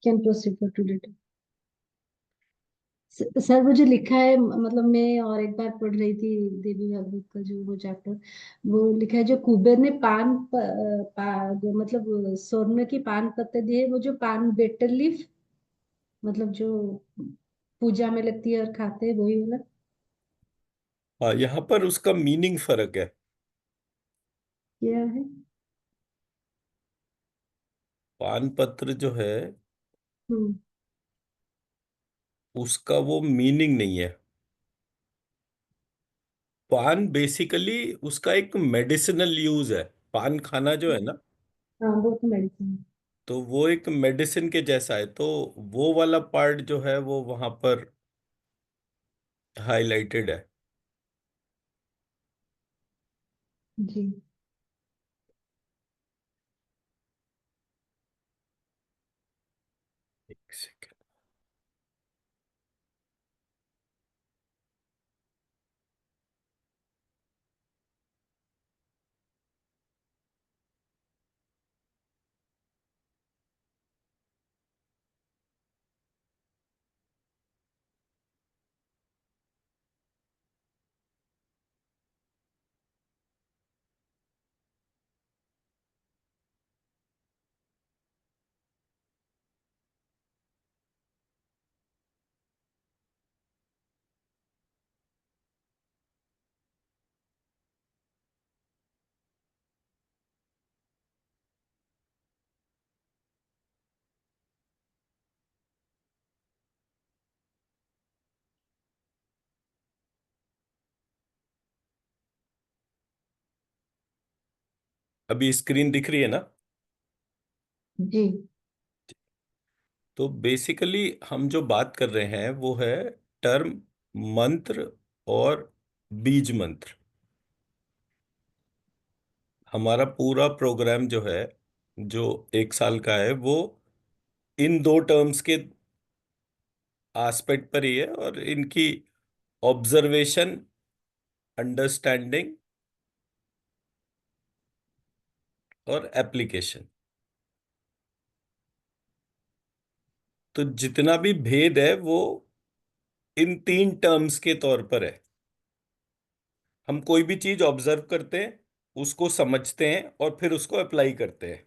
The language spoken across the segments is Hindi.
Can proceed for two. Sir वो जो लिखा है, मतलब मैं और एक बार पढ़ रही थी देवी भागवत का जो वो चैप्टर, वो लिखा है जो कुबेर ने मतलब स्वर्ण की पान पत्ते दिए, वो जो पान बेटर लीफ, मतलब जो पूजा में लगती है और खाते हैं वही वाला। हाँ, यहाँ पर उसका मीनिंग फर्क है। क्या है? पान पत्र जो है हम्म। उसका वो मीनिंग नहीं है। पान बेसिकली उसका एक मेडिसिनल यूज है। पान खाना जो है ना, हाँ वो तो मेडिसिन है। तो वो एक मेडिसिन के जैसा है, तो वो वाला पार्ट जो है वो वहां पर हाईलाइटेड है। जी। एक सेकेंड। अभी स्क्रीन दिख रही है ना? जी। तो बेसिकली हम जो बात कर रहे हैं वो है टर्म मंत्र और बीज मंत्र। हमारा पूरा प्रोग्राम जो है, जो 1 साल का है, वो इन दो टर्म्स के एस्पेक्ट पर ही है, और इनकी ऑब्जर्वेशन, अंडरस्टैंडिंग और एप्लीकेशन। तो जितना भी भेद है वो इन 3 टर्म्स के तौर पर है। हम कोई भी चीज ऑब्जर्व करते हैं, उसको समझते हैं और फिर उसको अप्लाई करते हैं।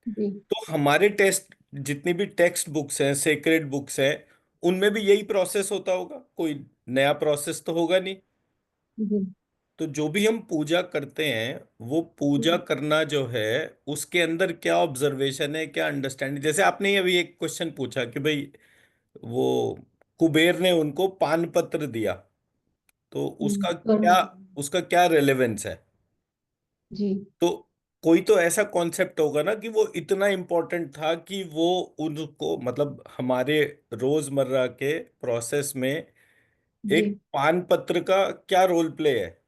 जी। तो हमारे टेस्ट, जितनी भी टेक्स्ट बुक्स हैं, सेक्रेड बुक्स हैं, उनमें भी यही प्रोसेस होता होगा, कोई नया प्रोसेस तो होगा नहीं। जी। तो जो भी हम पूजा करते हैं, वो पूजा हम्म। करना जो है, उसके अंदर क्या ऑब्जर्वेशन है, क्या अंडरस्टैंडिंग। जैसे आपने ही अभी एक क्वेश्चन पूछा कि भाई वो कुबेर ने उनको पान पत्र दिया, तो स्वर्ण। उसका क्या रेलेवेंस है। जी। तो कोई तो ऐसा कॉन्सेप्ट होगा ना कि वो इतना इम्पोर्टेंट था कि वो उनको, मतलब हमारे रोजमर्रा के प्रोसेस में जी। एक पान पत्र का क्या रोल प्ले है।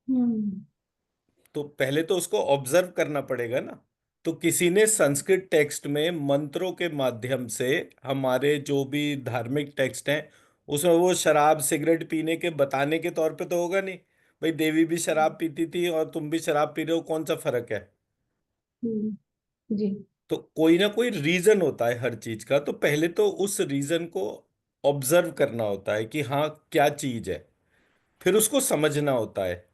हम्म। तो पहले तो उसको ऑब्जर्व करना पड़ेगा ना। तो किसी ने संस्कृत टेक्स्ट में मंत्रों के माध्यम से, हमारे जो भी धार्मिक टेक्स्ट हैं उसमें वो शराब सिगरेट पीने के बताने के तौर पे तो होगा नहीं। भाई देवी भी शराब पीती थी और तुम भी शराब पी रहे हो, कौन सा फर्क है। हम्म। जी। तो कोई ना कोई रीजन होता है हर चीज का, तो पहले तो उस रीजन को ऑब्जर्व करना होता है कि हाँ क्या चीज है, फिर उसको समझना होता है।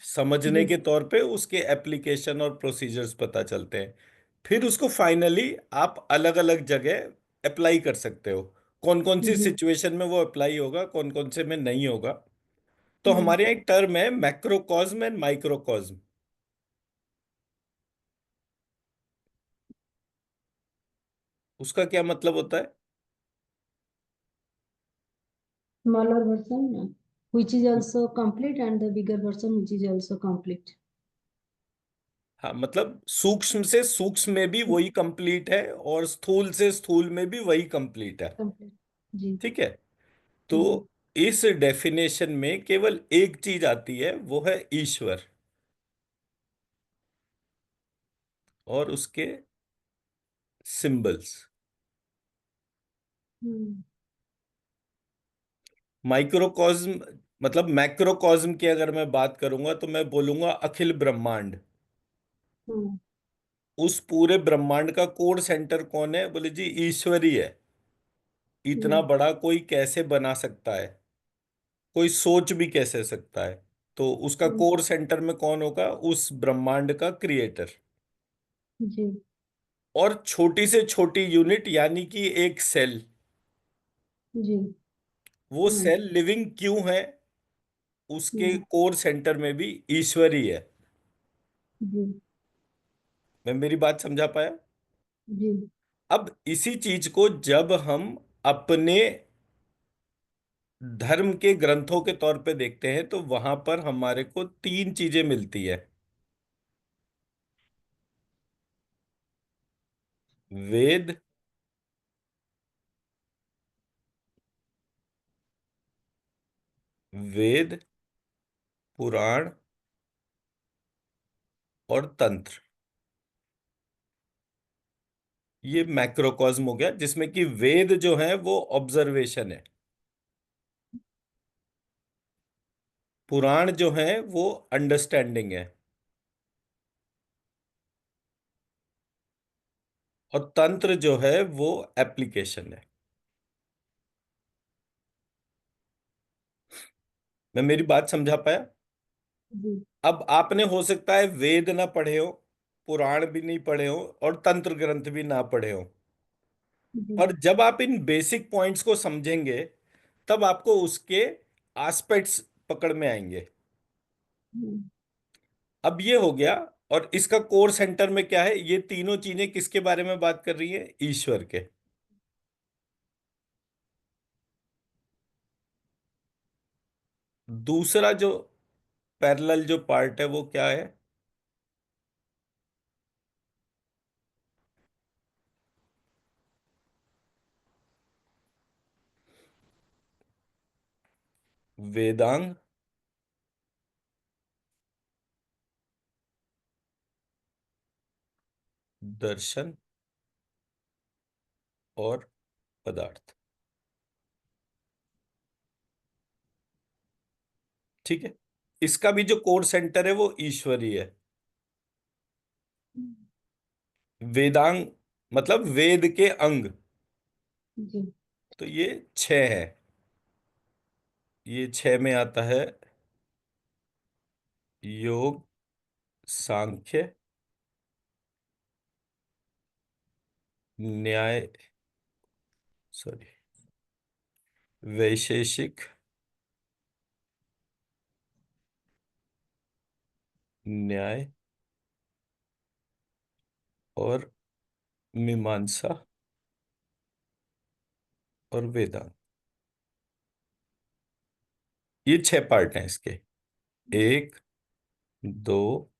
समझने जी। के तौर पे उसके एप्लीकेशन और प्रोसीजर्स पता चलते हैं। फिर उसको फाइनली आप अलग अलग जगह अप्लाई कर सकते हो। कौन कौन सी जी। सिचुएशन में वो अप्लाई होगा, कौन कौन से में नहीं होगा। तो हम्म। हमारे यहाँ एक टर्म है मैक्रोकॉज्म एंड माइक्रोकॉज्म। उसका क्या मतलब होता है? Smaller version, which is also complete, and the bigger version, which is also complete. हाँ, मतलब सूक्ष्म से सूक्ष्म में भी वही कंप्लीट है और स्थूल से स्थूल में भी वही कंप्लीट है। Complete. जी। ठीक है। तो हम्म। इस डेफिनेशन में केवल एक चीज आती है, वो है ईश्वर और उसके सिंबल्स। हम्म। माइक्रोकॉज्म, मतलब मैक्रोकॉज्म की अगर मैं बात करूंगा तो मैं बोलूंगा अखिल ब्रह्मांड। हम्म। उस पूरे ब्रह्मांड का कोर सेंटर कौन है? बोले जी ईश्वर ही है। इतना हम्म। बड़ा कोई कैसे बना सकता है, कोई सोच भी कैसे सकता है? तो उसका हम्म। कोर सेंटर में कौन होगा? उस ब्रह्मांड का क्रिएटर। जी। और छोटी से छोटी यूनिट यानी कि एक सेल, जी। वो हम्म। सेल लिविंग क्यों है? उसके हम्म। कोर सेंटर में भी ईश्वर ही है। जी। मैं मेरी बात समझा पाया? जी। अब इसी चीज को जब हम अपने धर्म के ग्रंथों के तौर पे देखते हैं तो वहां पर हमारे को तीन चीजें मिलती है। वेद, वेद, पुराण और तंत्र। ये मैक्रोकॉस्म हो गया, जिसमें कि वेद जो है वो ऑब्जर्वेशन है, पुराण जो है वो अंडरस्टैंडिंग है, और तंत्र जो है वो एप्लीकेशन है। मैं मेरी बात समझा पाया? जी। अब आपने हो सकता है वेद ना पढ़े हो, पुराण भी नहीं पढ़े हो, और तंत्र ग्रंथ भी ना पढ़े हो, जी। पर जब आप इन बेसिक पॉइंट्स को समझेंगे तब आपको उसके एस्पेक्ट्स पकड़ में आएंगे। हम्म। अब ये हो गया। और इसका कोर सेंटर में क्या है? ये तीनों चीजें किसके बारे में बात कर रही है? ईश्वर के। दूसरा जो पैरेलल जो पार्ट है वो क्या है? वेदांग, दर्शन और पदार्थ। ठीक है। इसका भी जो कोर सेंटर है वो ईश्वरी है। वेदांग मतलब वेद के अंग। जी। तो ये छह है। ये छह में आता है योग, सांख्य, न्याय, सॉरी, वैशेषिक, न्याय और मीमांसा और वेदांत। ये छह पार्ट हैं इसके। एक, दो,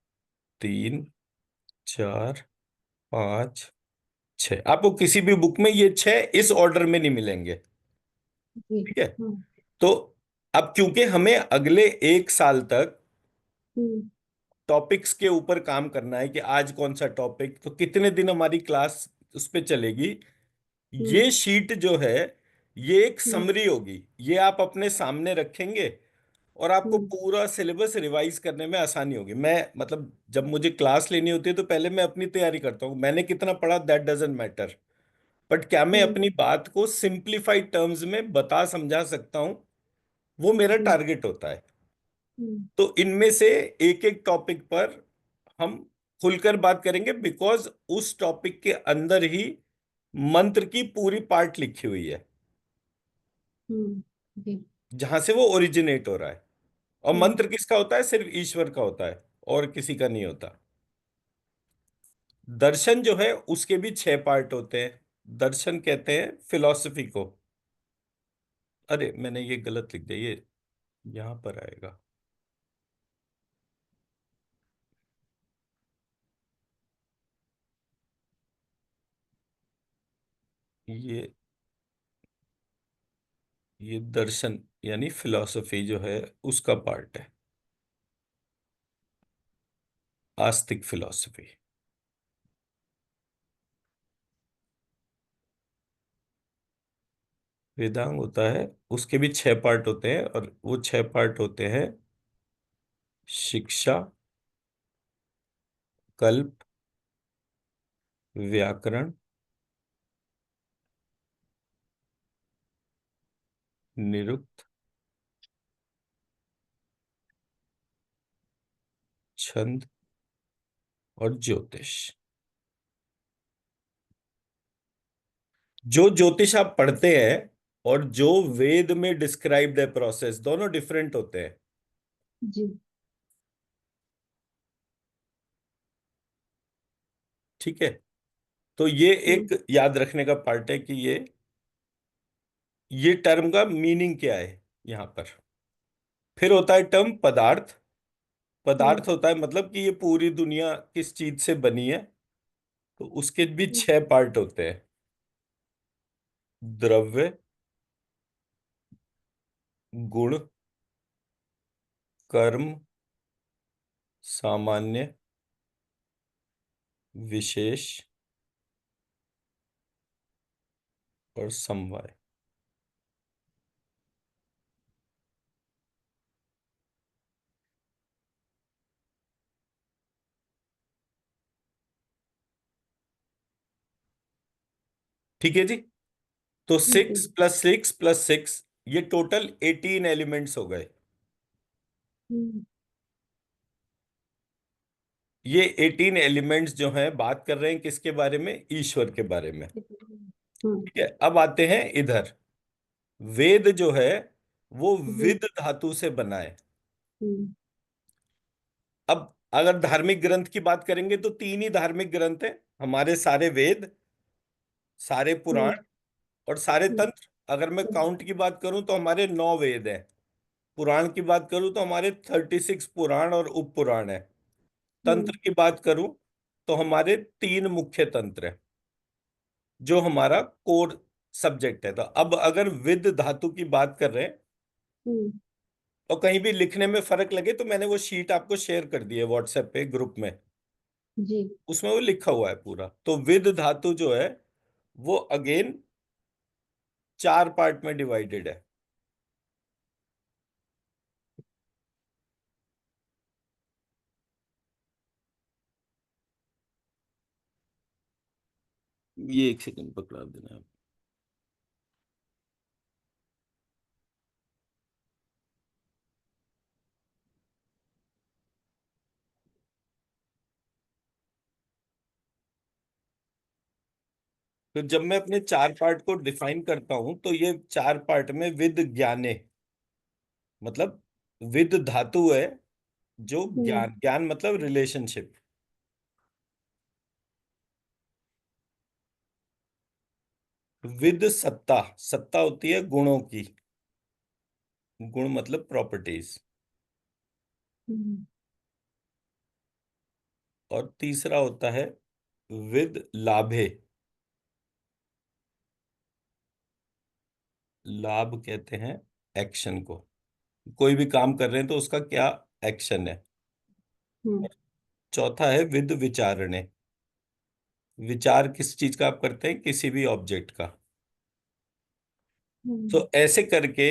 तीन, चार, पाँच, छह। आपको किसी भी बुक में ये छह इस ऑर्डर में नहीं मिलेंगे। जी। ठीक है। हम्म। तो अब क्योंकि हमें अगले एक साल तक हम्म। टॉपिक्स के ऊपर काम करना है कि आज कौन सा टॉपिक, तो कितने दिन हमारी क्लास उस पे चलेगी, हम्म। ये शीट जो है ये एक हम्म। समरी होगी। ये आप अपने सामने रखेंगे और आपको हम्म। पूरा सिलेबस रिवाइज करने में आसानी होगी। मैं मतलब जब मुझे क्लास लेनी होती है तो पहले मैं अपनी तैयारी करता हूँ, मैंने कितना पढ़ा दैट डजेंट मैटर, बट क्या मैं हम्म। अपनी बात को सिंप्लीफाइड टर्म्स में बता समझा सकता हूँ, वो मेरा जी। टारगेट होता है। हम्म। तो इनमें से एक एक टॉपिक पर हम खुलकर बात करेंगे, बिकॉज उस टॉपिक के अंदर ही मंत्र की पूरी पार्ट लिखी हुई है, हम्म। जी। जहां से वो ओरिजिनेट हो रहा है। और हम्म। मंत्र किसका होता है? सिर्फ ईश्वर का होता है, और किसी का नहीं होता। दर्शन जो है उसके भी छह पार्ट होते हैं। दर्शन कहते हैं फिलॉसफी को। अरे मैंने ये गलत लिख दिया, ये यहां पर आएगा। ये ये दर्शन यानी फिलॉसफी जो है उसका पार्ट है, आस्तिक फिलॉसफी। वेदांग होता है, उसके भी छह पार्ट होते हैं, और वो छह पार्ट होते हैं शिक्षा, कल्प, व्याकरण, निरुक्त, छंद और ज्योतिष। जो ज्योतिष आप पढ़ते हैं और जो वेद में डिस्क्राइब्ड है प्रोसेस, दोनों डिफरेंट होते हैं। जी। ठीक है। तो ये हम्म। एक याद रखने का पार्ट है कि ये टर्म का मीनिंग क्या है यहां पर। फिर होता है टर्म पदार्थ। हम्म। पदार्थ होता है मतलब कि ये पूरी दुनिया किस चीज से बनी है। तो उसके भी हम्म। 6 पार्ट होते हैं। द्रव्य, गुण, कर्म, सामान्य, विशेष और समवाय। ठीक है जी। तो जी। 6 + 6 + 6, ये टोटल 18 एलिमेंट्स हो गए। हम्म। ये 18 एलिमेंट्स जो हैं, बात कर रहे हैं किसके बारे में? ईश्वर के बारे में। हम्म। ठीक है, अब आते हैं इधर। वेद जो है वो जी। विद धातु से बना है। हम्म। अब अगर धार्मिक ग्रंथ की बात करेंगे तो 3 ही धार्मिक ग्रंथ हैं हमारे, सारे वेद, सारे हम्म। पुराण और सारे हम्म। तंत्र। अगर मैं काउंट की बात करूं तो हमारे 9 वेद हैं। पुराण की बात करूं तो हमारे 36 पुराण और उप पुराण है। हम्म। तंत्र की बात करूं तो हमारे 3 मुख्य तंत्र हैं, जो हमारा कोर सब्जेक्ट है। तो अब अगर विद धातु की बात कर रहे हैं हम्म। और कहीं भी लिखने में फर्क लगे तो मैंने वो शीट आपको शेयर कर दी है व्हाट्सएप पे ग्रुप में। जी। उसमें वो लिखा हुआ है पूरा। तो विद धातु जो है वो अगेन 4 पार्ट में डिवाइडेड है। ये एक सेकंड पकड़ा देना आप। तो जब मैं अपने 4 पार्ट को डिफाइन करता हूं तो ये 4 पार्ट में विद ज्ञाने, मतलब विद धातु है जो हम्म। ज्ञान, ज्ञान मतलब रिलेशनशिप। विद सत्ता, सत्ता होती है गुणों की। गुण मतलब प्रॉपर्टीज। हम्म। और तीसरा होता है विद लाभे। लाभ कहते हैं एक्शन को। कोई भी काम कर रहे हैं तो उसका क्या एक्शन है। हम्म। चौथा है विद विचारणे। विचार किस चीज का आप करते हैं? किसी भी ऑब्जेक्ट का। हम्म। तो ऐसे करके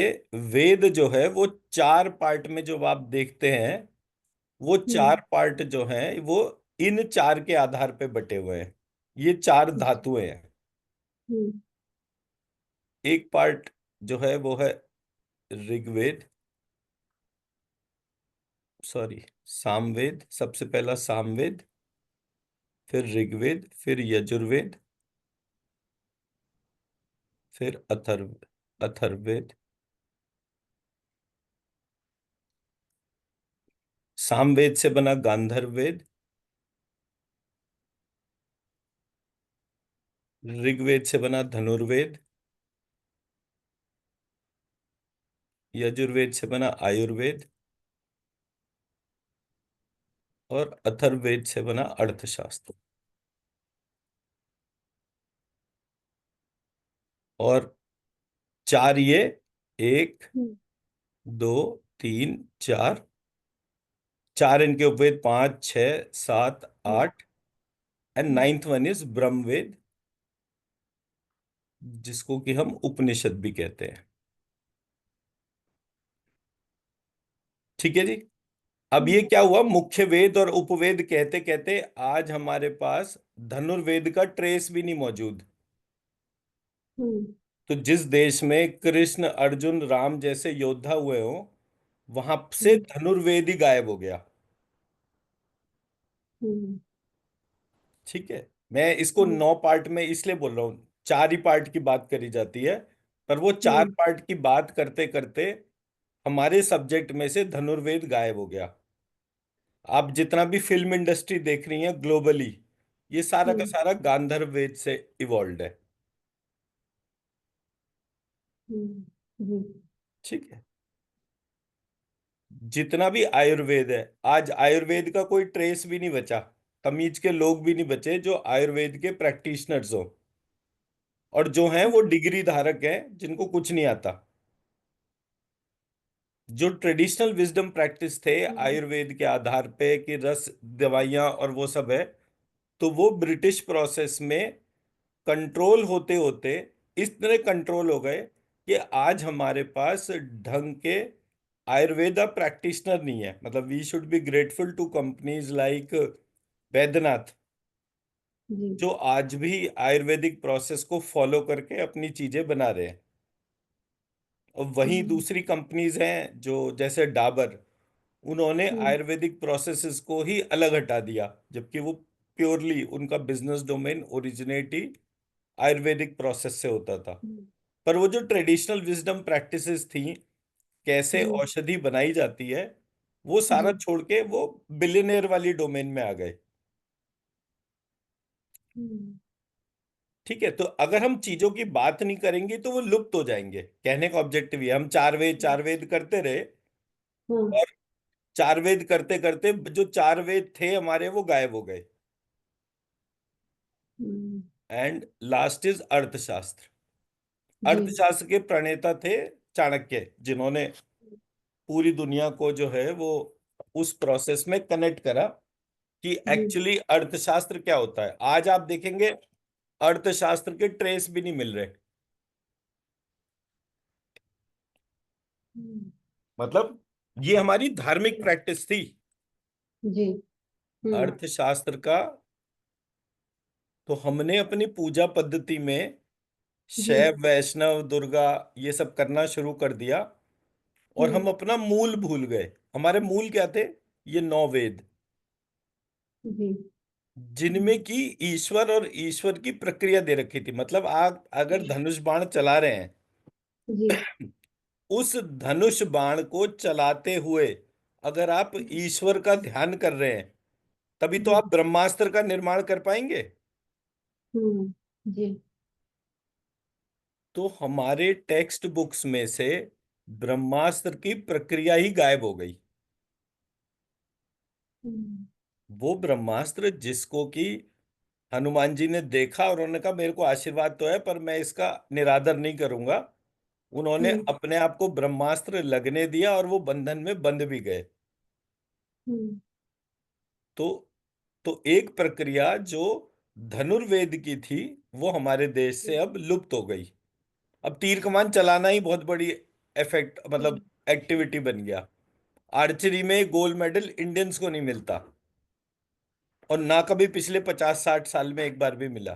वेद जो है वो 4 पार्ट में जो आप देखते हैं, वो हम्म। 4 पार्ट जो हैं वो इन 4 के आधार पे बटे हुए हैं। ये 4 अच्छा। धातुएं हैं। हम्म। एक पार्ट जो है वो है ऋग्वेद, सॉरी, सामवेद। सबसे पहला सामवेद, फिर ऋग्वेद, फिर यजुर्वेद, फिर अथर्ववेद। सामवेद से बना गांधर्व वेद, ऋग्वेद से बना धनुर्वेद, यजुर्वेद से बना आयुर्वेद और अथर्ववेद से बना अर्थशास्त्र। और 4 ये, एक, हम्म। 2, 3, 4, 4 इनके उपवेद, 5, 6, 7, hmm. 8, and hmm. Ninth one is Brahmaveda, जिसको कि हम उपनिषद भी कहते हैं। ठीक है जी। अब ये हम्म। क्या हुआ, मुख्य वेद और उपवेद कहते कहते आज हमारे पास धनुर्वेद का ट्रेस भी नहीं मौजूद। हम्म। तो जिस देश में कृष्ण अर्जुन राम जैसे योद्धा हुए हो, वहां से हम्म। धनुर्वेद ही गायब हो गया। हम्म। ठीक है। मैं इसको हम्म। 9 पार्ट में इसलिए बोल रहा हूँ, 4 ही पार्ट की बात करी जाती है, पर वो चार हम्म। पार्ट की बात करते करते हमारे सब्जेक्ट में से धनुर्वेद गायब हो गया। आप जितना भी फिल्म इंडस्ट्री देख रही हैं ग्लोबली, ये सारा का हम्म। सारा गांधर्व वेद से इवॉल्व है। हम्म। जी। ठीक है। जितना भी आयुर्वेद है, आज आयुर्वेद का कोई ट्रेस भी नहीं बचा। तमीज के लोग भी नहीं बचे जो आयुर्वेद के प्रैक्टिशनर्स हो, और जो हैं वो डिग्री धारक हैं जिनको कुछ नहीं आता। जो ट्रेडिशनल विजडम प्रैक्टिस थे हम्म। आयुर्वेद के आधार पे कि रस, दवाइयां और वो सब है, तो वो ब्रिटिश प्रोसेस में कंट्रोल होते होते इस तरह कंट्रोल हो गए कि आज हमारे पास ढंग के आयुर्वेदा प्रैक्टिशनर नहीं है। मतलब we should be grateful to companies like Baidyanath, जी। जो आज भी आयुर्वेदिक प्रोसेस को फॉलो करके अपनी चीजें बना रहे हैं। और वहीं हम्म। दूसरी कंपनीज हैं जो जैसे डाबर, उन्होंने हम्म। आयुर्वेदिक प्रोसेसेस को ही अलग हटा दिया, जबकि वो प्योरली उनका बिजनेस डोमेन ओरिजिनेट ही आयुर्वेदिक प्रोसेस से होता था। हम्म। पर वो जो ट्रेडिशनल विजडम प्रैक्टिसेस थी, कैसे जी। औषधि बनाई जाती है, वो सारा जी। छोड़ के वो बिलियनियर वाली डोमेन में आ गए। हम्म। ठीक है। तो अगर हम चीजों की बात नहीं करेंगे तो वो लुप्त हो जाएंगे। कहने का ऑब्जेक्टिव ये, हम चार वेद करते रहे, हाँ। और चार वेद करते करते जो चार वेद थे हमारे वो गायब हो गए। हम्म। एंड लास्ट इज अर्थशास्त्र। जी। अर्थशास्त्र के प्रणेता थे चाणक्य, जिन्होंने पूरी दुनिया को जो है वो उस प्रोसेस में कनेक्ट करा कि जी। एक्चुअली अर्थशास्त्र क्या होता है। आज आप देखेंगे अर्थशास्त्र के ट्रेस भी नहीं मिल रहे। हम्म। मतलब ये हमारी धार्मिक प्रैक्टिस थी जी। हम्म। अर्थशास्त्र का। तो हमने अपनी पूजा पद्धति में जी। शैव वैष्णव दुर्गा ये सब करना शुरू कर दिया, और हम्म। हम अपना मूल भूल गए। हमारे मूल क्या थे? ये 9 वेद, जी। जिनमें हम्म। की ईश्वर और ईश्वर की प्रक्रिया दे रखी थी। मतलब आप अगर धनुष बाण चला रहे हैं, जी। उस धनुष बाण को चलाते हुए अगर आप ईश्वर का ध्यान कर रहे हैं, तभी तो जी। आप ब्रह्मास्त्र का निर्माण कर पाएंगे। हम्म। जी। तो हमारे टेक्स्ट बुक्स में से ब्रह्मास्त्र की प्रक्रिया ही गायब हो गई। हम्म। वो ब्रह्मास्त्र जिसको कि हनुमान जी ने देखा और उन्होंने कहा मेरे को आशीर्वाद तो है पर मैं इसका निरादर नहीं करूंगा, उन्होंने हम्म। अपने आप को ब्रह्मास्त्र लगने दिया और वो बंधन में बंध भी गए। हम्म। तो एक प्रक्रिया जो धनुर्वेद की थी, वो हमारे देश से अब लुप्त हो गई। अब तीर कमान चलाना ही बहुत बड़ी इफेक्ट, मतलब एक्टिविटी बन गया। आर्चरी में गोल्ड मेडल इंडियंस को नहीं मिलता, और ना कभी पिछले 50-60 साल में एक बार भी मिला।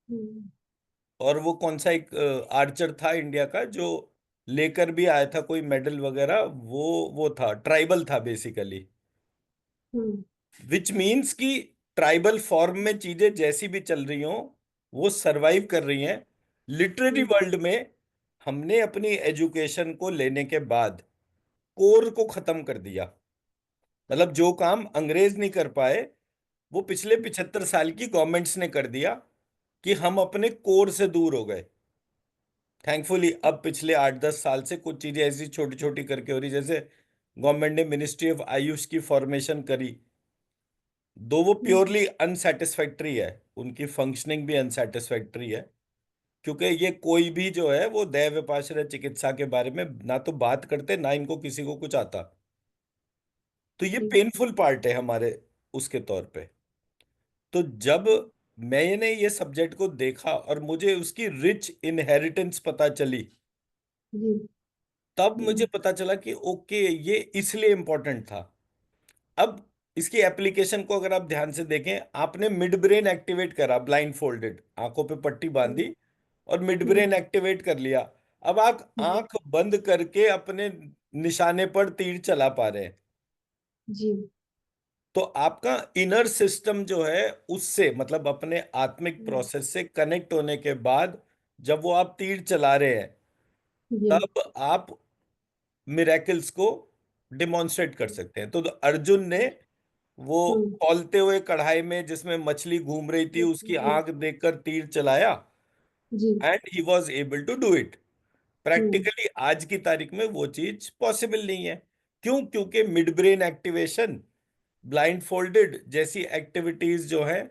हम्म। और वो कौन सा एक आर्चर था इंडिया का जो लेकर भी आया था कोई मेडल वगैरह, वो था ट्राइबल था बेसिकली। हम्म। विच मीन्स कि ट्राइबल फॉर्म में चीजें जैसी भी चल रही हो, वो सरवाइव कर रही हैं। लिटरेरी हम्म। वर्ल्ड में हमने अपनी एजुकेशन को लेने के बाद कोर को खत्म कर दिया। मतलब जो काम अंग्रेज नहीं कर पाए, वो पिछले 75 साल की गवर्नमेंट्स ने कर दिया, कि हम अपने कोर से दूर हो गए। थैंकफुली अब पिछले 8-10 साल से कुछ चीजें ऐसी छोटी छोटी करके हो रही, जैसे गवर्नमेंट ने मिनिस्ट्री ऑफ आयुष की फॉर्मेशन करी। दो वो हम्म। प्योरली अनसेटिस्फैक्ट्री है, उनकी फंक्शनिंग भी अनसेटिस्फैक्ट्री है, क्योंकि ये कोई भी जो है वो दैव विपाशना चिकित्सा के बारे में ना तो बात करते, ना इनको किसी को कुछ आता। तो ये जी। पेनफुल पार्ट है हमारे उसके तौर पे। तो जब मैंने ये सब्जेक्ट को देखा और मुझे उसकी रिच इनहेरिटेंस पता चली, जी। तब मुझे हम्म। पता चला कि ओके ये इसलिए इम्पोर्टेंट था। अब इसकी एप्लीकेशन को अगर आप ध्यान से देखें, आपने मिड ब्रेन एक्टिवेट करा, ब्लाइंड फोल्डेड, आंखों पे पट्टी हम्म बांधी और मिड हम्म ब्रेन एक्टिवेट कर लिया। अब आप हम्म, आंख बंद करके अपने निशाने पर तीर चला पा रहे हैं। जी। तो आपका इनर सिस्टम जो है, उससे मतलब अपने आत्मिक हम्म, प्रोसेस से कनेक्ट होने के बाद जब वो आप तीर चला रहे हैं, जी। तब आप मिरेकल्स को डिमॉन्स्ट्रेट कर सकते हैं। तो अर्जुन ने वो हम्म खौलते हुए कढ़ाई में जिसमें मछली घूम रही थी, उसकी जी आंख देखकर तीर चलाया, जी। And he was able to do it. Hmm practically आज की तारीख में वो चीज पॉसिबल नहीं है। क्यों? क्योंकि mid brain activation, blind folded जैसी एक्टिविटीज जो है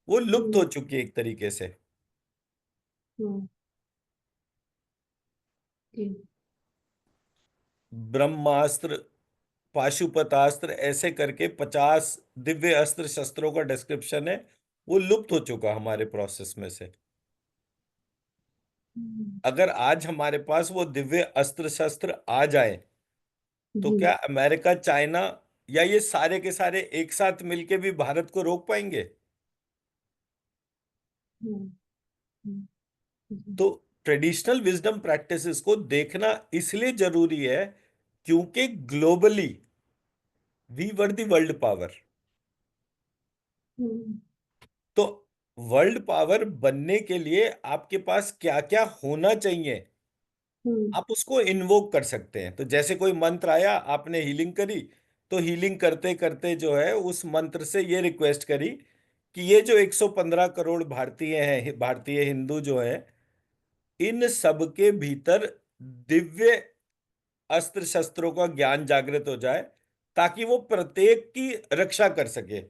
वो लुप्त हो हम्म चुकी है एक तरीके से। हम्म, जी। ब्रह्मास्त्र, पाशुपतास्त्र, ऐसे करके 50 दिव्य अस्त्र शस्त्रों का डिस्क्रिप्शन है, वो लुप्त हो चुका हमारे प्रोसेस में से। हम्म, अगर आज हमारे पास वो दिव्य अस्त्र शस्त्र आ जाए, तो जी। क्या अमेरिका, चाइना या ये सारे के सारे एक साथ मिलके भी भारत को रोक पाएंगे? हम्म हम्म, जी तो ट्रेडिशनल विजडम प्रैक्टिसेस को देखना इसलिए जरूरी है, क्योंकि globally we were the world power. Hmm तो वर्ल्ड पावर बनने के लिए आपके पास क्या क्या होना चाहिए, हम्म आप उसको इन्वोक कर सकते हैं। तो जैसे कोई मंत्र आया, आपने हीलिंग करी, तो हीलिंग करते करते जो है उस मंत्र से ये रिक्वेस्ट करी कि ये जो 115 करोड़ भारतीय हैं, भारतीय हिंदू जो हैं, इन सब के भीतर दिव्य अस्त्र शस्त्रों का ज्ञान जागृत हो जाए, ताकि वो प्रत्येक की रक्षा कर सके।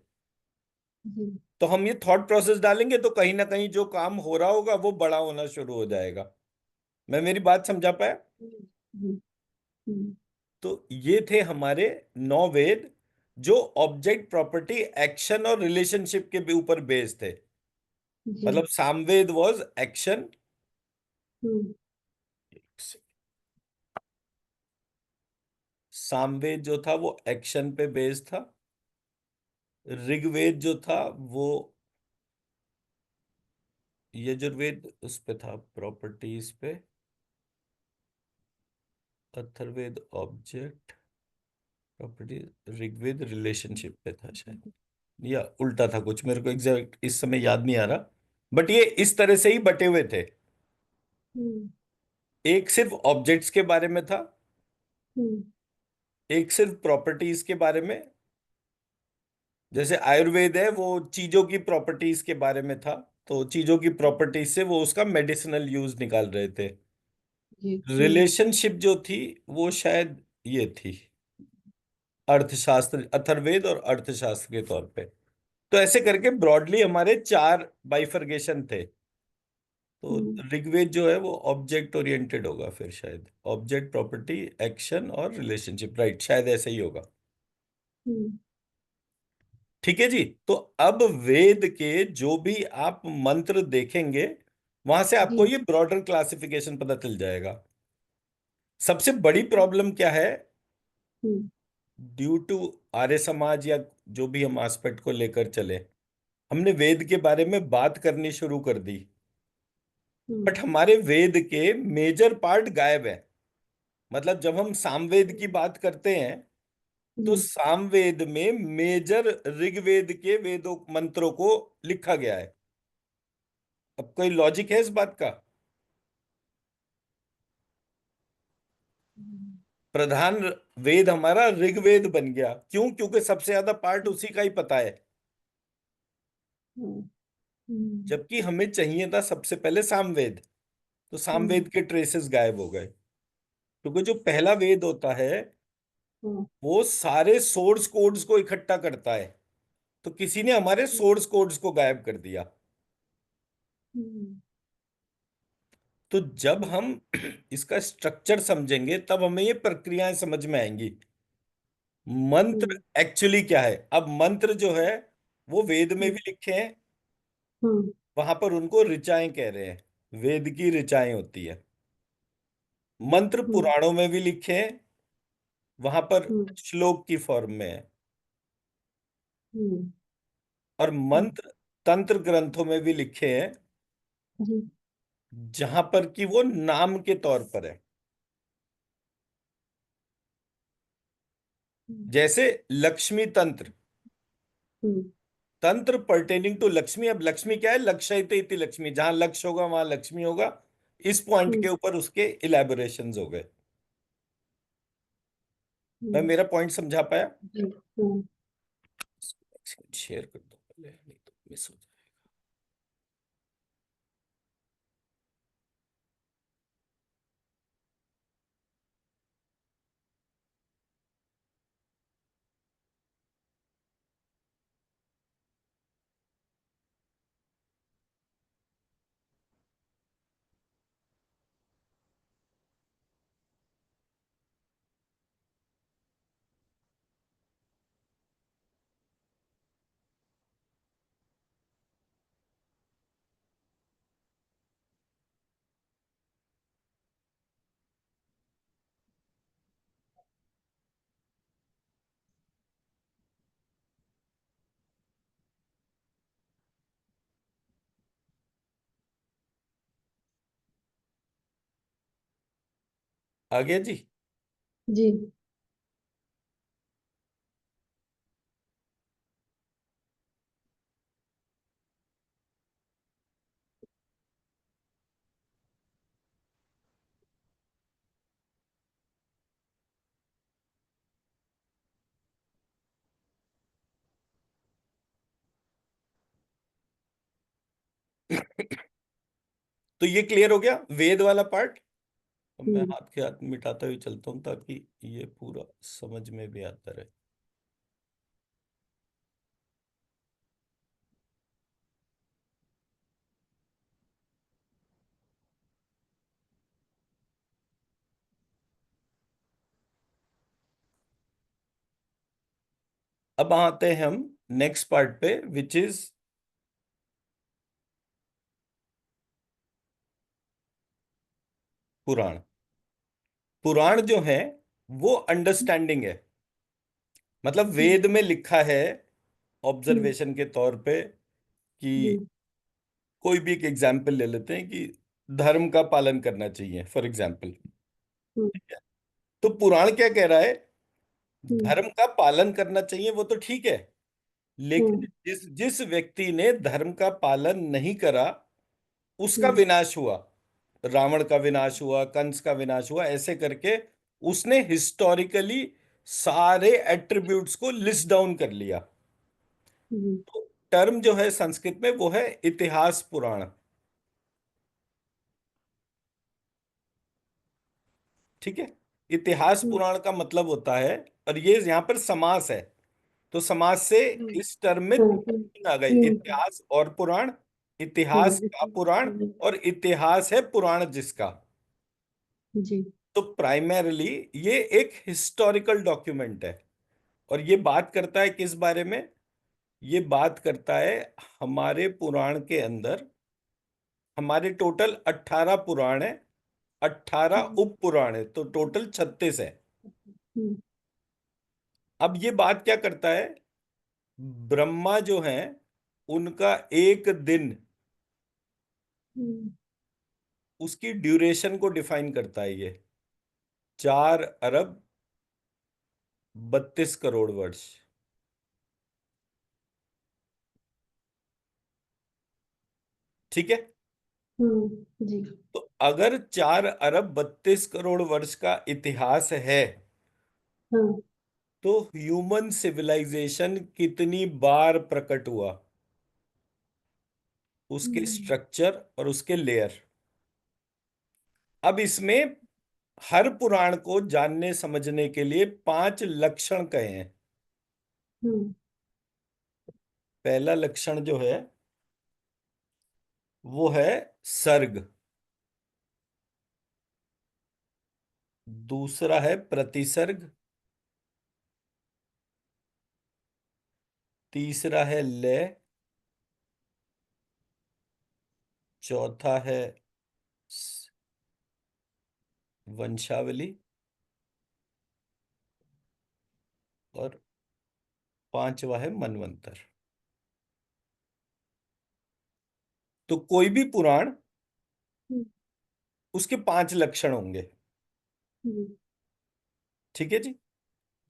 जी। तो हम ये थॉट प्रोसेस डालेंगे तो कहीं ना कहीं जो काम हो रहा होगा वो बड़ा होना शुरू हो जाएगा। मैं मेरी बात समझा पाया? जी। हम्म, तो ये थे हमारे 9 वेद, जो ऑब्जेक्ट, प्रॉपर्टी, एक्शन और रिलेशनशिप के भी ऊपर बेस्ड थे। जी। मतलब सामवेद वाज एक्शन, हम्म सामवेद जो था वो एक्शन पे बेस्ड था। ऋग्वेद जो था वो, यजुर्वेद उस पे था प्रॉपर्टीज पे। Atharvaveda object, property. Rigveda relationship पे था शायद, या उल्टा था कुछ, मेरे को एग्जैक्ट इस समय याद नहीं आ रहा। बट ये इस तरह से ही बटे हुए थे। हम्म एक सिर्फ ऑब्जेक्ट्स के बारे में था, हम्म एक सिर्फ प्रॉपर्टीज के बारे में। जैसे आयुर्वेद है, वो चीजों की प्रॉपर्टीज के बारे में था, तो चीजों की प्रॉपर्टीज से वो उसका मेडिसिनल यूज निकाल रहे थे। जी। रिलेशनशिप जो थी वो शायद ये थी, अर्थशास्त्र, अथर्ववेद और अर्थशास्त्र के तौर पे। तो ऐसे करके ब्रॉडली हमारे 4 बाइफरगेशन थे। तो हम्म ऋग्वेद जो है वो ऑब्जेक्ट ओरिएंटेड होगा, फिर शायद ऑब्जेक्ट, प्रॉपर्टी, एक्शन और रिलेशनशिप, राइट, शायद ऐसे ही होगा। हम्म, ठीक है जी। तो अब वेद के जो भी आप मंत्र देखेंगे, वहां से जी। आपको ये ब्रॉडर क्लासिफिकेशन पता चल जाएगा। सबसे बड़ी प्रॉब्लम क्या है? हम्म ड्यू टू आर्य समाज, या जो भी हम एस्पेक्ट को लेकर चले, हमने वेद के बारे में बात करनी शुरू कर दी, हम्म बट हमारे वेद के मेजर पार्ट गायब है। मतलब जब हम सामवेद की बात करते हैं, तो जी। सामवेद में मेजर ऋग्वेद के वेदों मंत्रों को लिखा गया है। अब कोई लॉजिक है इस बात का? हम्म प्रधान वेद हमारा ऋग्वेद बन गया, क्यों? क्योंकि सबसे ज्यादा पार्ट उसी का ही पता है। हम्म हम्म जबकि हमें चाहिए था सबसे पहले सामवेद। तो हम्म सामवेद के ट्रेसेस गायब हो गए, क्योंकि जो पहला वेद होता है हम्म, वो सारे सोर्स कोड्स को इकट्ठा करता है। तो किसी ने हमारे सोर्स कोड्स को गायब कर दिया। हम्म, तो जब हम इसका स्ट्रक्चर समझेंगे, तब हमें ये प्रक्रियाएं समझ में आएंगी। मंत्र हम्म, एक्चुअली क्या है? अब मंत्र जो है वो वेद में भी लिखे हैं, हम्म, वहां पर उनको ऋचाएं कह रहे हैं, वेद की ऋचाएं होती है। मंत्र हम्म, पुराणों में भी लिखे हैं, वहां पर हम्म, श्लोक की फॉर्म में है। हम्म। और हम्म। मंत्र तंत्र ग्रंथों में भी लिखे हैं, जी। जहां पर कि वो नाम के तौर पर है। हम्म। जैसे लक्ष्मी तंत्र, हम्म। तंत्र पर्टेनिंग टू लक्ष्मी। अब लक्ष्मी क्या है? लक्षयते इति लक्ष्मी, जहां लक्ष्य होगा वहां लक्ष्मी होगा। इस पॉइंट के हम्म। ऊपर उसके इलेबोरेशंस हो गए। मैं हम्म। मेरा पॉइंट समझा पाया? जी। हम्म। शेयर कर दो पहले, नहीं तो मिस हो जाए। आ गया जी। जी। तो ये क्लियर हो गया वेद वाला पार्ट। अब मैं हम्म। हाथ के हाथ मिटाता हुए चलता हूं ताकि ये पूरा समझ में भी आता रहे। अब आते हैं हम नेक्स्ट पार्ट पे, विच इज पुराण। पुराण जो है वो अंडरस्टैंडिंग है। मतलब हम्म। वेद में लिखा है हम्म। ऑब्जर्वेशन के तौर पे कि हम्म। कोई भी एक एग्जाम्पल ले लेते हैं कि धर्म का पालन करना चाहिए फॉर एग्जाम्पल। हम्म। तो पुराण क्या कह रहा है? हम्म। धर्म का पालन करना चाहिए, वो तो ठीक है, लेकिन हम्म। जिस जिस व्यक्ति ने धर्म का पालन नहीं करा उसका हम्म। विनाश हुआ। रावण का विनाश हुआ, कंस का विनाश हुआ, ऐसे करके उसने हिस्टोरिकली सारे एट्रीब्यूट्स को लिस्ट डाउन कर लिया। हम्म। तो टर्म जो है संस्कृत में वो है इतिहास पुराण। ठीक है। इतिहास हम्म। पुराण का मतलब होता है, और ये यहां पर समास है, तो समास से हम्म। इस टर्म में हम्म। तीन meaning आ गए, हम्म। इतिहास और पुराण, इतिहास का पुराण, हम्म। और इतिहास है पुराण जिसका। जी। तो प्राइमरीली ये एक हिस्टोरिकल डॉक्यूमेंट है। और ये बात करता है किस बारे में? ये बात करता है हमारे पुराण के अंदर, हमारे टोटल 18 पुराण है, 18 हम्म। उप पुराण है, तो टोटल 36 है। हम्म। अब ये बात क्या करता है? ब्रह्मा जो है उनका एक दिन, हम्म। उसकी ड्यूरेशन को डिफाइन करता है ये, 4 अरब 32 करोड़ वर्ष। ठीक है। जी। तो अगर 4 अरब 32 करोड़ वर्ष का इतिहास है, हाँ। तो ह्यूमन सिविलाइजेशन कितनी बार प्रकट हुआ, उसके हम्म। स्ट्रक्चर और उसके लेयर। अब इसमें हर पुराण को जानने समझने के लिए 5 लक्षण कहे हैं। हम्म। पहला लक्षण जो है वो है सर्ग, दूसरा है प्रतिसर्ग, तीसरा है लय, चौथा है वंशावली, और पांचवा है मनवंतर। तो कोई भी पुराण, हम्म, उसके पांच लक्षण होंगे। हम्म, ठीक है जी।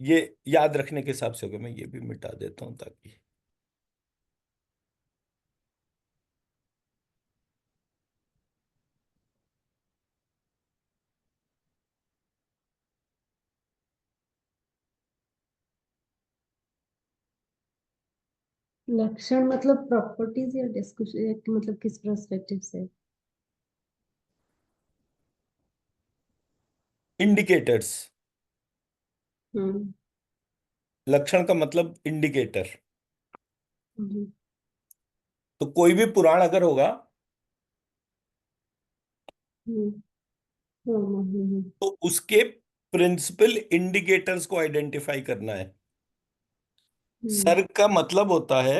ये याद रखने के हिसाब से होगा, मैं ये भी मिटा देता हूं ताकि। लक्षण मतलब प्रॉपर्टीज या डिस्कशन, मतलब किस पर्सपेक्टिव से? इंडिकेटर्स। हम्म, लक्षण का मतलब इंडिकेटर। हम्म, तो कोई भी पुराण अगर होगा हम्म, हम्म, तो उसके प्रिंसिपल इंडिकेटर्स को आइडेंटिफाई करना है। हम्म, सर्ग का मतलब होता है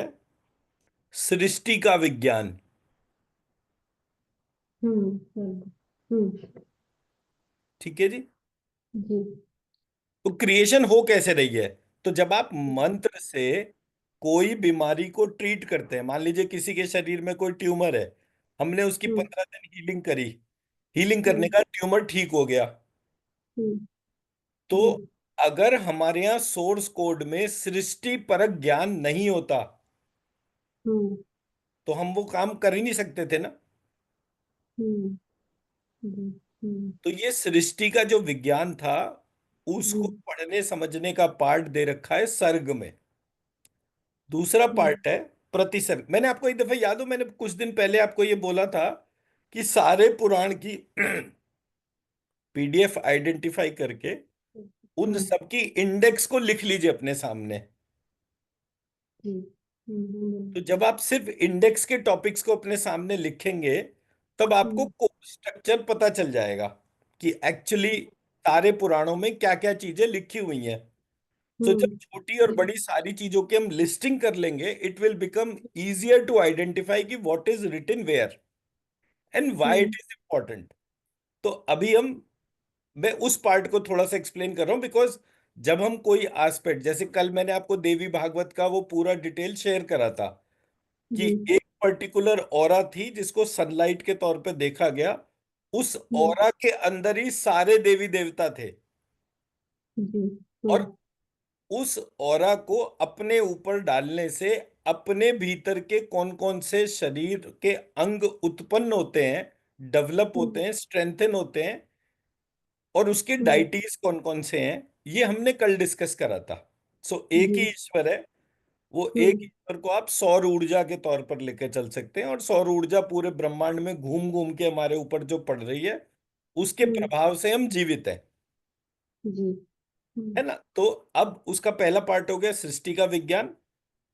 सृष्टि का विज्ञान। हम्म, हम्म, ठीक है जी। जी। तो क्रिएशन हो कैसे रही है? तो जब आप मंत्र से कोई बीमारी को ट्रीट करते हैं, मान लीजिए किसी के शरीर में कोई ट्यूमर है, हमने उसकी हम्म, 15 दिन हीलिंग करी, हीलिंग करने हम्म, का ट्यूमर ठीक हो गया। हम्म, तो जी। अगर हमारे यहाँ सोर्स कोड में सृष्टि परक ज्ञान नहीं होता हम्म, तो हम वो काम कर ही नहीं सकते थे ना। हम्म, जी। हम्म, तो ये सृष्टि का जो विज्ञान था, उसको जी। पढ़ने समझने का पार्ट दे रखा है सर्ग में। दूसरा हम्म, पार्ट है प्रतिसर्ग। मैंने आपको एक दफा याद हो, मैंने कुछ दिन पहले आपको ये बोला था कि सारे पुराण की पीडीएफ आइडेंटिफाई करके उन हम्म, सबकी इंडेक्स को लिख लीजिए अपने सामने। जी। तो जब आप सिर्फ इंडेक्स के टॉपिक्स को अपने सामने लिखेंगे, तब आपको हम्म, स्ट्रक्चर पता चल जाएगा कि एक्चुअली सारे पुराणों में क्या क्या चीजें लिखी हुई हैं। तो जब हम्म, छोटी और बड़ी सारी चीजों की हम लिस्टिंग कर लेंगे, it will become easier to identify कि what is written where and why it hmm, is important. तो अभी मैं उस पार्ट को थोड़ा सा एक्सप्लेन कर रहा हूं, बिकॉज जब हम कोई एस्पेक्ट, जैसे कल मैंने आपको देवी भागवत का वो पूरा डिटेल शेयर करा था कि जी। एक पर्टिकुलर ऑरा थी जिसको सनलाइट के तौर पे देखा गया। उस हम्म, ऑरा के अंदर ही सारे देवी देवता थे। जी। और हम्म, उस ऑरा को अपने ऊपर डालने से अपने भीतर के कौन कौन से शरीर के अंग उत्पन्न होते हैं, डेवलप हम्म, होते हैं, स्ट्रेंथन होते हैं, और उसके हम्म, डाइटीज कौन कौन से हैं, ये हमने कल डिस्कस करा था। सो एक जी। ही ईश्वर है। वो एक हम्म, ईश्वर को आप सौर ऊर्जा के तौर पर लेकर चल सकते हैं, और सौर ऊर्जा पूरे ब्रह्मांड में घूम घूम के हमारे ऊपर जो पड़ रही है, उसके हम्म, प्रभाव से हम जीवित हैं। जी। हम्म, है ना? तो अब उसका पहला पार्ट हो गया सृष्टि का विज्ञान।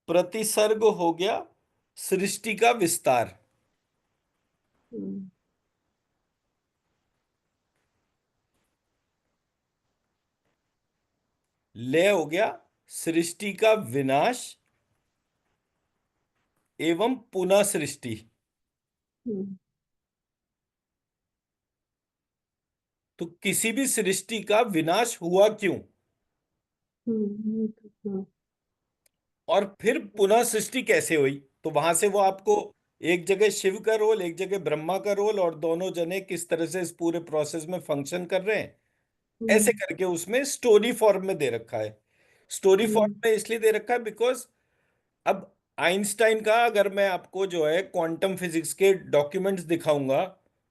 प्रतिसर्ग हो गया सृष्टि का विस्तार। हम्म, लय हो गया सृष्टि का विनाश एवं पुनः सृष्टि। हम्म, तो किसी भी सृष्टि का विनाश हुआ क्यों, हाँ। और फिर पुनः सृष्टि कैसे हुई। तो वहां से वो आपको एक जगह शिव का रोल, एक जगह ब्रह्मा का रोल, और दोनों जने किस तरह से इस पूरे प्रोसेस में फंक्शन कर रहे हैं, ऐसे हम्म, करके उसमें स्टोरी फॉर्म में दे रखा है। स्टोरी फॉर्म हम्म, में इसलिए दे रखा है बिकॉज अब आइंस्टाइन का अगर मैं आपको जो है क्वांटम फिजिक्स के डॉक्यूमेंट्स दिखाऊंगा,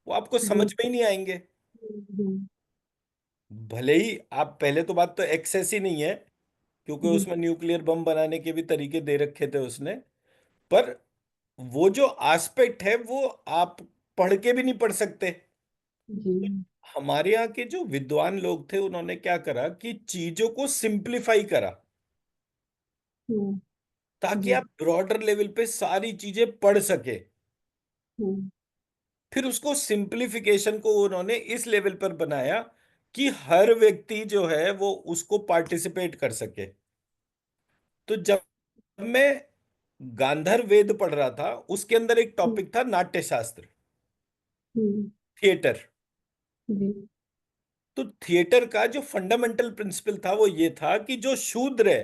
वो आपको समझ जी। में ही नहीं आएंगे। हम्म, भले ही आप, पहले तो बात तो एक्सेस ही नहीं है, क्योंकि जी। उसमें न्यूक्लियर बम बनाने के भी तरीके दे रखे थे उसने। पर वो जो एस्पेक्ट है वो आप पढ़ के भी नहीं पढ़ सकते। जी। हमारे यहाँ के जो विद्वान लोग थे, उन्होंने क्या करा कि चीजों को सिंप्लीफाई करा, हम्म, ताकि जी। आप ब्रॉडर लेवल पे सारी चीजें पढ़ सके। हम्म, फिर उसको सिंप्लीफिकेशन को उन्होंने इस लेवल पर बनाया कि हर व्यक्ति जो है वो उसको पार्टिसिपेट कर सके। तो जब मैं गांधर वेद पढ़ रहा था, उसके अंदर एक हम्म, टॉपिक था नाट्य शास्त्र, हम्म, थिएटर। जी। तो थिएटर का जो फंडामेंटल प्रिंसिपल था वो ये था कि जो शूद्र है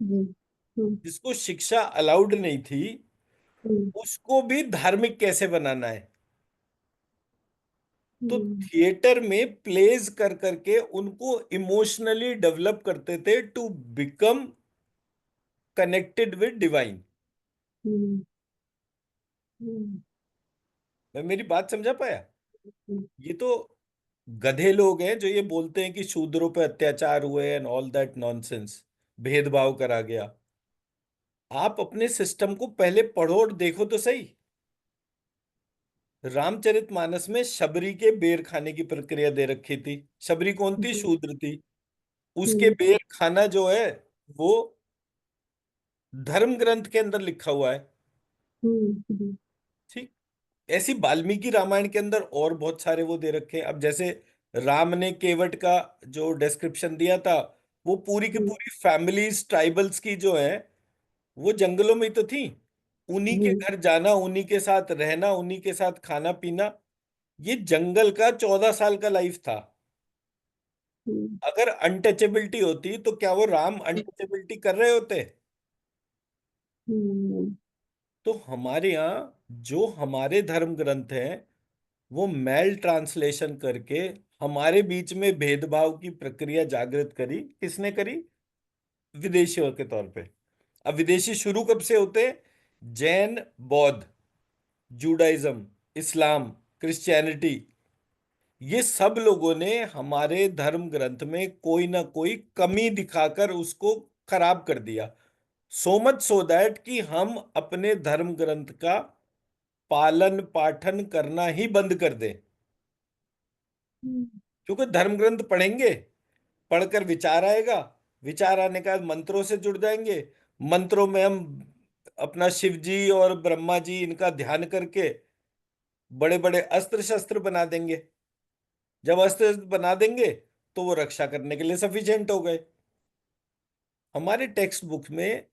जी। हम्म, जिसको शिक्षा अलाउड नहीं थी, हम्म, उसको भी धार्मिक कैसे बनाना है। तो हम्म, थिएटर में प्लेज कर करके उनको इमोशनली डेवलप करते थे to become connected with divine. Hmm, hmm, मैं मेरी बात समझा पाया? हम्म, ये तो गधे लोग हैं जो ये बोलते हैं कि शूद्रों पे अत्याचार हुए एंड ऑल दैट नॉनसेंस, भेदभाव करा गया। आप अपने सिस्टम को पहले पढ़ो और देखो तो सही। रामचरितमानस में शबरी के बेर खाने की प्रक्रिया दे रखी थी। शबरी कौन थी? जी, शूद्र थी। उसके हम्म, बेर खाना जो है वो धर्म ग्रंथ के अंदर लिखा हुआ है। हम्म, ठीक। ऐसी वाल्मीकि रामायण के अंदर और बहुत सारे वो दे रखे हैं। अब जैसे राम ने केवट का जो डिस्क्रिप्शन दिया था, वो पूरी की हम्म, पूरी फैमिलीज ट्राइबल्स की जो है वो जंगलों में ही तो थी। उन्हीं के हम्म, घर जाना, उन्हीं के साथ रहना, उन्हीं के साथ खाना पीना। ये जंगल का 14 साल का लाइफ था। हम्म, अगर अनटचेबिलिटी होती तो क्या वो राम अनटचेबिलिटी कर रहे होते? हम्म, तो हमारे यहाँ जो हमारे धर्म ग्रंथ हैं वो मेल ट्रांसलेशन करके हमारे बीच में भेदभाव की प्रक्रिया जागृत करी। किसने करी? विदेशियों के तौर पे। अब विदेशी शुरू कब से होते हैं? जैन, बौद्ध, जुडाइज्म, इस्लाम, क्रिश्चियनिटी, ये सब लोगों ने हमारे धर्म ग्रंथ में कोई ना कोई कमी दिखाकर उसको खराब कर दिया। सो मच सो दैट कि हम अपने धर्म ग्रंथ का पालन पाठन करना ही बंद कर दें। हम्म, क्योंकि धर्म ग्रंथ पढ़ेंगे, पढ़कर विचार आएगा, विचार आने का बाद मंत्रों से जुड़ जाएंगे। मंत्रों में हम अपना शिव जी और ब्रह्मा जी इनका ध्यान करके बड़े बड़े अस्त्र शस्त्र बना देंगे। जब अस्त्र बना देंगे तो वो रक्षा करने के लिए सफिशिएंट हो गए। हमारे टेक्स्ट बुक में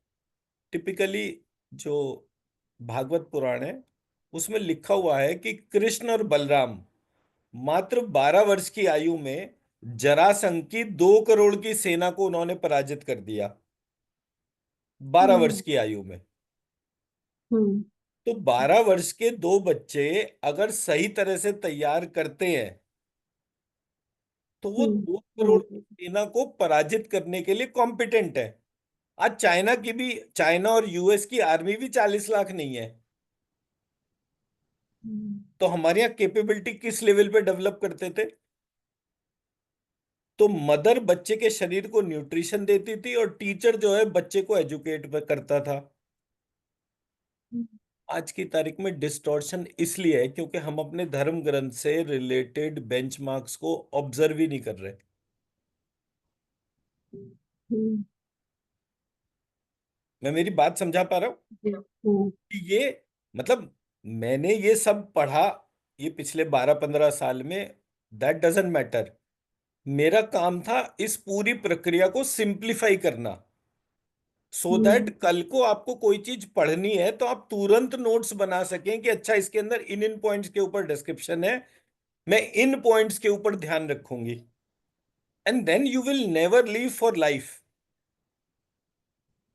टिपिकली जो भागवत पुराण है उसमें लिखा हुआ है कि कृष्ण और बलराम मात्र 12 वर्ष की आयु में जरासंध की 2 करोड़ की सेना को उन्होंने पराजित कर दिया। 12 वर्ष हम्म, की आयु में। हम्म, तो 12 वर्ष के दो बच्चे अगर सही तरह से तैयार करते हैं तो वो हम्म, 2 करोड़ की हम्म, सेना को पराजित करने के लिए कॉम्पिटेंट है। आज चाइना की भी, चाइना और यूएस की आर्मी भी 40 लाख नहीं है। हम्म, तो हमारे यहाँ कैपेबिलिटी किस लेवल पे डेवलप करते थे? तो मदर बच्चे के शरीर को न्यूट्रिशन देती थी और टीचर जो है बच्चे को एजुकेट करता था। आज की तारीख में डिस्टॉर्शन इसलिए है क्योंकि हम अपने धर्म ग्रंथ से रिलेटेड बेंचमार्क्स को ऑब्जर्व ही नहीं कर रहे। हम्म, मैं मेरी बात समझा पा रहा हूँ जी, हम्म, कि ये मतलब मैंने ये सब पढ़ा ये पिछले 12-15 साल में। That doesn't matter. मेरा काम था इस पूरी प्रक्रिया को सिंप्लीफाई करना, सो दैट हम्म, कल को आपको कोई चीज पढ़नी है तो आप तुरंत नोट्स बना सकें कि अच्छा इसके अंदर इन इन पॉइंट्स के ऊपर डिस्क्रिप्शन है, मैं इन पॉइंट्स के ऊपर ध्यान रखूंगी। And then you will never leave for life.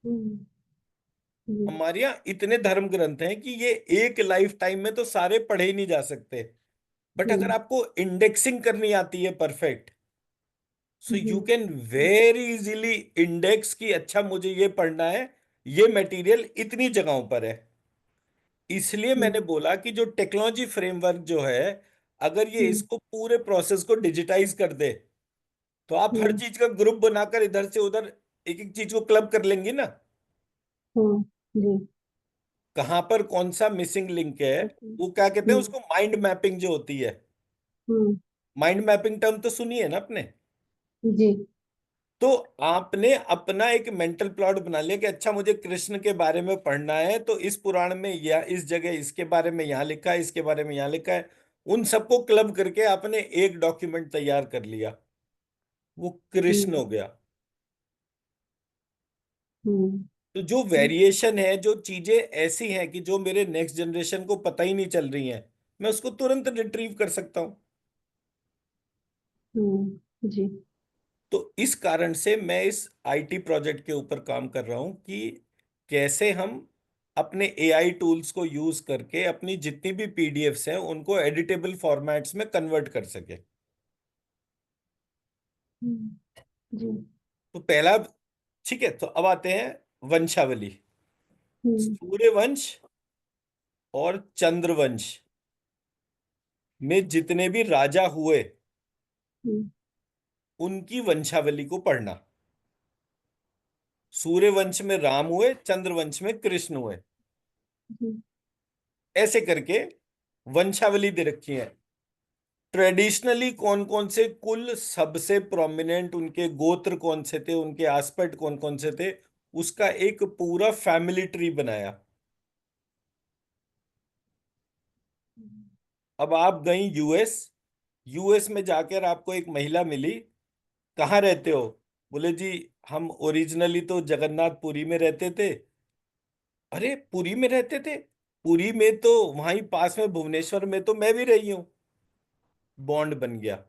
Hmm, जी, हमारे यहाँ इतने धर्म ग्रंथ हैं कि ये एक लाइफ टाइम में तो सारे पढ़े ही नहीं जा सकते। बट अगर हम्म, आपको इंडेक्सिंग करनी आती है परफेक्ट, सो जी, you can very easily index की अच्छा मुझे ये पढ़ना है, ये मटेरियल इतनी जगहों पर है। इसलिए मैंने हम्म, बोला कि जो टेक्नोलॉजी फ्रेमवर्क जो है, अगर ये हम्म, इसको पूरे प्रोसेस को डिजिटाइज कर दे तो आप हर हम्म, चीज का ग्रुप बनाकर इधर से उधर एक एक चीज को क्लब कर लेंगी ना। जी, कहां पर कौन सा मिसिंग लिंक है, ओके, वो क्या कहते हैं हम्म, उसको, माइंड मैपिंग जो होती है। हम्म, माइंड मैपिंग टर्म तो सुनी है ना आपने? जी, तो आपने अपना एक मेंटल प्लॉट बना लिया कि अच्छा मुझे कृष्ण के बारे में पढ़ना है तो इस पुराण में या इस जगह इसके बारे में यहाँ लिखा है, इसके बारे में यहाँ लिखा है। उन सबको क्लब करके आपने एक डॉक्यूमेंट तैयार कर लिया, वो कृष्ण हो हम्म, गया। हम्म, तो जो वेरिएशन है, जो चीजें ऐसी हैं कि जो मेरे नेक्स्ट जनरेशन को पता ही नहीं चल रही हैं, मैं उसको तुरंत रिट्रीव कर सकता हूं। जी, तो इस कारण से मैं इस आईटी प्रोजेक्ट के ऊपर काम कर रहा हूं कि कैसे हम अपने एआई टूल्स को यूज करके अपनी जितनी भी पीडीएफ्स हैं उनको एडिटेबल फॉर्मेट्स में कन्वर्ट कर सके। जी। तो पहला, ठीक है, तो अब आते हैं वंशावली। हम्म। सूर्यवंश और चंद्रवंश में जितने भी राजा हुए हम्म। उनकी वंशावली को पढ़ना। सूर्यवंश में राम हुए, चंद्रवंश में कृष्ण हुए, जी। ऐसे करके वंशावली दे रखी है। ट्रेडिशनली कौन कौन से कुल सबसे प्रोमिनेंट, उनके गोत्र कौन से थे, उनके एस्पेक्ट कौन कौन से थे, उसका एक पूरा फैमिली ट्री बनाया। अब आप गई यूएस, यूएस में जाकर आपको एक महिला मिली, कहाँ रहते हो? बोले जी हम ओरिजिनली तो जगन्नाथपुरी में रहते थे। अरे पुरी में रहते थे? पुरी में तो वहीं पास में भुवनेश्वर में तो मैं भी रही हूँ। बॉन्ड बन गया।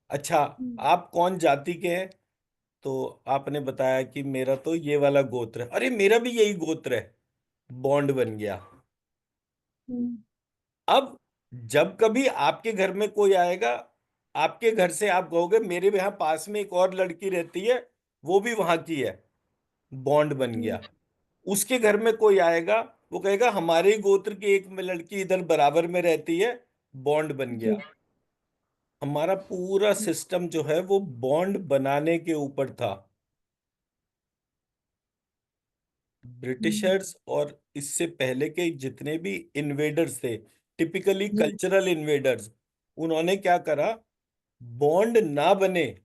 अच्छा, हम्म। आप कौन जाति के हैं? तो आपने बताया कि मेरा तो ये वाला गोत्र है। अरे मेरा भी यही गोत्र है। बॉन्ड बन गया। हम्म। अब जब कभी आपके घर में कोई आएगा, आपके घर से आप कहोगे मेरे यहाँ पास में एक और लड़की रहती है, वो भी वहां की है। बॉन्ड बन हम्म। गया। उसके घर में कोई आएगा, वो कहेगा हमारे ही गोत्र की एक लड़की इधर बराबर में रहती है। बॉन्ड बन गया। जी। हमारा पूरा सिस्टम जो है वो बॉन्ड बनाने के ऊपर था। हम्म। ब्रिटिशर्स और इससे पहले के जितने भी इन्वेडर्स थे, टिपिकली जी। कल्चरल इन्वेडर्स, उन्होंने क्या करा? बॉन्ड ना बने,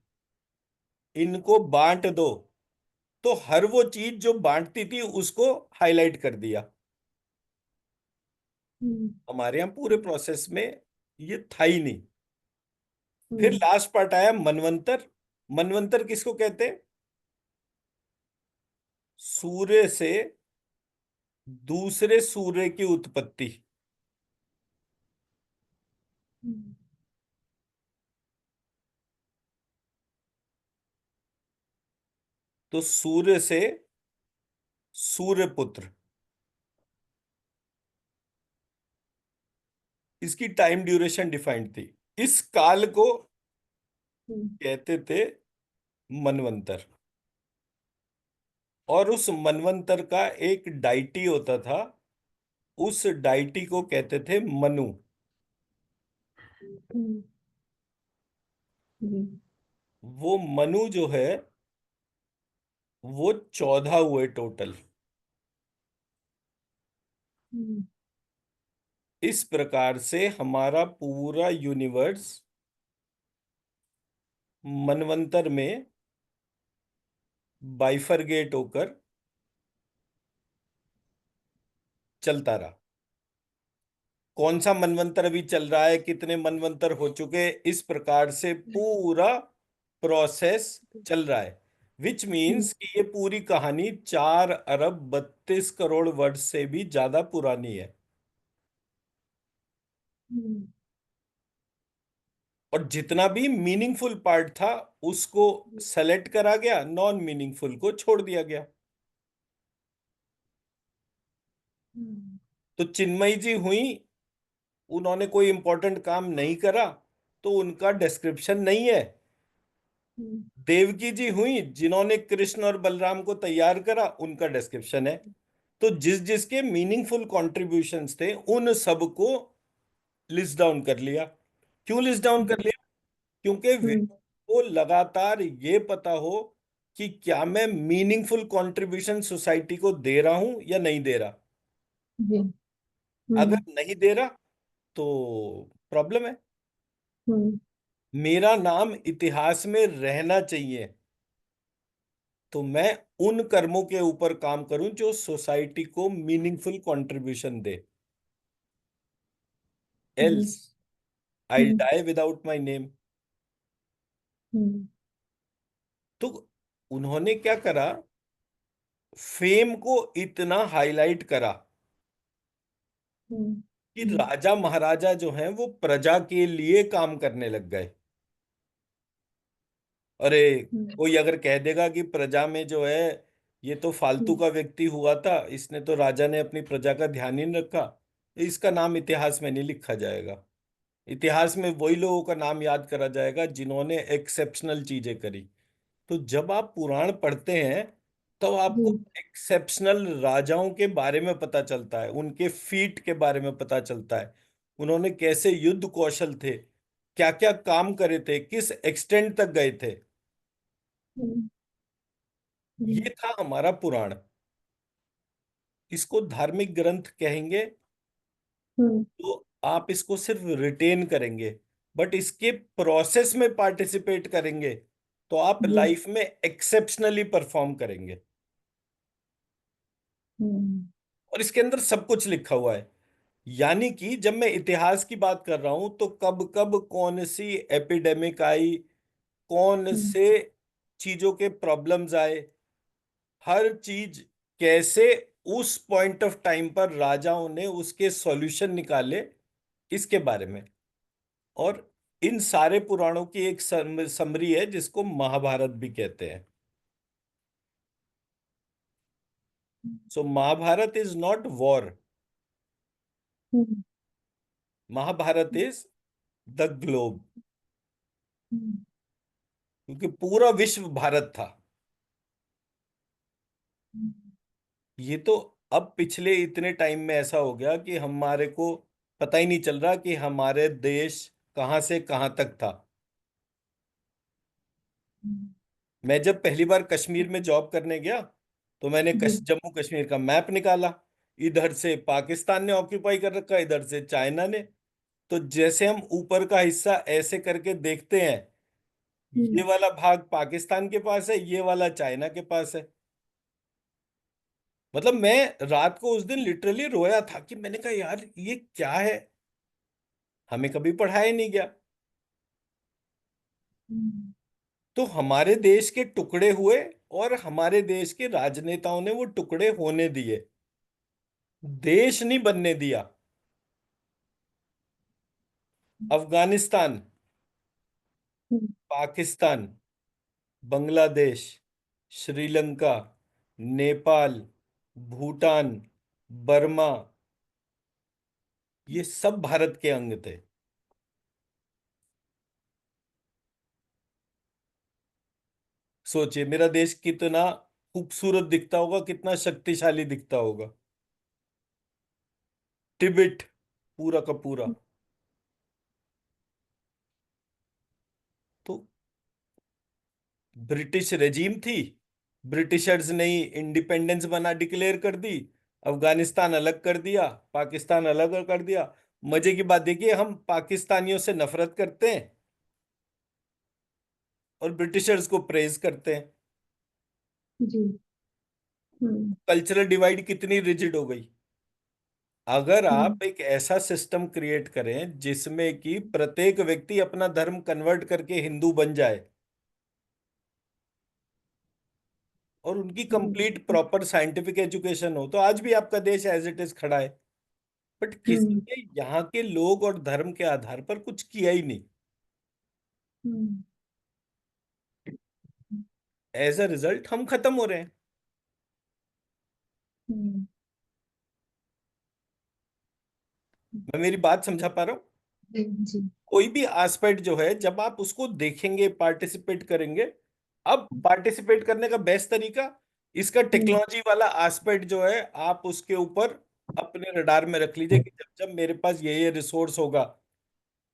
इनको बांट दो। तो हर वो चीज जो बांटती थी उसको हाईलाइट कर दिया। हम्म। हमारे यहाँ पूरे प्रोसेस में ये था ही नहीं। फिर हम्म। लास्ट पार्ट आया मनवंतर। मनवंतर किसको कहते हैं? सूर्य से दूसरे सूर्य की उत्पत्ति। हम्म। तो सूर्य से सूर्यपुत्र, इसकी टाइम ड्यूरेशन डिफाइंड थी। इस काल को हम्म। कहते थे मनवंतर। और उस मनवंतर का एक डाइटी होता था, उस डाइटी को कहते थे मनु। हम्म। जी। वो मनु जो है वो 14 हुए टोटल। हम्म। इस प्रकार से हमारा पूरा यूनिवर्स मनवंतर में बाइफरगेट होकर चलता रहा। कौन सा मनवंतर अभी चल रहा है, कितने मनवंतर हो चुके, इस प्रकार से पूरा प्रोसेस चल रहा है। विच हम्म। मीन्स कि ये पूरी कहानी 4 अरब 32 करोड़ वर्ष से भी ज्यादा पुरानी है। हम्म। और जितना भी मीनिंगफुल पार्ट था उसको सेलेक्ट करा गया, नॉन मीनिंगफुल को छोड़ दिया गया। हम्म। तो चिन्मयी जी हुई, उन्होंने कोई इंपॉर्टेंट काम नहीं करा, तो उनका डिस्क्रिप्शन नहीं है। हम्म। देवकी जी हुई, जिन्होंने कृष्ण और बलराम को तैयार करा, उनका डिस्क्रिप्शन है। तो जिस जिसके मीनिंगफुल कॉन्ट्रीब्यूशंस थे उन सबको लिस्ट डाउन कर लिया। क्यों लिस्ट डाउन कर लिया? क्योंकि हम्म। को लगातार ये पता हो कि क्या मैं मीनिंगफुल कंट्रीब्यूशन सोसाइटी को दे रहा हूं या नहीं दे रहा। जी। अगर हम्म। नहीं दे रहा तो प्रॉब्लम है। हम्म। मेरा नाम इतिहास में रहना चाहिए, तो मैं उन कर्मों के ऊपर काम करूं जो सोसाइटी को मीनिंगफुल कंट्रीब्यूशन दे। जी। Else I hmm. Die without my name. Hmm. तो उन्होंने क्या करा? फेम को इतना हाईलाइट करा हम्म। कि हम्म। राजा महाराजा जो हैं वो प्रजा के लिए काम करने लग गए। अरे हम्म। कोई अगर कह देगा कि प्रजा में जो है ये तो फालतू हम्म, का व्यक्ति हुआ था, इसने तो राजा ने अपनी प्रजा का ध्यान ही नहीं रखा। इसका नाम इतिहास में नहीं लिखा जाएगा। इतिहास में वही लोगों का नाम याद करा जाएगा जिन्होंने एक्सेप्शनल चीजें करी। तो जब आप पुराण पढ़ते हैं तो आपको हम्म, एक्सेप्शनल राजाओं के बारे में पता चलता है, उनके फीट के बारे में पता चलता है, उन्होंने कैसे युद्ध कौशल थे, क्या क्या काम करे थे, किस एक्सटेंट तक गए थे। हम्म, ये था हमारा पुराण। इसको धार्मिक ग्रंथ कहेंगे हम्म, तो आप इसको सिर्फ रिटेन करेंगे, बट इसके प्रोसेस में पार्टिसिपेट करेंगे तो आप जी, लाइफ में एक्सेप्शनली परफॉर्म करेंगे। हम्म, और इसके अंदर सब कुछ लिखा हुआ है। यानी कि जब मैं इतिहास की बात कर रहा हूं तो कब कब कौन सी एपिडेमिक आई, कौन हम्म, से चीजों के प्रॉब्लम्स आए, हर चीज कैसे उस पॉइंट ऑफ टाइम पर राजाओं ने उसके सॉल्यूशन निकाले, इसके बारे में। और इन सारे पुराणों की एक समरी है जिसको महाभारत भी कहते हैं। So Mahabharat is not war, hmm, Mahabharat is the globe. Hmm, क्योंकि पूरा विश्व भारत था। हम्म, ये तो अब पिछले इतने टाइम में ऐसा हो गया कि हमारे को पता ही नहीं चल रहा कि हमारे देश कहाँ से कहाँ तक था। हम्म, मैं जब पहली बार कश्मीर में जॉब करने गया तो मैंने जी, जम्मू कश्मीर का मैप निकाला। इधर से पाकिस्तान ने ऑक्यूपाई कर रखा, इधर से चाइना ने। तो जैसे हम ऊपर का हिस्सा ऐसे करके देखते हैं, हम्म, ये वाला भाग पाकिस्तान के पास है, ये वाला चाइना के पास है। मतलब मैं रात को उस दिन लिटरली रोया था कि मैंने कहा यार ये क्या है, हमें कभी पढ़ाया नहीं गया। हम्म, तो हमारे देश के टुकड़े हुए और हमारे देश के राजनेताओं ने वो टुकड़े होने दिए, देश नहीं बनने दिया। अफगानिस्तान, हम्म, पाकिस्तान, बांग्लादेश, श्रीलंका, नेपाल, भूटान, बर्मा, ये सब भारत के अंग थे। सोचिए मेरा देश कितना खूबसूरत दिखता होगा, कितना शक्तिशाली दिखता होगा। तिब्बत पूरा का पूरा। तो ब्रिटिश रेजीम थी, ब्रिटिशर्स ने ही इंडिपेंडेंस बना डिक्लेयर कर दी, अफगानिस्तान अलग कर दिया, पाकिस्तान अलग कर दिया। मजे की बात देखिए, हम पाकिस्तानियों से नफरत करते हैं और ब्रिटिशर्स को प्रेज करते हैं। जी, हम्म, कल्चरल डिवाइड कितनी रिजिड हो गई। अगर हम्म, आप एक ऐसा सिस्टम क्रिएट करें जिसमें कि प्रत्येक व्यक्ति अपना धर्म कन्वर्ट करके हिंदू बन जाए और उनकी जी, कंप्लीट प्रॉपर साइंटिफिक एजुकेशन हो, तो आज भी आपका देश एज इट इज खड़ा है। बट किसी हम्म, ने यहाँ के लोग और धर्म के आधार पर कुछ किया ही नहीं। हम्म, एज अ रिजल्ट हम खत्म हो रहे हैं। हम्म, मैं मेरी बात समझा पा रहा हूँ। जी, जी, कोई भी एस्पेक्ट जो है जब आप उसको देखेंगे, पार्टिसिपेट करेंगे। अब पार्टिसिपेट करने का बेस्ट तरीका, इसका हम्म, टेक्नोलॉजी वाला एस्पेक्ट जो है आप उसके ऊपर अपने रडार में रख लीजिए कि जब जब मेरे पास ये रिसोर्स होगा, हम्म,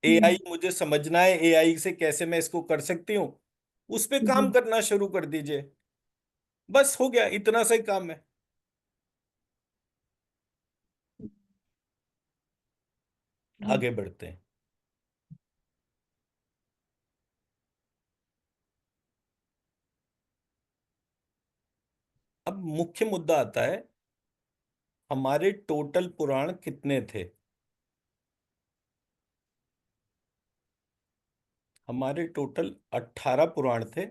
एआई मुझे समझना है, एआई से कैसे मैं इसको कर सकती हूँ, उस पे काम जी, करना शुरू कर दीजिए। बस हो गया, इतना सा ही काम है। जी, आगे बढ़ते हैं। अब मुख्य मुद्दा आता है, हमारे टोटल पुराण कितने थे। हमारे टोटल 18 पुराण थे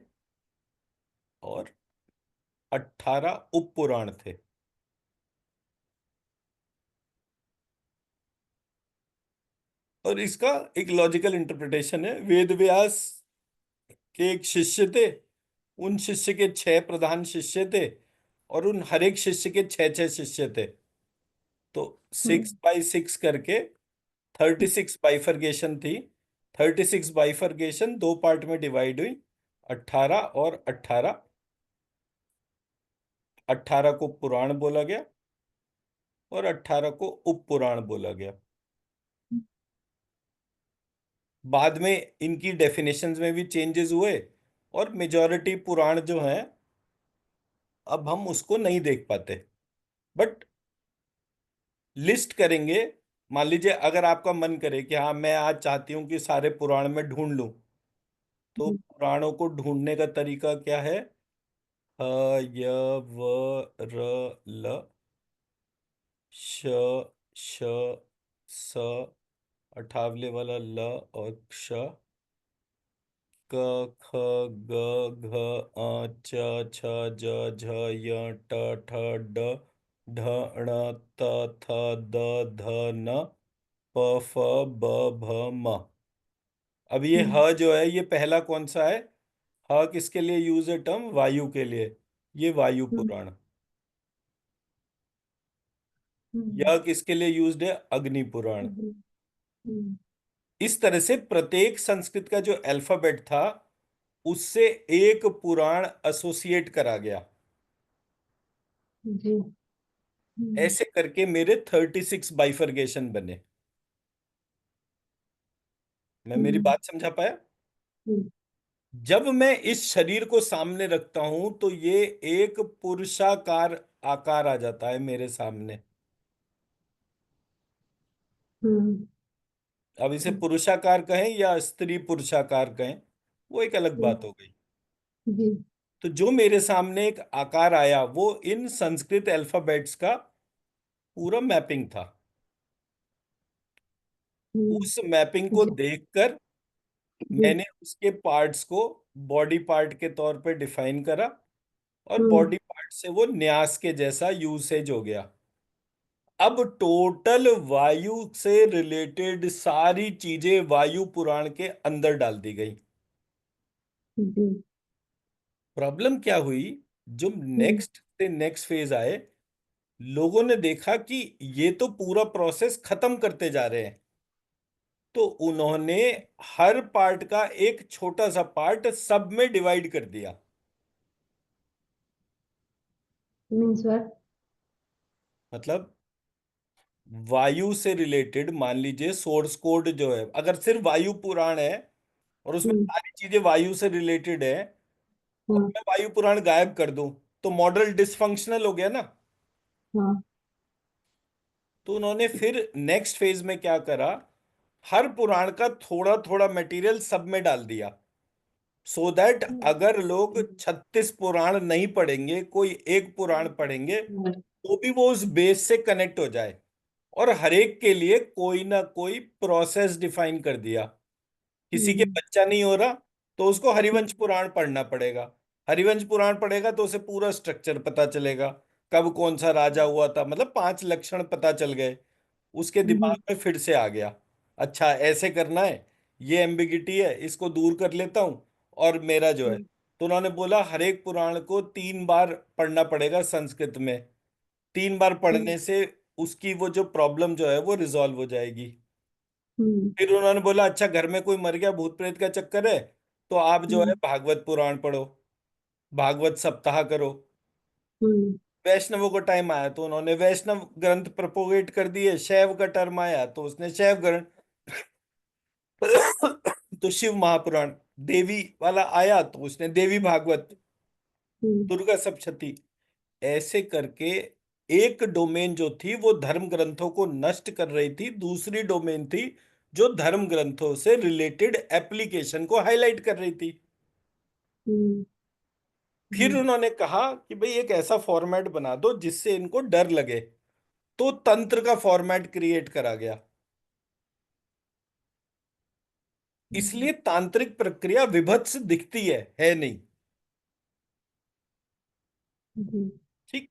और 18 उप पुराण थे। और इसका एक लॉजिकल इंटरप्रिटेशन है, वेद व्यास के एक शिष्य थे, उन शिष्य के 6 प्रधान शिष्य थे, और उन हर एक शिष्य के छह छह शिष्य थे। तो हम्म, 6 बाई 6 करके 36 बाइफरगेशन थी। 36 बाइफरगेशन दो पार्ट में डिवाइड हुई, 18 और 18। 18 को पुराण बोला गया और 18 को उपपुराण बोला गया। बाद में इनकी डेफिनेशंस में भी चेंजेस हुए, और मेजॉरिटी पुराण जो है अब हम उसको नहीं देख पाते। बट लिस्ट करेंगे, मान लीजिए अगर आपका मन करे कि हाँ मैं आज चाहती हूँ कि सारे पुराण में ढूंढ लूं, तो हम्म, पुराणों को ढूंढने का तरीका क्या है? ह, य, व, र, ल, श, श, स, अठावले वाला ल और क्ष, क, ख, ग, घ, च, छ, ज, झ, य, ट, ठ, ड, ढ, ण, त, थ, द, ध, न, प, फ, ब, भ, म। अब ये हम्म, ह जो है ये पहला कौन सा है? ह किसके लिए यूज है टर्म? वायु के लिए। ये वायु हम्म, पुराण। हम्म, यह किसके लिए यूज्ड है? अग्नि पुराण। हम्म, हम्म, इस तरह से प्रत्येक संस्कृत का जो अल्फाबेट था उससे एक पुराण एसोसिएट करा गया। जी। हम्म, ऐसे करके मेरे 36 बाइफरगेशन बने। मैं मेरी हम्म, बात समझा पाया? हम्म, जब मैं इस शरीर को सामने रखता हूं तो ये एक पुरुषाकार आकार आ जाता है मेरे सामने। हम्म, अब इसे पुरुषाकार कहें या स्त्री पुरुषाकार कहें, वो एक अलग हम्म, बात हो गई। जी। तो जो मेरे सामने एक आकार आया वो इन संस्कृत अल्फाबेट्स का पूरा मैपिंग था। हम्म, उस मैपिंग को जी। देखकर जी। मैंने उसके पार्ट्स को बॉडी पार्ट के तौर पे डिफाइन करा, और हम्म, बॉडी पार्ट से वो न्यास के जैसा यूसेज हो गया। अब टोटल वायु से रिलेटेड सारी चीजें वायु पुराण के अंदर डाल दी गई। जी। प्रॉब्लम क्या हुई? जो हम्म, नेक्स्ट से नेक्स्ट फेज आए, लोगों ने देखा कि ये तो पूरा प्रोसेस खत्म करते जा रहे हैं। तो उन्होंने हर पार्ट का एक छोटा सा पार्ट सब में डिवाइड कर दिया। Means what? मतलब वायु से रिलेटेड, मान लीजिए सोर्स कोड जो है, अगर सिर्फ वायु पुराण है और उसमें हम्म, सारी चीजें वायु से रिलेटेड है, और हाँ, मैं वायु पुराण गायब कर दूं, तो मॉडल डिसफंक्शनल हो गया ना। हाँ। तो उन्होंने फिर नेक्स्ट फेज में क्या करा, हर पुराण का थोड़ा थोड़ा मटेरियल सब में डाल दिया, सो दैट अगर लोग 36 पुराण नहीं पढ़ेंगे, कोई एक पुराण पढ़ेंगे, तो भी वो उस बेस से कनेक्ट हो जाए। और हर एक के लिए कोई ना कोई प्रोसेस डिफाइन कर दिया। किसी के हम्म, बच्चा नहीं हो रहा तो उसको हरिवंश पुराण पढ़ना पड़ेगा। हरिवंश पुराण पढ़ेगा तो उसे पूरा स्ट्रक्चर पता चलेगा, कब कौन सा राजा हुआ था, मतलब 5 लक्षण पता चल गए। उसके हम्म, दिमाग में फिर से आ गया, अच्छा ऐसे करना है, ये एम्बिगिटी है, इसको दूर कर लेता हूं, और मेरा जो है। हम्म, तो उन्होंने बोला हर एक पुराण को 3 बार पढ़ना पड़ेगा संस्कृत में। 3 बार हम्म, पढ़ने से उसकी वो जो प्रॉब्लम जो है वो रिजॉल्व हो जाएगी। हम्म, फिर उन्होंने बोला अच्छा घर में कोई मर गया, भूत प्रेत का चक्कर है, तो आप जो है हम्म, भागवत पुराण पढ़ो, भागवत सप्ताह करो। हम्म, वैष्णवों को टाइम आया तो उन्होंने वैष्णव ग्रंथ प्रोपोगेट कर दिए। शैव का टर्म आया तो उसने शैव ग्रंथ तो शिव महापुराण। देवी वाला आया तो उसने देवी भागवत, हम्म, दुर्गा सप्तशती। ऐसे करके एक डोमेन जो थी वो धर्म ग्रंथों को नष्ट कर रही थी, दूसरी डोमेन थी जो धर्म ग्रंथों से रिलेटेड एप्लीकेशन को हाईलाइट कर रही थी। हम्म, फिर हम्म, उन्होंने कहा कि भाई एक ऐसा फॉर्मेट बना दो जिससे इनको डर लगे। तो तंत्र का फॉर्मेट क्रिएट करा गया। इसलिए तांत्रिक प्रक्रिया विभत्स दिखती है नहीं? हम्म, ठीक।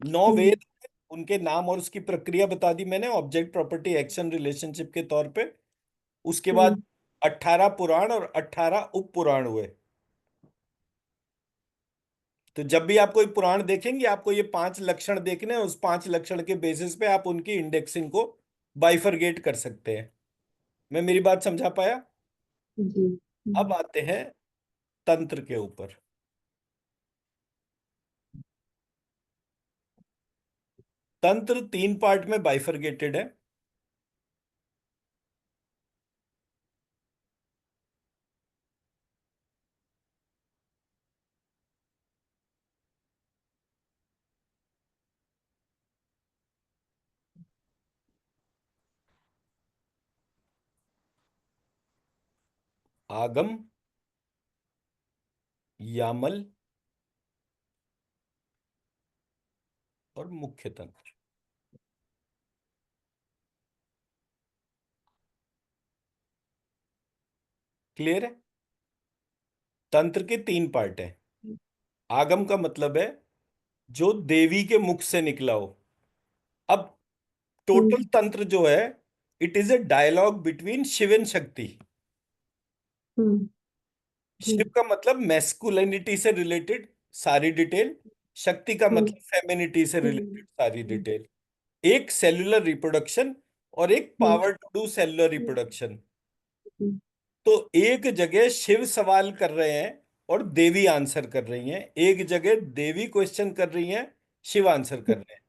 9 वेद हम्म, हैं, उनके नाम और उसकी प्रक्रिया बता दी मैंने, ऑब्जेक्ट प्रॉपर्टी एक्शन रिलेशनशिप के तौर पे। उसके बाद हम्म, 18 पुराण और 18 उप पुराण हुए। तो जब भी आप कोई पुराण देखेंगे आपको ये 5 लक्षण देखने हैं, उस 5 लक्षण के बेसिस पे आप उनकी इंडेक्सिंग को बाइफरगेट कर सकते हैं। मैं मेरी बात समझा पाया? जी। अब आते हैं तंत्र के ऊपर। तंत्र 3 पार्ट में बाइफरगेटेड है। आगम, यामल और मुख्य तंत्र। क्लियर है? तंत्र के 3 पार्ट है। आगम का मतलब है जो देवी के मुख से निकला हो। अब टोटल हम्म। तंत्र जो है, it is a dialogue between Shiva and Shakti. हम्म। जी। शिव का मतलब मैस्कुलिनिटी से रिलेटेड सारी डिटेल, शक्ति का हम्म। मतलब फेमिनिटी से हम्म। रिलेटेड सारी हम्म। डिटेल। एक सेल्यूलर रिप्रोडक्शन और एक hmm. Power to do cellular reproduction. Hmm. तो एक जगह शिव सवाल कर रहे हैं और देवी आंसर कर रही हैं, एक जगह देवी क्वेश्चन कर रही हैं, शिव आंसर कर रहे हैं।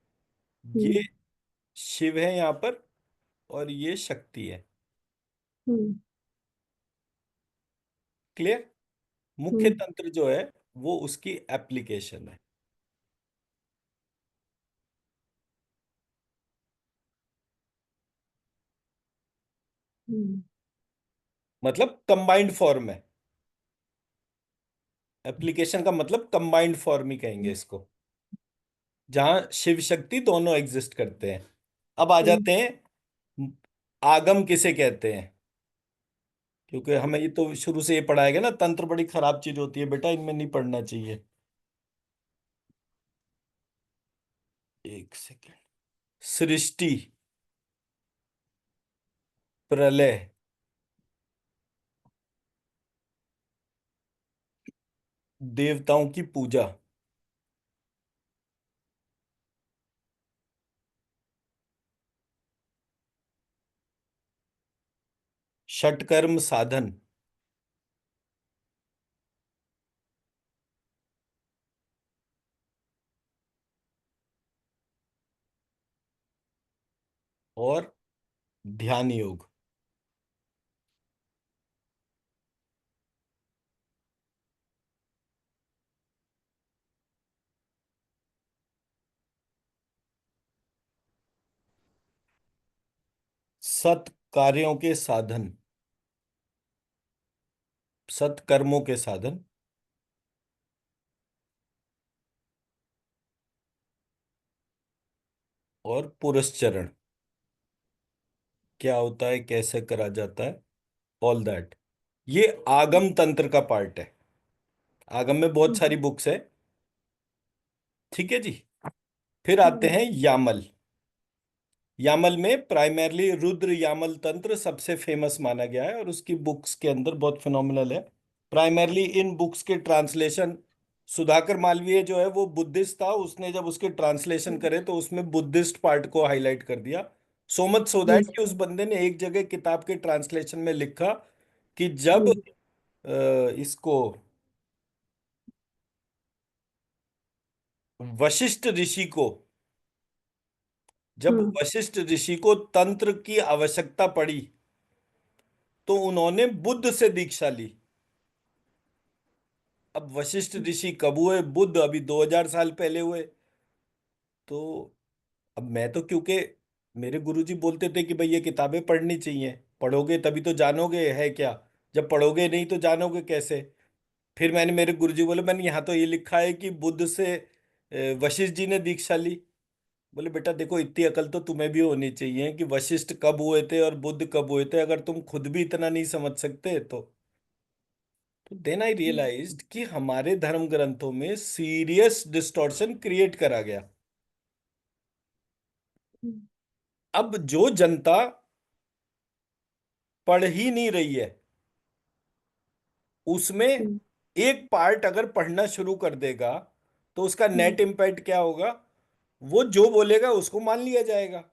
हम्म। ये शिव है यहां पर और ये शक्ति है। हम्म। क्लियर? मुख्य हम्म। तंत्र जो है वो उसकी एप्लीकेशन है, हम्म। मतलब कंबाइंड फॉर्म है। एप्लीकेशन का मतलब कंबाइंड फॉर्म ही कहेंगे इसको, जहां शिव शक्ति दोनों एग्जिस्ट करते हैं। अब आ हम्म। जाते हैं आगम किसे कहते हैं, क्योंकि हमें ये तो शुरू से ये पढ़ाया गया ना, तंत्र बड़ी खराब चीज होती है बेटा, इनमें नहीं पढ़ना चाहिए। एक सेकेंड। सृष्टि, प्रलय, देवताओं की पूजा, षटकर्म साधन और ध्यान योग। सत कार्यों के साधन, सत्कर्मों के साधन और पुरस्चरण, क्या होता है, कैसे करा जाता है, ऑल दैट। ये आगम तंत्र का पार्ट है। आगम में बहुत सारी हम्म। बुक्स है। ठीक है जी। फिर आते हम्म। हैं यामल। यामल में प्राइमरली रुद्र यामल तंत्र सबसे फेमस माना गया है और उसकी बुक्स के अंदर बहुत फिनोमिनल है। प्राइमरली इन बुक्स के ट्रांसलेशन, सुधाकर मालवीय जो है वो बुद्धिस्ट था, उसने जब उसके ट्रांसलेशन करे तो उसमें बुद्धिस्ट पार्ट को हाईलाइट कर दिया। So much so ji. That कि उस बंदे ने एक जगह किताब के ट्रांसलेशन में लिखा कि जब हम्म। इसको वशिष्ठ ऋषि को, जब हम्म। वशिष्ठ ऋषि को तंत्र की आवश्यकता पड़ी तो उन्होंने बुद्ध से दीक्षा ली। अब वशिष्ठ ऋषि कब हुए? बुद्ध अभी 2000 साल पहले हुए। तो अब मैं तो, क्योंकि मेरे गुरुजी बोलते थे कि भाई ये किताबें पढ़नी चाहिए, पढ़ोगे तभी तो जानोगे है क्या, जब पढ़ोगे नहीं तो जानोगे कैसे। फिर मैंने, मेरे गुरुजी बोले, मैंने यहाँ तो ये लिखा है कि बुद्ध से वशिष्ठ जी ने दीक्षा ली। बोले बेटा देखो, इतनी अकल तो तुम्हें भी होनी चाहिए कि वशिष्ठ कब हुए थे और बुद्ध कब हुए थे, अगर तुम खुद भी इतना नहीं समझ सकते तो। देन आई रियलाइज्ड कि हमारे धर्म ग्रंथों में सीरियस डिस्टॉर्शन क्रिएट करा गया। हम्म। अब जो जनता पढ़ ही नहीं रही है, उसमें हम्म। एक पार्ट अगर पढ़ना शुरू कर देगा तो उसका हम्म, नेट इम्पैक्ट क्या होगा? वो जो बोलेगा उसको मान लिया जाएगा।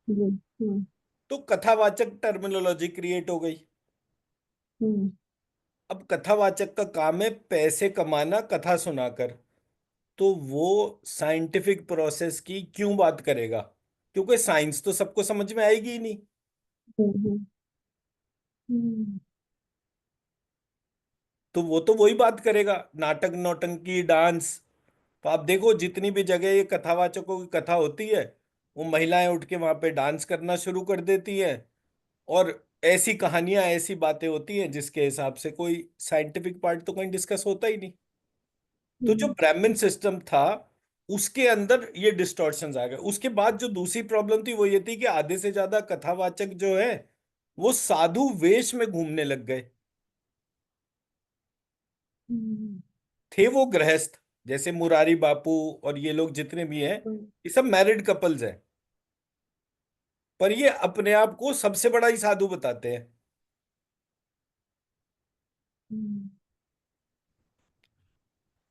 जी, तो कथावाचक टर्मिनोलॉजी क्रिएट हो गई। हम्म, अब कथावाचक का काम है पैसे कमाना कथा सुनाकर। तो वो साइंटिफिक प्रोसेस की क्यों बात करेगा? क्योंकि साइंस तो सबको समझ में आएगी ही नहीं। हम्म, हम्म, तो वो तो वही बात करेगा, नाटक नौटंकी डांस। तो आप देखो जितनी भी जगह ये कथावाचकों की कथा होती है, वो महिलाएं उठ के वहां पे डांस करना शुरू कर देती हैं। और ऐसी कहानियां ऐसी बातें होती हैं जिसके हिसाब से कोई साइंटिफिक पार्ट तो कहीं डिस्कस होता ही नहीं। तो जो हम्म, ब्राह्मण सिस्टम था उसके अंदर ये डिस्टॉर्शंस आ गए। उसके बाद जो दूसरी प्रॉब्लम थी वो ये थी कि आधे से ज्यादा कथावाचक जो है वो साधु वेश में घूमने लग गए। हम्म, थे वो गृहस्थ, जैसे मुरारी बापू और ये लोग जितने भी हैं, ये सब मैरिड कपल्स हैं, पर ये अपने आप को सबसे बड़ा ही साधु बताते हैं। हम्म,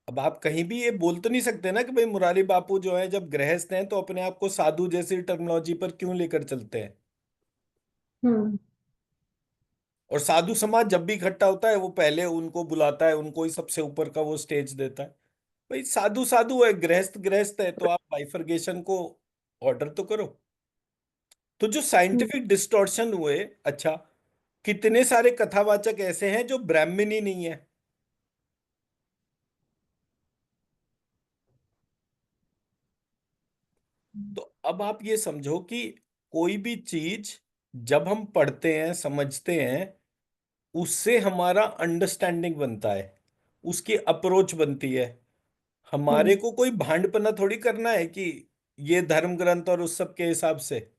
अब आप कहीं भी ये बोल तो नहीं सकते ना कि भाई मुरारी बापू जो है जब गृहस्थ हैं तो अपने आप को साधु जैसी टर्मिनोलॉजी पर क्यों लेकर चलते हैं। हम्म, और साधु समाज जब भी इकट्ठा होता है वो पहले उनको बुलाता है, उनको ही सबसे ऊपर का वो स्टेज देता है। भाई साधु साधु है, गृहस्थ गृहस्थ है, तो आप बाइफरगेशन को ऑर्डर तो करो। तो जो हम्म, साइंटिफिक डिस्टॉर्शन हुए, अच्छा, कितने सारे कथावाचक ऐसे हैं जो ब्राह्मण ही नहीं है। तो अब आप ये समझो कि कोई भी चीज जब हम पढ़ते हैं समझते हैं, उससे हमारा अंडरस्टैंडिंग बनता है, उसकी अप्रोच बनती है। हमारे हम्म, को कोई भांडपना थोड़ी करना है कि ये धर्म ग्रंथ और उस सब के हिसाब से,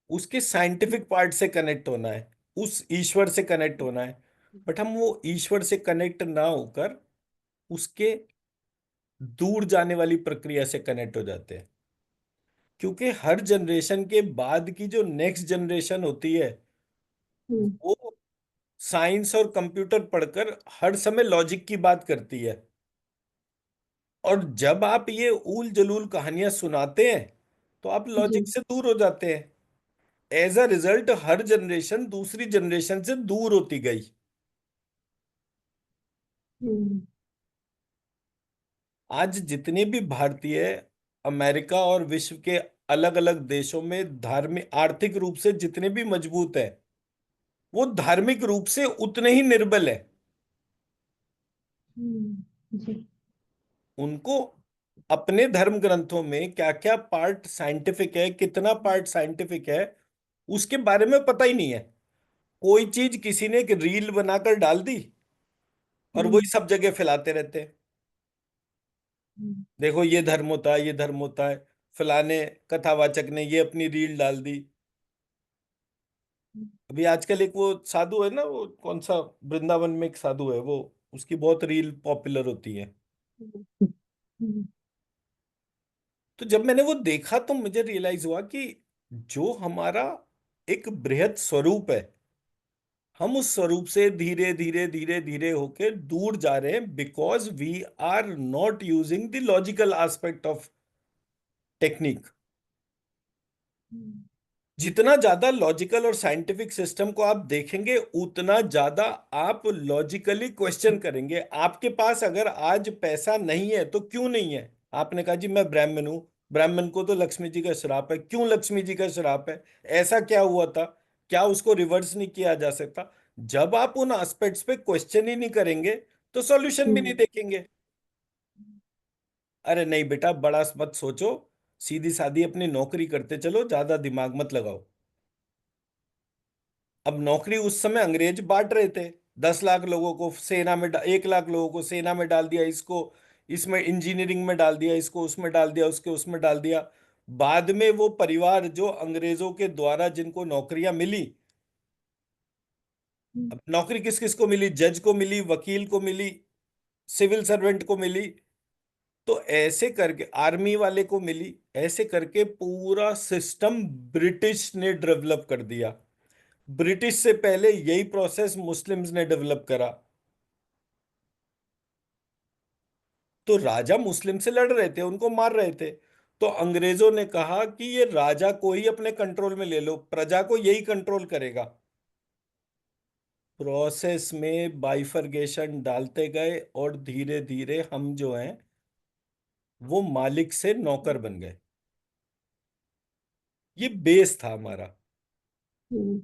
उसके साइंटिफिक पार्ट से कनेक्ट होना है, उस ईश्वर से कनेक्ट होना है। बट हम वो ईश्वर से कनेक्ट ना होकर उसके दूर जाने वाली प्रक्रिया से कनेक्ट हो जाते हैं। क्योंकि हर जनरेशन के बाद की जो नेक्स्ट जनरेशन होती है हम्म, वो साइंस और कंप्यूटर पढ़कर हर समय लॉजिक की बात करती है। और जब आप ये ऊल जलूल कहानियां सुनाते हैं तो आप जी, लॉजिक से दूर हो जाते हैं। एज अ रिजल्ट हर जनरेशन दूसरी जनरेशन से दूर होती गई। हम्म, आज जितने भी भारतीय अमेरिका और विश्व के अलग अलग देशों में धार्मिक आर्थिक रूप से जितने भी मजबूत है, वो धार्मिक रूप से उतने ही निर्बल है। जी, उनको अपने धर्म ग्रंथों में क्या क्या पार्ट साइंटिफिक है, कितना पार्ट साइंटिफिक है, उसके बारे में पता ही नहीं है। कोई चीज किसी ने एक रील बनाकर डाल दी और हम्म, वही सब जगह फैलाते रहते हैं। हम्म, देखो ये धर्म होता है, ये धर्म होता है, फलाने कथावाचक ने ये अपनी रील डाल दी। अभी आजकल एक वो साधु है ना, वो कौन सा, वृंदावन में एक साधु है वो, उसकी बहुत रील पॉपुलर होती है। हम्म, तो जब मैंने वो देखा तो मुझे रियलाइज हुआ कि जो हमारा एक बृहद स्वरूप है, हम उस स्वरूप से धीरे धीरे धीरे धीरे होके दूर जा रहे हैं because we are not using the logical aspect of technique. Hmm, जितना ज्यादा लॉजिकल और साइंटिफिक सिस्टम को आप देखेंगे उतना ज्यादा आप लॉजिकली क्वेश्चन करेंगे। आपके पास अगर आज पैसा नहीं है तो क्यों नहीं है? आपने कहा जी मैं ब्राह्मण हूं, ब्राह्मण को तो लक्ष्मी जी का श्राप है। क्यों लक्ष्मी जी का श्राप है? ऐसा क्या हुआ था? क्या उसको रिवर्स नहीं किया जा सकता? जब आप उन एस्पेक्ट्स पे क्वेश्चन ही नहीं करेंगे तो सॉल्यूशन भी नहीं हम्म, देखेंगे। अरे नहीं बेटा, बड़ा मत सोचो, सीधी सादी अपनी नौकरी करते चलो, ज्यादा दिमाग मत लगाओ। अब नौकरी उस समय अंग्रेज बांट रहे थे, 10 लाख लोगों को सेना में 1 लाख लोगों को सेना में डाल दिया, इसको इसमें इंजीनियरिंग में डाल दिया, इसको उसमें डाल दिया, उसके उसमें डाल दिया। बाद में वो परिवार जो अंग्रेजों के द्वारा जिनको नौकरियां मिली, अब नौकरी किस किस को मिली? जज को मिली, वकील को मिली, सिविल सर्वेंट को मिली। तो ऐसे करके आर्मी वाले को मिली, ऐसे करके पूरा सिस्टम ब्रिटिश ने डेवलप कर दिया। ब्रिटिश से पहले यही प्रोसेस मुस्लिम्स ने डेवलप करा। तो राजा मुस्लिम से लड़ रहे थे, उनको मार रहे थे। तो अंग्रेजों ने कहा कि ये राजा को ही अपने कंट्रोल में ले लो, प्रजा को यही कंट्रोल करेगा। प्रोसेस में बाइफरगेशन डालते गए और धीरे धीरे हम जो हैं वो मालिक से नौकर बन गए। ये बेस था हमारा। हम्म,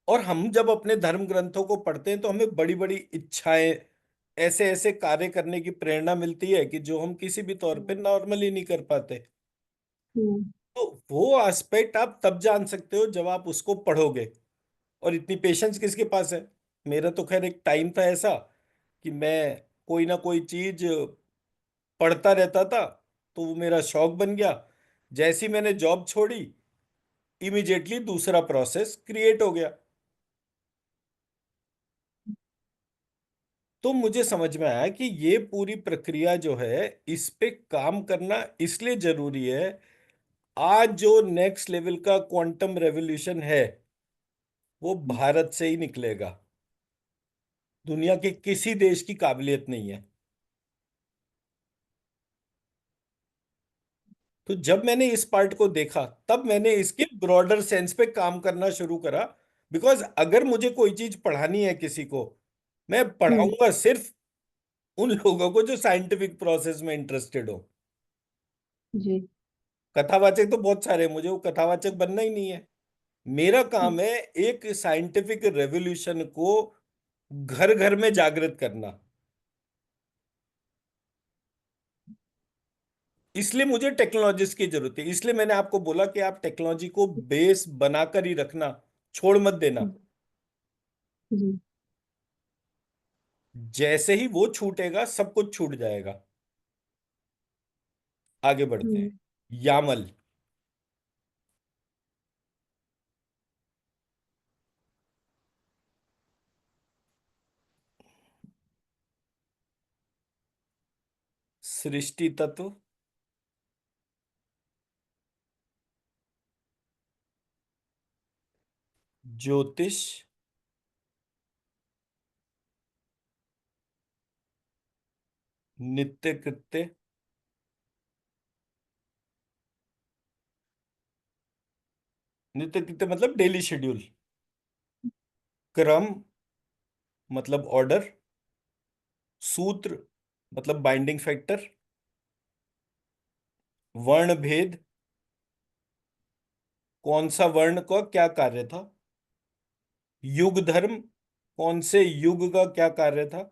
और हम जब अपने धर्म ग्रंथों को पढ़ते हैं तो हमें बड़ी बड़ी इच्छाएं, ऐसे ऐसे कार्य करने की प्रेरणा मिलती है कि जो हम किसी भी तौर पे नॉर्मली नहीं कर पाते। हम्म, तो वो एस्पेक्ट आप तब जान सकते हो जब आप उसको पढ़ोगे। और इतनी पेशेंस किसके पास है? मेरा तो खैर एक टाइम था ऐसा कि मैं कोई ना कोई चीज पढ़ता रहता था, तो वो मेरा शौक बन गया। जैसे ही मैंने जॉब छोड़ी, इमिडिएटली दूसरा प्रोसेस क्रिएट हो गया। तो मुझे समझ में आया कि ये पूरी प्रक्रिया जो है, इस पे काम करना इसलिए जरूरी है। आज जो नेक्स्ट लेवल का क्वांटम रेवोल्यूशन है वो भारत से ही निकलेगा। दुनिया के किसी देश की काबिलियत नहीं है। तो जब मैंने इस पार्ट को देखा तब मैंने इसके ब्रॉडर सेंस पे काम करना शुरू करा। बिकॉज अगर मुझे कोई चीज पढ़ानी है किसी को, मैं हम्म, पढ़ाऊंगा सिर्फ उन लोगों को जो साइंटिफिक प्रोसेस में इंटरेस्टेड हो। जी। कथावाचक तो बहुत सारे हैं, मुझे वो कथावाचक बनना ही नहीं है। मेरा काम है एक साइंटिफिक रेवोल्यूशन को घर घर में जागृत करना। इसलिए मुझे टेक्नोलॉजीज की जरूरत है। इसलिए मैंने आपको बोला कि आप टेक्नोलॉजी को बेस बनाकर ही रखना, छोड़ मत देना। जी। जैसे ही वो छूटेगा सब कुछ छूट जाएगा। आगे बढ़ते हैं। हम्म, यामल। सृष्टि तत्व। ज्योतिष। नित्य कृत्य। नित्य कृत्य मतलब डेली शेड्यूल। क्रम मतलब ऑर्डर। सूत्र मतलब बाइंडिंग फैक्टर। वर्ण भेद, कौन सा वर्ण का क्या कार्य था। युग धर्म, कौन से युग का क्या कार्य था।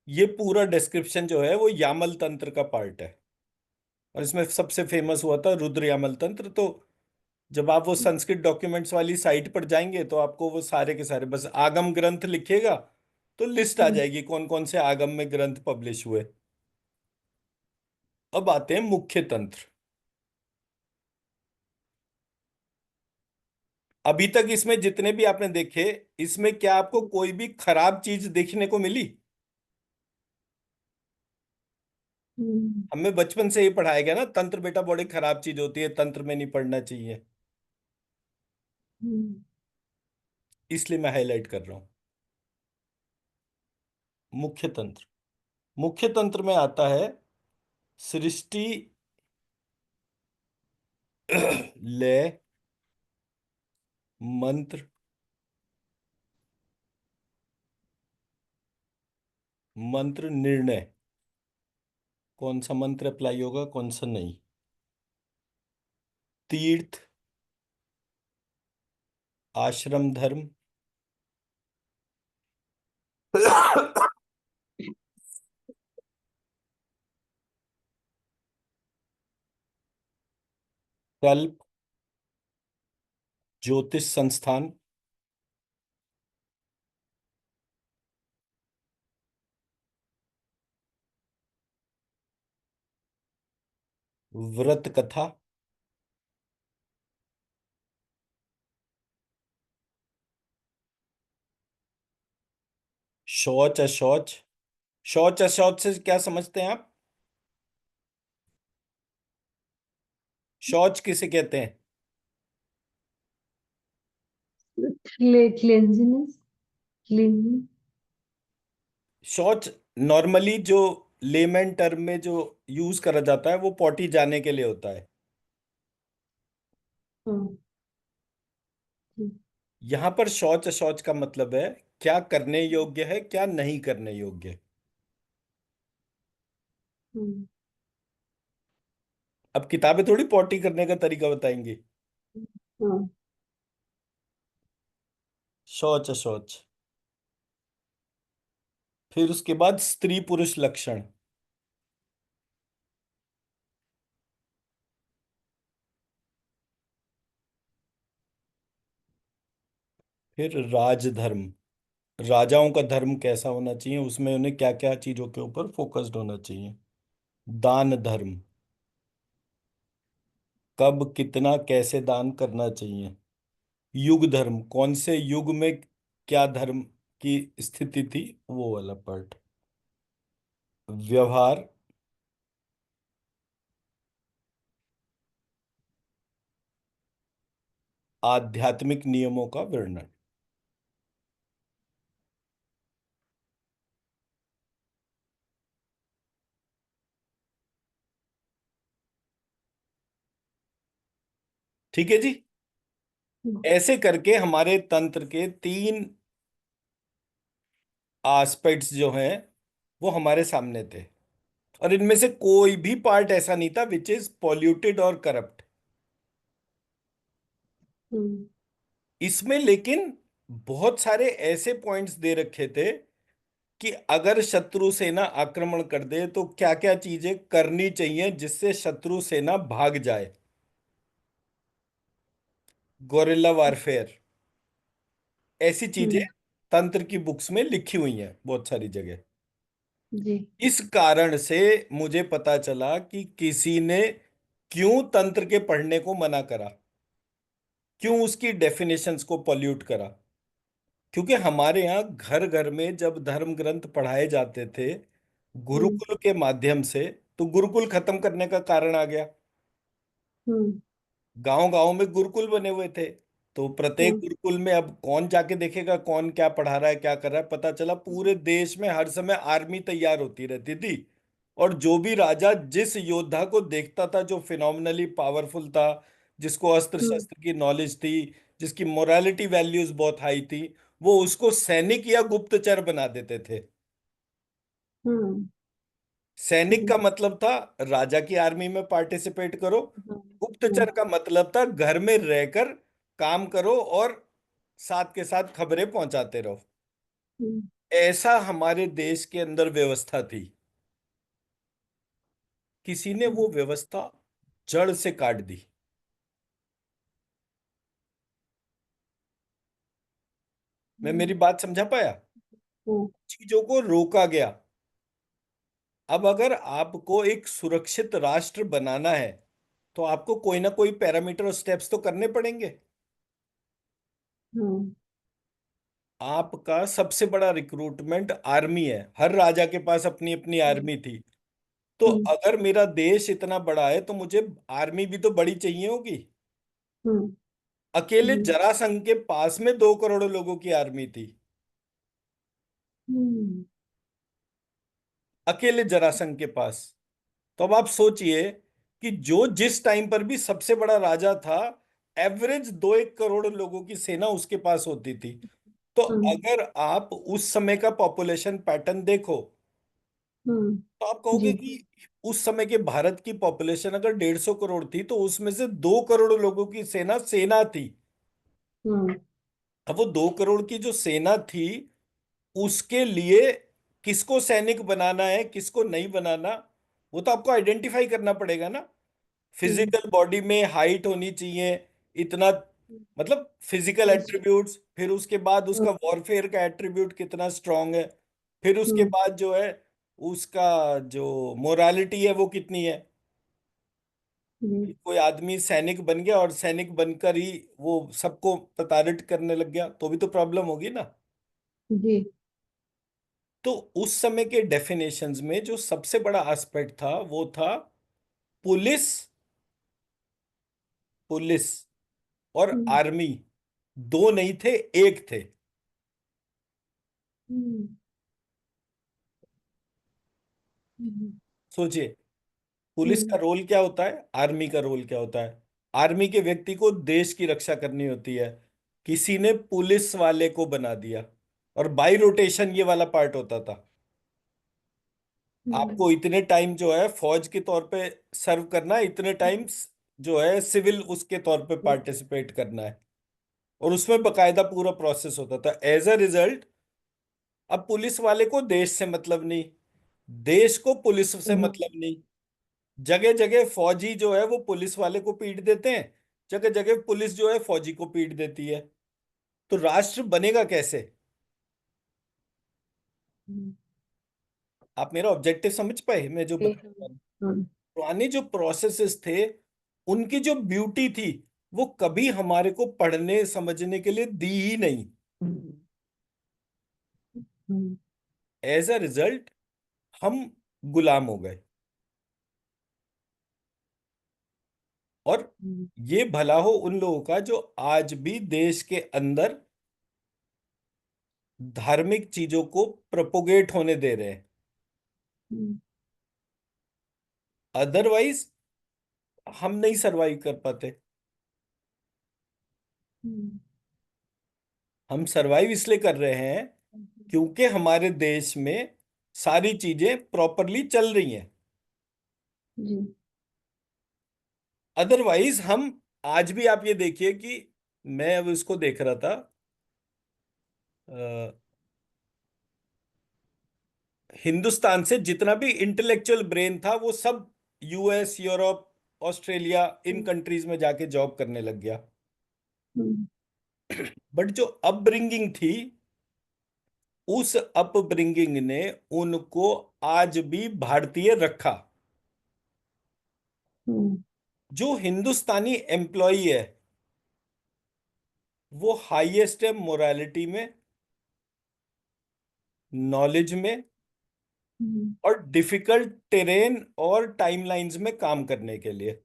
ये पूरा डिस्क्रिप्शन जो है वो यामल तंत्र का पार्ट है। और इसमें सबसे फेमस हुआ था रुद्र यामल तंत्र। तो जब आप वो संस्कृत डॉक्यूमेंट्स वाली साइट पर जाएंगे तो आपको वो सारे के सारे, बस आगम ग्रंथ लिखिएगा तो लिस्ट आ हम्म, जाएगी कौन कौन से आगम में ग्रंथ पब्लिश हुए। अब आते हैं मुख्य तंत्र। अभी तक इसमें जितने भी आपने देखे, इसमें क्या आपको कोई भी खराब चीज देखने को मिली? हम्म, हमें बचपन से ही पढ़ाया गया ना, तंत्र बेटा बड़ी खराब चीज होती है, तंत्र में नहीं पढ़ना चाहिए। हम्म, इसलिए मैं हाईलाइट कर रहा हूं। मुख्य तंत्र। मुख्य तंत्र में आता है सृष्टि, लय, मंत्र, मंत्र निर्णय, कौन सा मंत्र अप्लाई होगा कौन सा नहीं। तीर्थ, आश्रम धर्म, कल्प, ज्योतिष संस्थान, व्रत कथा, शौच अशौच। शौच अशौच से क्या समझते हैं आप? शौच किसे कहते हैं? क्लेंजीनेस, क्लीनिंग। शौच नॉर्मली जो लेमैन टर्म में जो यूज करा जाता है वो पॉटी जाने के लिए होता है। हाँ। हम्म। यहां पर शौच अशौच का मतलब है क्या करने योग्य है, क्या नहीं करने योग्य। हम्म। अब किताबें थोड़ी पॉटी करने का तरीका बताएंगी। हाँ। शौच अशौच। फिर उसके बाद स्त्री पुरुष लक्षण। फिर राजधर्म, राजाओं का धर्म कैसा होना चाहिए, उसमें उन्हें क्या क्या चीजों के ऊपर फोकस्ड होना चाहिए। दान धर्म, कब कितना कैसे दान करना चाहिए। युग धर्म, कौन से युग में क्या धर्म की स्थिति थी, वो वाला पार्ट। व्यवहार, आध्यात्मिक नियमों का वर्णन। ठीक है जी। हम्म। ऐसे करके हमारे तंत्र के तीन एस्पेक्ट्स जो हैं वो हमारे सामने थे, और इनमें से कोई भी पार्ट ऐसा नहीं था विच इज पॉल्यूटेड और करप्ट। हम्म। इसमें लेकिन बहुत सारे ऐसे पॉइंट्स दे रखे थे कि अगर शत्रु सेना आक्रमण कर दे तो क्या क्या चीजें करनी चाहिए जिससे शत्रु सेना भाग जाए। गोरिल्ला वारफेयर, ऐसी चीजें हम्म। तंत्र की बुक्स में लिखी हुई हैं बहुत सारी जगह। जी। इस कारण से मुझे पता चला कि किसी ने क्यों तंत्र के पढ़ने को मना करा, क्यों उसकी डेफिनेशंस को पॉल्यूट करा। क्योंकि हमारे यहाँ घर घर में जब धर्म ग्रंथ पढ़ाए जाते थे हम्म। गुरुकुल के माध्यम से, तो गुरुकुल खत्म करने का कारण आ गया। हम्म। गांव गांव में गुरुकुल बने हुए थे, तो प्रत्येक हाँ। गुरुकुल में अब कौन जाके देखेगा कौन क्या पढ़ा रहा है क्या कर रहा है। पता चला पूरे देश में हर समय आर्मी तैयार होती रहती थी, और जो भी राजा जिस योद्धा को देखता था जो फिनोमिनली पावरफुल था, जिसको अस्त्र हम्म। शस्त्र की नॉलेज थी, जिसकी मोरालिटी वैल्यूज बहुत हाई थी, वो उसको सैनिक या गुप्तचर बना देते थे। हम्म। सैनिक का जी। मतलब था राजा की आर्मी में पार्टिसिपेट करो, हाँ। हाँ। गुप्तचर का मतलब था घर में रहकर काम करो और साथ के साथ खबरें पहुंचाते रहो। हम्म। ऐसा हमारे देश के अंदर व्यवस्था थी। किसी ने वो व्यवस्था जड़ से काट दी। मैं मेरी हम्म। बात समझा पाया। हाँ। चीजों को रोका गया। अब अगर आपको एक सुरक्षित राष्ट्र बनाना है तो आपको कोई ना कोई पैरामीटर और स्टेप्स तो करने पड़ेंगे। हाँ। आपका सबसे बड़ा रिक्रूटमेंट आर्मी है, हर राजा के पास अपनी अपनी हम्म। आर्मी थी। तो हम्म। अगर मेरा देश इतना बड़ा है तो मुझे आर्मी भी तो बड़ी चाहिए होगी। हम्म। अकेले जी। जरासंध के पास में 2 करोड़ लोगों की आर्मी थी। हम्म। अकेले जरासंध के पास। तो अब आप सोचिए कि जो जिस टाइम पर भी सबसे बड़ा राजा था, एवरेज 2-1 करोड़ लोगों की सेना उसके पास होती थी। तो हम्म। अगर आप उस समय का पॉपुलेशन पैटर्न देखो तो आप कहोगे जी। कि उस समय के भारत की पॉपुलेशन अगर 150 करोड़ थी तो उसमें से 2 करोड़ लोगों की सेना सेना थी। हम्म। अब वो 2 करोड़ की जो सेना थी उसके लिए किसको सैनिक बनाना है किसको नहीं बनाना, वो तो आपको आइडेंटिफाई करना पड़ेगा ना। हम्म। फिजिकल बॉडी में हाइट होनी चाहिए इतना, मतलब फिजिकल हाँ। एट्रीब्यूट्स, फिर उसके बाद हाँ। उसका वॉरफेयर का एट्रीब्यूट कितना स्ट्रांग है, फिर उसके हम्म। बाद जो है उसका जो मोरालिटी है वो कितनी है। जी। कोई आदमी सैनिक बन गया और सैनिक बनकर ही वो सबको प्रताड़ित करने लग गया तो भी तो प्रॉब्लम होगी ना। जी। तो उस समय के डेफिनेशंस में जो सबसे बड़ा एस्पेक्ट था वो था पुलिस। पुलिस और हम्म। आर्मी दो नहीं थे, एक थे। हम्म। हम्म, सोचिए, पुलिस हम्म, का रोल क्या होता है, आर्मी का रोल क्या होता है। आर्मी के व्यक्ति को देश की रक्षा करनी होती है, किसी ने पुलिस वाले को बना दिया, और बाई रोटेशन ये वाला पार्ट होता था। हम्म, आपको इतने टाइम जो है फौज के तौर पे सर्व करना है, इतने टाइम्स जो है सिविल उसके तौर पे पार्टिसिपेट करना है, और उसमें बकायदा पूरा प्रोसेस होता था। एज अ रिजल्ट, अब पुलिस वाले को देश से मतलब नहीं, देश को पुलिस से हम्म, मतलब नहीं। जगह जगह फौजी जो है वो पुलिस वाले को पीट देते हैं, जगह जगह पुलिस जो है फौजी को पीट देती है। तो राष्ट्र बनेगा कैसे? हम्म, आप मेरा ऑब्जेक्टिव समझ पाए मैं जो बता रहा हूँ? हाँ, पुराने जो प्रोसेसेस थे, उनकी जो ब्यूटी थी, वो कभी हमारे को पढ़ने समझने के लिए दी ही नहीं। हम्म, हम्म, एज अ रिजल्ट हम गुलाम हो गए। और हम्म, ये भला हो उन लोगों का जो आज भी देश के अंदर धार्मिक चीजों को प्रोपोगेट होने दे रहे हैं। हम्म, अदरवाइज हम नहीं सरवाइव कर पाते। हम्म, हम सरवाइव इसलिए कर रहे हैं क्योंकि हमारे देश में सारी चीजें प्रॉपरली चल रही हैं। जी। अदरवाइज हम, आज भी आप ये देखिए कि मैं अब इसको देख रहा था, अ, हिंदुस्तान से जितना भी इंटेलेक्चुअल ब्रेन था वो सब यूएस, यूरोप, ऑस्ट्रेलिया, इन हम्म, कंट्रीज में जाके जॉब करने लग गया। हम्म, बट जो अपब्रिंगिंग थी, उस अपब्रिंगिंग ने उनको आज भी भारतीय रखा। हम्म, जो हिंदुस्तानी एम्प्लॉय है, वो हाईएस्ट है मोरालिटी में, नॉलेज में, हम्म, और डिफिकल्ट टेरेन और टाइमलाइंस में काम करने के लिए।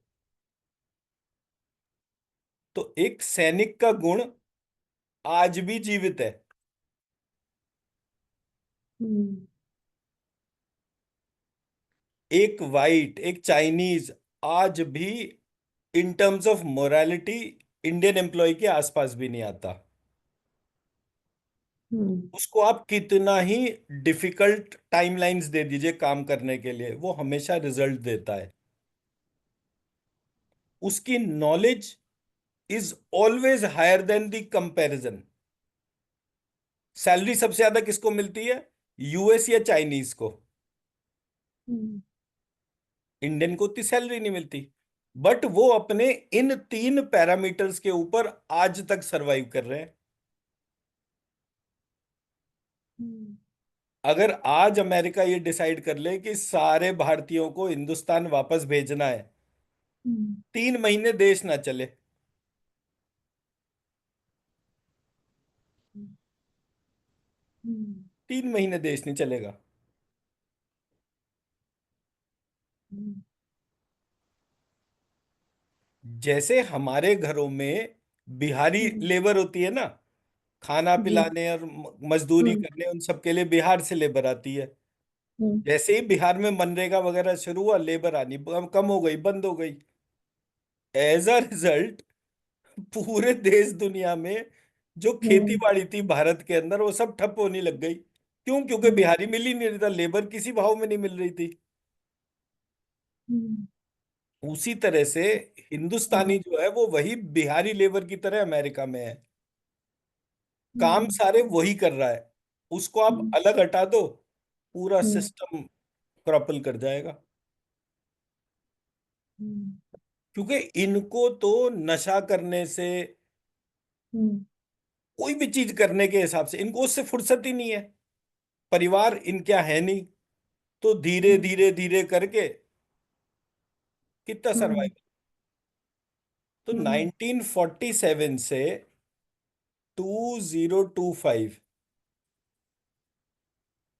तो एक सैनिक का गुण आज भी जीवित है। हम्म, एक वाइट, एक चाइनीज आज भी in terms of morality Indian employ के आसपास भी नहीं आता। हम्म, उसको आप कितना ही डिफिकल्ट टाइमलाइंस दे दीजिए काम करने के लिए, वो हमेशा रिजल्ट देता है। उसकी knowledge is always higher than the comparison. Salary सबसे ज्यादा किसको मिलती है, यूएस या चाइनीज को? हम्म, इंडियन को उतनी सैलरी नहीं मिलती। बट वो अपने इन तीन पैरामीटर्स के ऊपर आज तक सरवाइव कर रहे हैं। हम्म, अगर आज अमेरिका ये डिसाइड कर ले कि सारे भारतीयों को हिंदुस्तान वापस भेजना है, हम्म, 3 महीने देश ना चले। हम्म, 3 महीने देश नहीं चलेगा। हम्म, जैसे हमारे घरों में बिहारी हम्म, लेबर होती है ना, खाना जी। पिलाने और मजदूरी हम्म, करने, उन सबके लिए बिहार से लेबर आती है। हम्म, जैसे ही बिहार में मनरेगा वगैरह शुरू हुआ, लेबर आनी कम हो गई, बंद हो गई। एज अ रिजल्ट पूरे देश दुनिया में जो खेती हम्म, बाड़ी थी भारत के अंदर, वो सब ठप होने लग गई। क्यों? क्योंकि हम्म, बिहारी मिल ही नहीं रही था, लेबर किसी भाव में नहीं मिल रही थी। हम्म, उसी तरह से हिंदुस्तानी जो है वो वही बिहारी लेबर की तरह अमेरिका में है। काम हम्म, सारे वही कर रहा है। उसको आप हम्म, अलग हटा दो, पूरा हम्म, सिस्टम क्रॉपल कर जाएगा। हम्म, क्योंकि इनको तो नशा करने से, हम्म, कोई भी चीज करने के हिसाब से इनको उससे फुर्सत ही नहीं है। परिवार इनका है नहीं, तो धीरे हम्म, धीरे धीरे करके कितना हम्म, सरवाइव। तो हम्म, 1947 से 2025,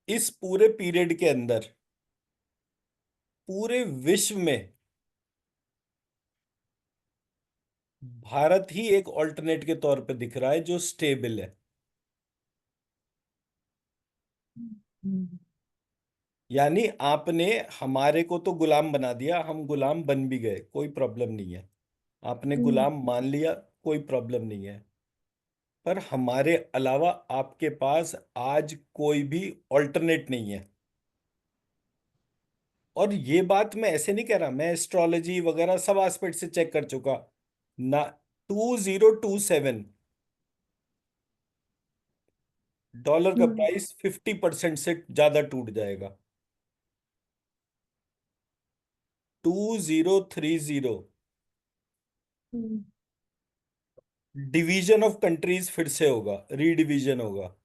इस पूरे पीरियड के अंदर पूरे विश्व में भारत ही एक ऑल्टरनेट के तौर पे दिख रहा है जो स्टेबल है। हम्म, यानी आपने हमारे को तो गुलाम बना दिया, हम गुलाम बन भी गए, कोई प्रॉब्लम नहीं है। आपने हम्म गुलाम मान लिया, कोई प्रॉब्लम नहीं है। पर हमारे अलावा आपके पास आज कोई भी ऑल्टरनेट नहीं है। और ये बात मैं ऐसे नहीं कह रहा, मैं एस्ट्रोलॉजी वगैरह सब एस्पेक्ट से चेक कर चुका ना। 2027 डॉलर का हम्म प्राइस 50% से ज्यादा टूट जाएगा। 2030 हम्म डिवीजन ऑफ कंट्रीज फिर से होगा, रीडिवीजन होगा।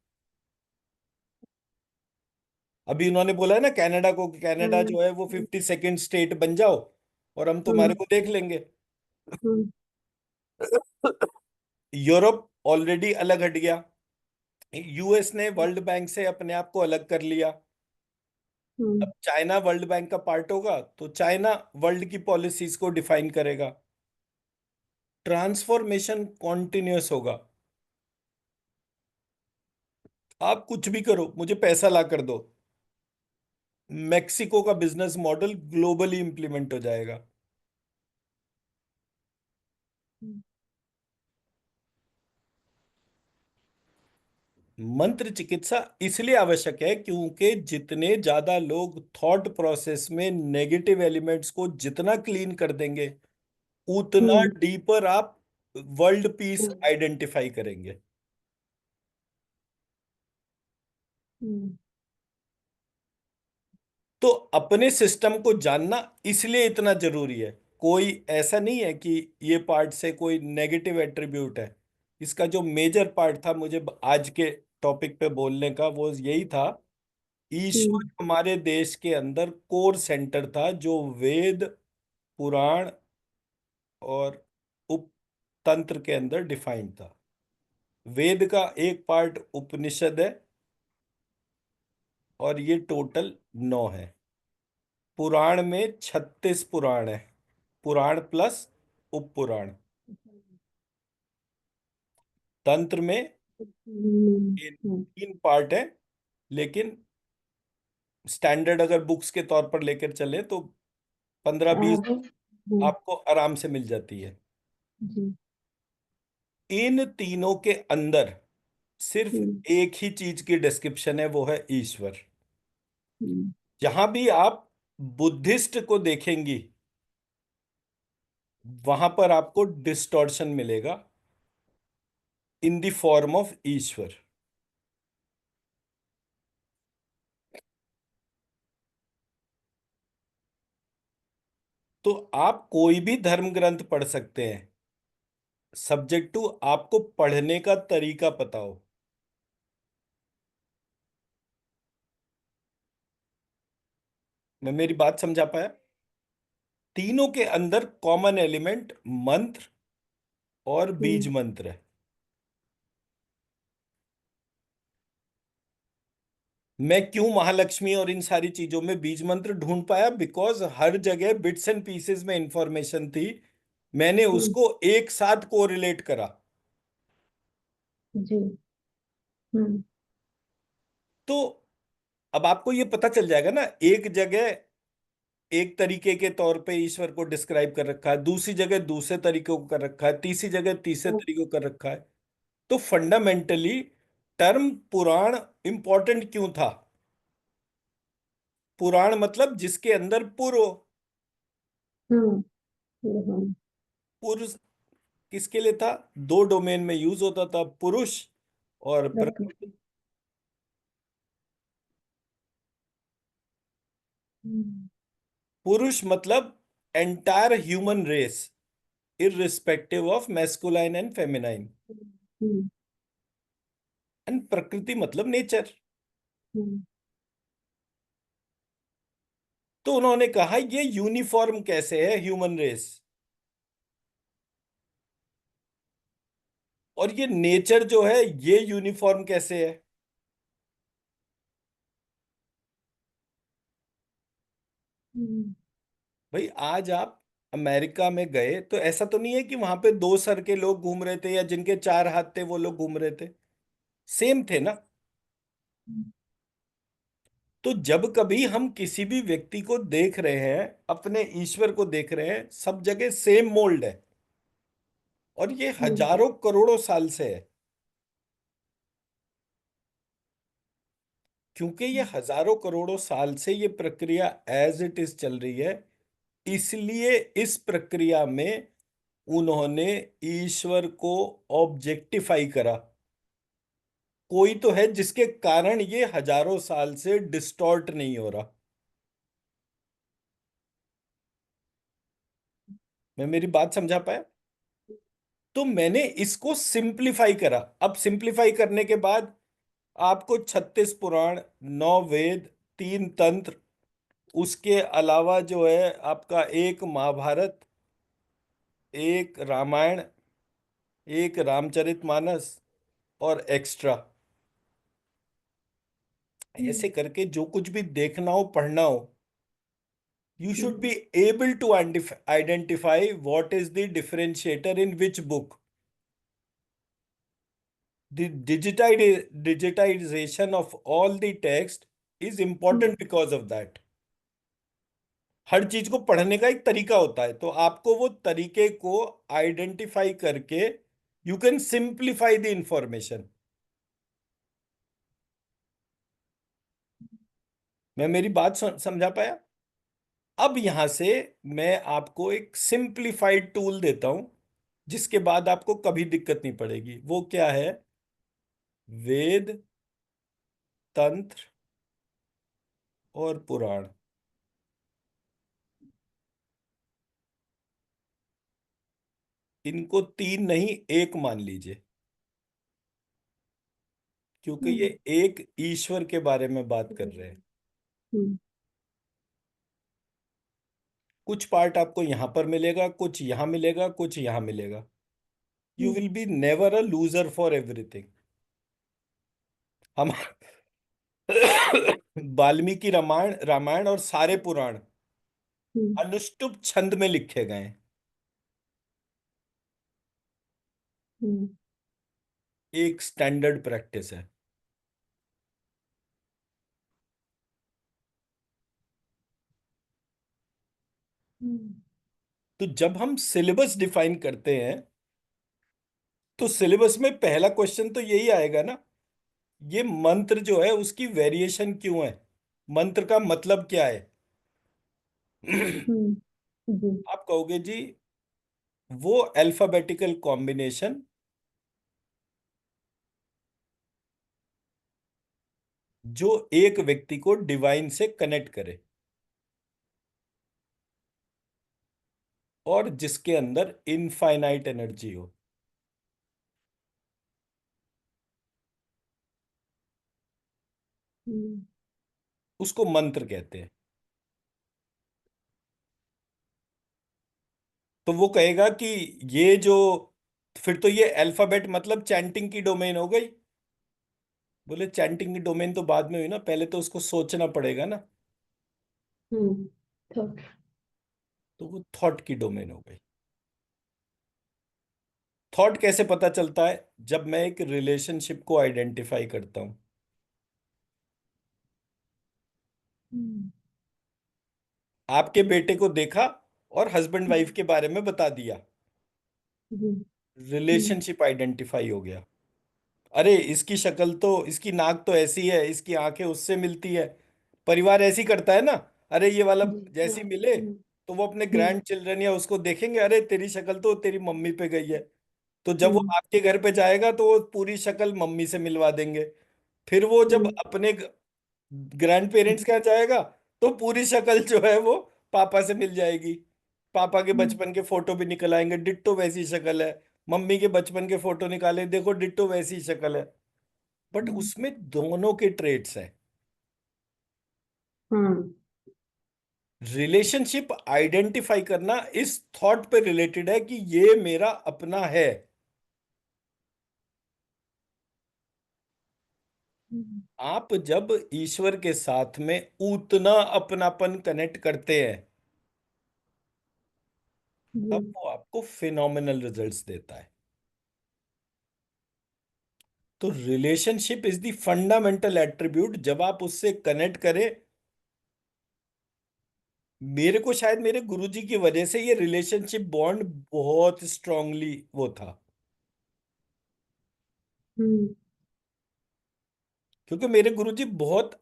अभी उन्होंने बोला है ना कनाडा को कि कनाडा हम्म जो है वो 52nd स्टेट बन जाओ और हम तुम्हारे हम्म को देख लेंगे। हम्म यूरोप ऑलरेडी अलग हट गया। यूएस ने वर्ल्ड बैंक से अपने आप को अलग कर लिया। हम्म अब चाइना वर्ल्ड बैंक का पार्ट होगा तो चाइना वर्ल्ड की पॉलिसीज को डिफाइन करेगा। ट्रांसफॉर्मेशन कॉन्टिन्यूअस होगा। आप कुछ भी करो, मुझे पैसा ला कर दो, मेक्सिको का बिजनेस मॉडल ग्लोबली इंप्लीमेंट हो जाएगा। हम्म मंत्र चिकित्सा इसलिए आवश्यक है क्योंकि जितने ज्यादा लोग थॉट प्रोसेस में नेगेटिव एलिमेंट्स को जितना क्लीन कर देंगे, उतना हम्म डीपर आप वर्ल्ड पीस हम्म आइडेंटिफाई करेंगे। हम्म तो अपने सिस्टम को जानना इसलिए इतना जरूरी है। कोई ऐसा नहीं है कि ये पार्ट से कोई नेगेटिव एट्रीब्यूट है। इसका जो मेजर पार्ट था मुझे आज के टॉपिक पे बोलने का, वो यही था। ईश्वर हम्म हमारे देश के अंदर कोर सेंटर था, जो वेद, पुराण और उपतंत्र के अंदर डिफाइंड था। वेद का एक पार्ट उपनिषद है और ये टोटल 9 है। पुराण में 36 पुराण है, पुराण प्लस उप पुराण। तंत्र में ये हम्म 3 पार्ट है, लेकिन स्टैंडर्ड अगर बुक्स के तौर पर लेकर चले तो 15-20 आगे हम्म आपको आराम से मिल जाती है। जी इन तीनों के अंदर सिर्फ हम्म एक ही चीज की डिस्क्रिप्शन है, वो है ईश्वर। हम्म जहां भी आप बुद्धिस्ट को देखेंगी, वहां पर आपको डिस्टॉर्शन मिलेगा इन द फॉर्म ऑफ ईश्वर। तो आप कोई भी धर्म ग्रंथ पढ़ सकते हैं, सब्जेक्ट टू आपको पढ़ने का तरीका पता हो। मैं मेरी बात समझा पाया? तीनों के अंदर कॉमन एलिमेंट मंत्र और बीज हम्म मंत्र है। मैं क्यों महालक्ष्मी और इन सारी चीजों में बीज मंत्र ढूंढ पाया? बिकॉज हर जगह बिट्स एंड पीसेस में इंफॉर्मेशन थी, मैंने हम्म, उसको एक साथ कोरिलेट करा। जी हम्म तो अब आपको ये पता चल जाएगा ना, एक जगह एक तरीके के तौर पे ईश्वर को डिस्क्राइब कर रखा है, दूसरी जगह दूसरे तरीकों को कर रखा है, तीसरी जगह तीसरे हम्म तरीकों को कर रखा है। तो फंडामेंटली टर्म पुराण इंपॉर्टेंट क्यों था? पुराण मतलब जिसके अंदर पुर हो। हम्म हम्म, पुरुष किसके लिए था? 2 डोमेन में यूज होता था, पुरुष और प्रकृति। प्रकृति हम्म पुरुष मतलब entire human race, irrespective of masculine and feminine. हम्म एंड प्रकृति मतलब नेचर। हम्म तो उन्होंने कहा ये यूनिफॉर्म कैसे है ह्यूमन रेस, और ये नेचर जो है ये यूनिफॉर्म कैसे है। हम्म, भाई आज आप अमेरिका में गए तो ऐसा तो नहीं है कि वहां पे 2 सर के लोग घूम रहे थे या जिनके 4 हाथ थे वो लोग घूम रहे थे, सेम थे ना। तो जब कभी हम किसी भी व्यक्ति को देख रहे हैं, अपने ईश्वर को देख रहे हैं, सब जगह सेम मोल्ड है। और ये हम्म हजारों करोड़ों साल से है। क्योंकि ये हजारों करोड़ों साल से ये प्रक्रिया एज इट इज चल रही है, इसलिए इस प्रक्रिया में उन्होंने ईश्वर को ऑब्जेक्टिफाई करा। कोई तो है जिसके कारण ये हजारों साल से डिस्टॉर्ट नहीं हो रहा। मैं मेरी बात समझा पाया? तो मैंने इसको सिंप्लीफाई करा। अब सिंप्लीफाई करने के बाद आपको 36 पुराण, 9 वेद, 3 तंत्र, उसके अलावा जो है आपका एक महाभारत, एक रामायण, एक रामचरितमानस और एक्स्ट्रा, ऐसे करके जो कुछ भी देखना हो, पढ़ना हो, you should be able to identify what is the differentiator in which book. The digitization of all the text is important because of that. हर चीज को पढ़ने का एक तरीका होता है, तो आपको वो तरीके को आइडेंटिफाई करके you can simplify the information. मैं मेरी बात समझा पाया? अब यहां से मैं आपको एक सिंप्लीफाइड टूल देता हूं, जिसके बाद आपको कभी दिक्कत नहीं पड़ेगी। वो क्या है? वेद, तंत्र और पुराण, इनको तीन नहीं एक मान लीजिए। क्योंकि ये एक ईश्वर के बारे में बात कर रहे हैं। कुछ पार्ट आपको यहां पर मिलेगा, कुछ यहां मिलेगा, कुछ यहां मिलेगा। You will be never a loser for everything. हम वाल्मीकि रामायण रामायण और सारे पुराण अनुष्टुप छंद में लिखे गए हैं। एक स्टैंडर्ड प्रैक्टिस है। तो जब हम सिलेबस डिफाइन करते हैं, तो सिलेबस में पहला क्वेश्चन तो यही आएगा ना, ये मंत्र जो है उसकी वेरिएशन क्यों है, मंत्र का मतलब क्या है। जी। आप कहोगे जी वो अल्फाबेटिकल कॉम्बिनेशन जो एक व्यक्ति को डिवाइन से कनेक्ट करे और जिसके अंदर इनफाइनाइट एनर्जी हो, उसको मंत्र कहते हैं। तो वो कहेगा कि ये जो, फिर तो ये अल्फाबेट मतलब चैंटिंग की डोमेन हो गई। बोले चैंटिंग की डोमेन तो बाद में हुई ना, पहले तो उसको सोचना पड़ेगा ना। तो तो वो थॉट की डोमेन हो गई। थॉट कैसे पता चलता है? जब मैं एक रिलेशनशिप को आइडेंटिफाई करता हूं। आपके बेटे को देखा और हस्बैंड वाइफ के बारे में बता दिया, रिलेशनशिप आइडेंटिफाई हो गया। अरे इसकी शक्ल तो, इसकी नाक तो ऐसी है, इसकी आंखें उससे मिलती है। परिवार ऐसी करता है ना। अरे ये वाला जी। हाँ। जैसी मिले तो वो अपने ग्रैंड चिल्ड्रन या उसको देखेंगे, अरे तेरी शक्ल तो तेरी मम्मी पे गई है। तो जब वो आपके घर पे जाएगा तो वो पूरी शक्ल मम्मी से मिलवा देंगे। फिर वो जब अपने ग्रैंड पेरेंट्स के यहाँ जाएगा तो पूरी शक्ल जो है वो पापा से मिल जाएगी। पापा के बचपन के फोटो भी निकल आएंगे, डिट्टो वैसी शक्ल है। मम्मी के बचपन के फोटो निकाले, देखो डिट्टो वैसी शक्ल है। बट उसमें दोनों के ट्रेट्स हैं। हाँ। रिलेशनशिप आइडेंटिफाई करना इस थॉट पे रिलेटेड है कि ये मेरा अपना है। आप जब ईश्वर के साथ में उतना अपनापन कनेक्ट करते हैं, तब वो आपको फिनोमिनल रिजल्ट्स देता है। तो relationship is the fundamental attribute. जब आप उससे कनेक्ट करें, मेरे को शायद मेरे गुरुजी की वजह से ये रिलेशनशिप बॉन्ड बहुत स्ट्रांगली वो था, हम्म। क्योंकि मेरे गुरुजी बहुत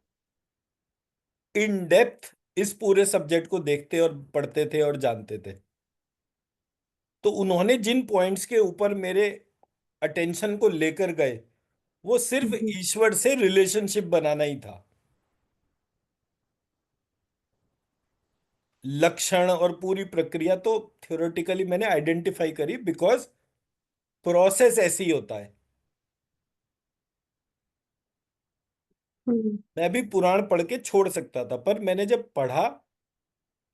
इन डेप्थ इस पूरे सब्जेक्ट को देखते और पढ़ते थे और जानते थे। तो उन्होंने जिन पॉइंट्स के ऊपर मेरे अटेंशन को लेकर गए, वो सिर्फ हम्म। ईश्वर से रिलेशनशिप बनाना ही था। लक्षण और पूरी प्रक्रिया तो थ्योरेटिकली मैंने आइडेंटिफाई करी, बिकॉज प्रोसेस ऐसे ही होता है। हम्म। मैं भी पुराण पढ़ के छोड़ सकता था, पर मैंने जब पढ़ा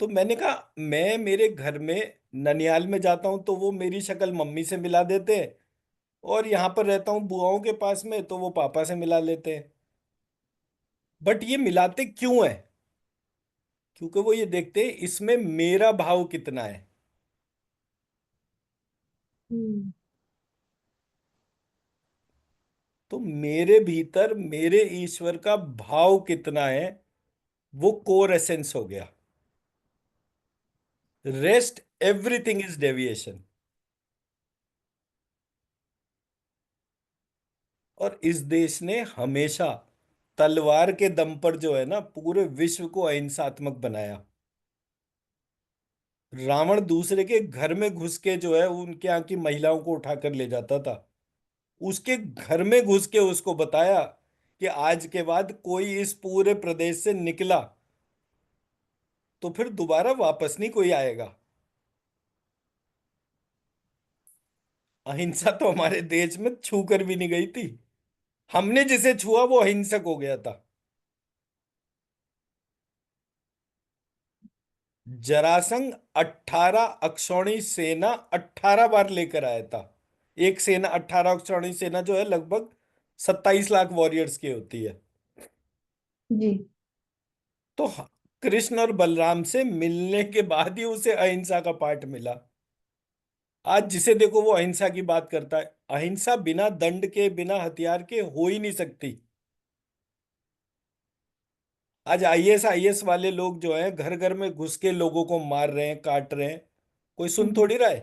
तो मैंने कहा, मैं मेरे घर में ननियाल में जाता हूं तो वो मेरी शक्ल मम्मी से मिला देते हैं, और यहाँ पर रहता हूँ बुआओं के पास में तो वो पापा से मिला लेते हैं। बट ये मिलाते क्यों है? क्योंकि वो ये देखते हैं इसमें मेरा भाव कितना है। हम्म। तो मेरे भीतर मेरे ईश्वर का भाव कितना है, वो कोर एसेंस हो गया। Rest everything is deviation. और इस देश ने हमेशा तलवार के दम पर जो है ना, पूरे विश्व को अहिंसात्मक बनाया। रावण दूसरे के घर में घुस के जो है उनके यहाँ की महिलाओं को उठाकर ले जाता था। उसके घर में घुस के उसको बताया कि आज के बाद कोई इस पूरे प्रदेश से निकला तो फिर दोबारा वापस नहीं कोई आएगा। अहिंसा तो हमारे देश में छू कर भी नहीं गई थी। हमने जिसे छुआ वो अहिंसक हो गया था। जरासंध 18 अक्षौणी सेना 18 बार लेकर आया था। एक सेना, 18 अक्षौणी सेना जो है लगभग 27 लाख वॉरियर्स की होती है। जी। तो कृष्ण और बलराम से मिलने के बाद ही उसे अहिंसा का पाठ मिला। आज जिसे देखो वो अहिंसा की बात करता है। अहिंसा बिना दंड के, बिना हथियार के हो ही नहीं सकती। आज आईएएस वाले लोग जो हैं घर घर में घुस के लोगों को मार रहे हैं, काट रहे हैं, कोई सुन हम्म। थोड़ी रहा है।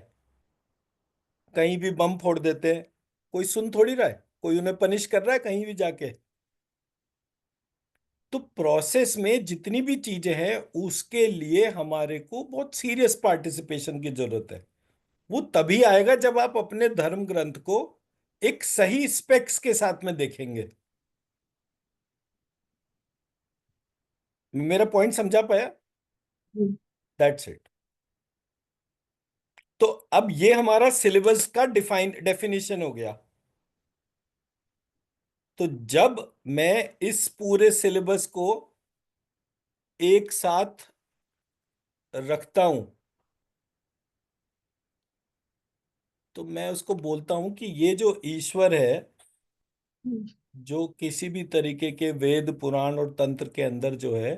कहीं भी बम फोड़ देते हैं, कोई सुन थोड़ी रहा है। कोई उन्हें पनिश कर रहा है कहीं भी जाके? तो प्रोसेस में जितनी भी चीजें हैं उसके लिए हमारे को बहुत सीरियस पार्टिसिपेशन की जरूरत है। वो तभी आएगा जब आप अपने धर्म ग्रंथ को एक सही स्पेक्स के साथ में देखेंगे। मेरा पॉइंट समझा पाया? हम्म। That's it. तो अब ये हमारा सिलेबस का डिफाइन डेफिनेशन हो गया। तो जब मैं इस पूरे सिलेबस को एक साथ रखता हूं तो मैं उसको बोलता हूं कि ये जो ईश्वर है, हम्म। जो किसी भी तरीके के वेद पुराण और तंत्र के अंदर जो है,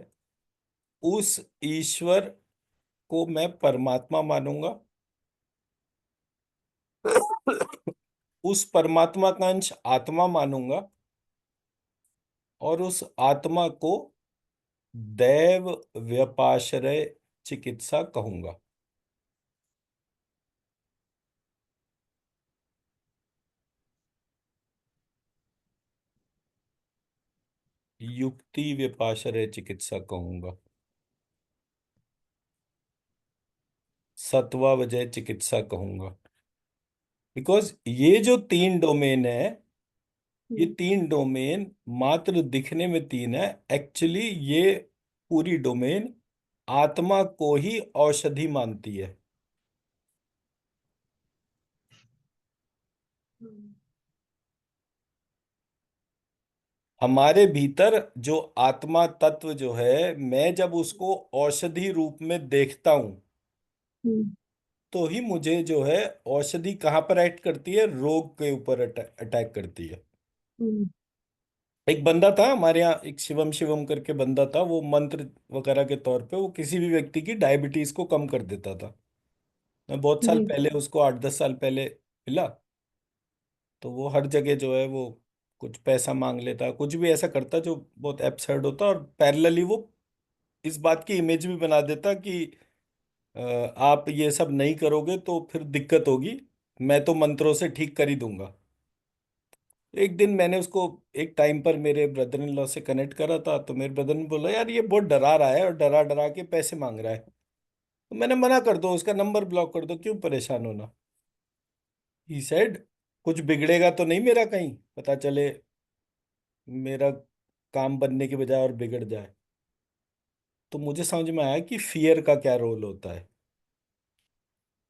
उस ईश्वर को मैं परमात्मा मानूंगा। उस परमात्मा का अंश आत्मा मानूंगा, और उस आत्मा को दैव व्यपाश्रय चिकित्सा कहूंगा। युक्ति व्यपाश्रय चिकित्सा कहूंगा। सत्वावजय चिकित्सा कहूंगा। बिकॉज ये जो तीन डोमेन है, ये हम्म। तीन डोमेन मात्र दिखने में तीन है, एक्चुअली ये पूरी डोमेन आत्मा को ही औषधि मानती है। हम्म। हमारे भीतर जो आत्मा तत्व जो है, मैं जब उसको औषधि रूप में देखता हूं हम्म। तो ही मुझे जो है औषधि कहाँ पर एक्ट करती है, रोग के ऊपर अटैक करती है। हम्म। एक बंदा था हमारे यहाँ, एक शिवम शिवम करके बंदा था, वो मंत्र वगैरह के तौर पे वो किसी भी व्यक्ति की डायबिटीज को कम कर देता था। मैं बहुत साल जी। पहले उसको 8-10 साल पहले मिला, तो वो हर जगह जो है वो कुछ पैसा मांग लेता, कुछ भी ऐसा करता जो बहुत एब्सर्ड होता, और पैरेलली वो इस बात की इमेज भी बना देता कि आप ये सब नहीं करोगे तो फिर दिक्कत होगी, मैं तो मंत्रों से ठीक कर ही दूंगा। एक दिन मैंने उसको एक टाइम पर मेरे ब्रदर इन लॉ से कनेक्ट करा था, तो मेरे ब्रदर ने बोला यार ये बहुत डरा रहा है और डरा डरा के पैसे मांग रहा है। तो मैंने मना कर दो, उसका नंबर ब्लॉक कर दो, क्यों परेशान होना। ही सेड कुछ बिगड़ेगा तो नहीं मेरा, कहीं पता चले मेरा काम बनने के बजाय और बिगड़ जाए। तो मुझे समझ में आया कि फियर का क्या रोल होता है।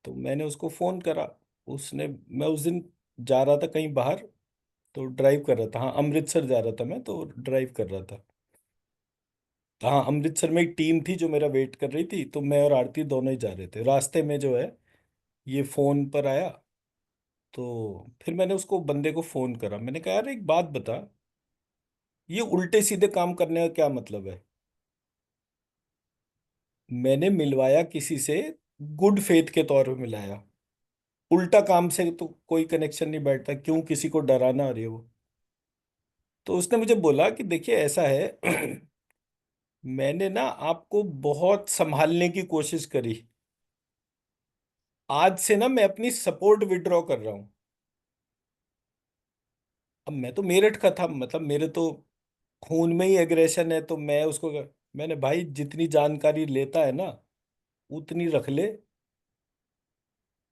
तो मैंने उसको फोन करा। उसने, मैं उस दिन जा रहा था कहीं बाहर, तो ड्राइव कर रहा था, हाँ अमृतसर जा रहा था मैं, तो ड्राइव कर रहा था। हाँ अमृतसर में एक टीम थी जो मेरा वेट कर रही थी, तो मैं और आरती दोनों ही जा रहे थे। रास्ते में जो है ये फोन पर आया। तो फिर मैंने उसको बंदे को फोन करा, मैंने कहा यार एक बात बता, ये उल्टे सीधे काम करने का क्या मतलब है। मैंने मिलवाया किसी से, गुड फेथ के तौर पे मिलाया, उल्टा काम से तो कोई कनेक्शन नहीं बैठता, क्यों किसी को डराना आ रही है वो। तो उसने मुझे बोला कि देखिए ऐसा है मैंने ना आपको बहुत संभालने की कोशिश करी, आज से ना मैं अपनी सपोर्ट विड्रॉ कर रहा हूं। अब मैं तो मेरठ का था, मतलब मेरे तो खून में ही एग्रेशन है, तो मैं उसको, मैंने भाई जितनी जानकारी लेता है ना उतनी रख ले,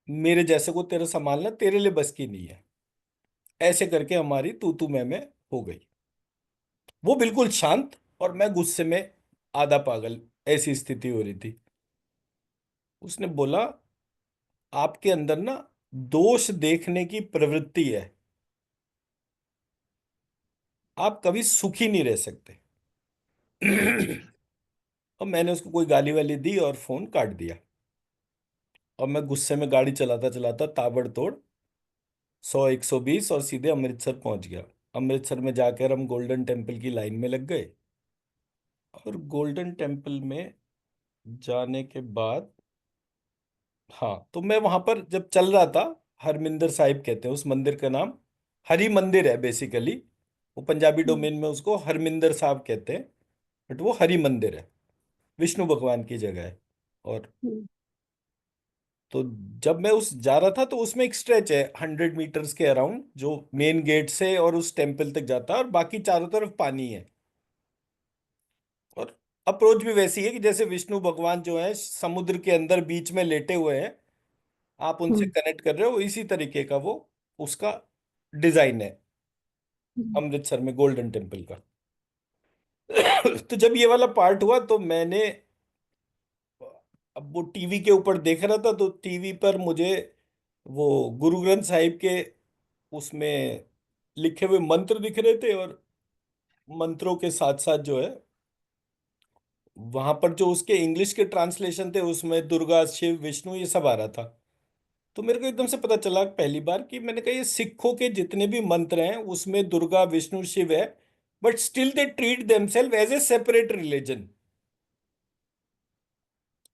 मेरे जैसे को तेरा संभालना तेरे लिए बस की नहीं है। ऐसे करके हमारी तू तू मैं हो गई। वो बिल्कुल शांत और मैं गुस्से में आधा पागल, ऐसी स्थिति हो रही थी। उसने बोला आपके अंदर ना दोष देखने की प्रवृत्ति है, आप कभी सुखी नहीं रह सकते। और मैंने उसको कोई गाली वाली दी और फोन काट दिया। और मैं गुस्से में गाड़ी चलाता चलाता ताबड़तोड़ 100 120 और सीधे अमृतसर पहुंच गया। अमृतसर में जाकर हम गोल्डन टेम्पल की लाइन में लग गए। और गोल्डन टेम्पल में जाने के बाद, हाँ तो मैं वहां पर जब चल रहा था, हरमिंदर साहिब कहते हैं उस मंदिर का नाम, हरि मंदिर है बेसिकली। वो पंजाबी हम्म। डोमेन में उसको हरमिंदर साहब कहते हैं, बट वो हरि मंदिर है, विष्णु भगवान की जगह है। और हम्म। तो जब मैं उस जा रहा था तो उसमें एक स्ट्रेच है 100 मीटर्स के अराउंड, जो मेन गेट से और उस टेम्पल तक जाता है, और बाकी चारों तरफ पानी है। और अप्रोच भी वैसी है कि जैसे विष्णु भगवान जो है समुद्र के अंदर बीच में लेटे हुए हैं, आप उनसे हम्म। कनेक्ट कर रहे हो, इसी तरीके का वो उसका डिजाइन है हम्म। अमृतसर में गोल्डन टेम्पल का। तो जब ये वाला पार्ट हुआ तो मैंने, अब वो टीवी के ऊपर देख रहा था, तो टीवी पर मुझे वो गुरु ग्रंथ साहिब के उसमें लिखे हुए मंत्र दिख रहे थे, और मंत्रों के साथ साथ जो है वहां पर जो उसके इंग्लिश के ट्रांसलेशन थे उसमें दुर्गा शिव विष्णु ये सब आ रहा था। तो मेरे को एकदम से पता चला पहली बार कि मैंने कहा ये सिखों के जितने भी मंत्र हैं उसमें दुर्गा विष्णु शिव है, but still they treat themselves as a separate religion.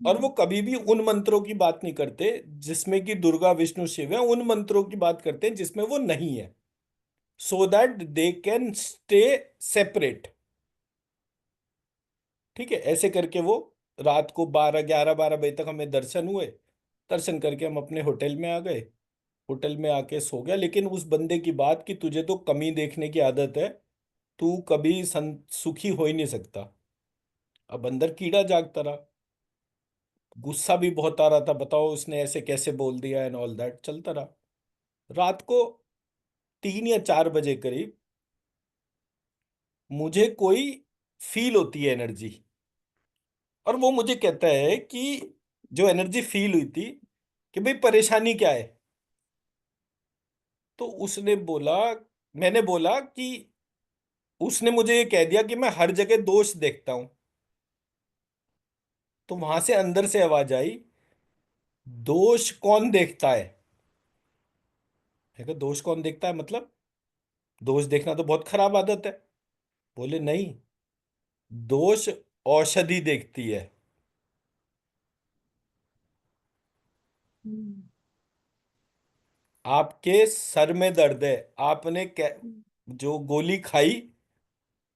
और वो कभी भी उन मंत्रों की बात नहीं करते जिसमें कि दुर्गा विष्णु शिव है, उन मंत्रों की बात करते हैं जिसमें वो नहीं है, so that they can stay separate. ठीक है, ऐसे करके वो रात को 12 11 12 बजे तक हमें दर्शन हुए। दर्शन करके हम अपने होटल में आ गए। होटल में आके सो गया, लेकिन उस बंदे की बात कि तुझे तो कमी देखने की आदत है, तू कभी सुखी हो ही नहीं सकता। अब अंदर कीड़ा जागता रहा, गुस्सा भी बहुत आ रहा था, बताओ उसने ऐसे कैसे बोल दिया एंड ऑल दैट चलता रहा। रात को 3 या 4 बजे करीब मुझे कोई फील होती है एनर्जी, और वो मुझे कहता है कि जो एनर्जी फील हुई थी कि भाई परेशानी क्या है। तो उसने बोला, मैंने बोला कि उसने मुझे ये कह दिया कि मैं हर जगह दोष देखता हूं। तो वहां से अंदर से आवाज आई, दोष कौन देखता है। मैं कहा दोष कौन देखता है मतलब, दोष देखना तो बहुत खराब आदत है। बोले नहीं, दोष औषधि देखती है। हम्म। आपके सर में दर्द है, आपने जो गोली खाई,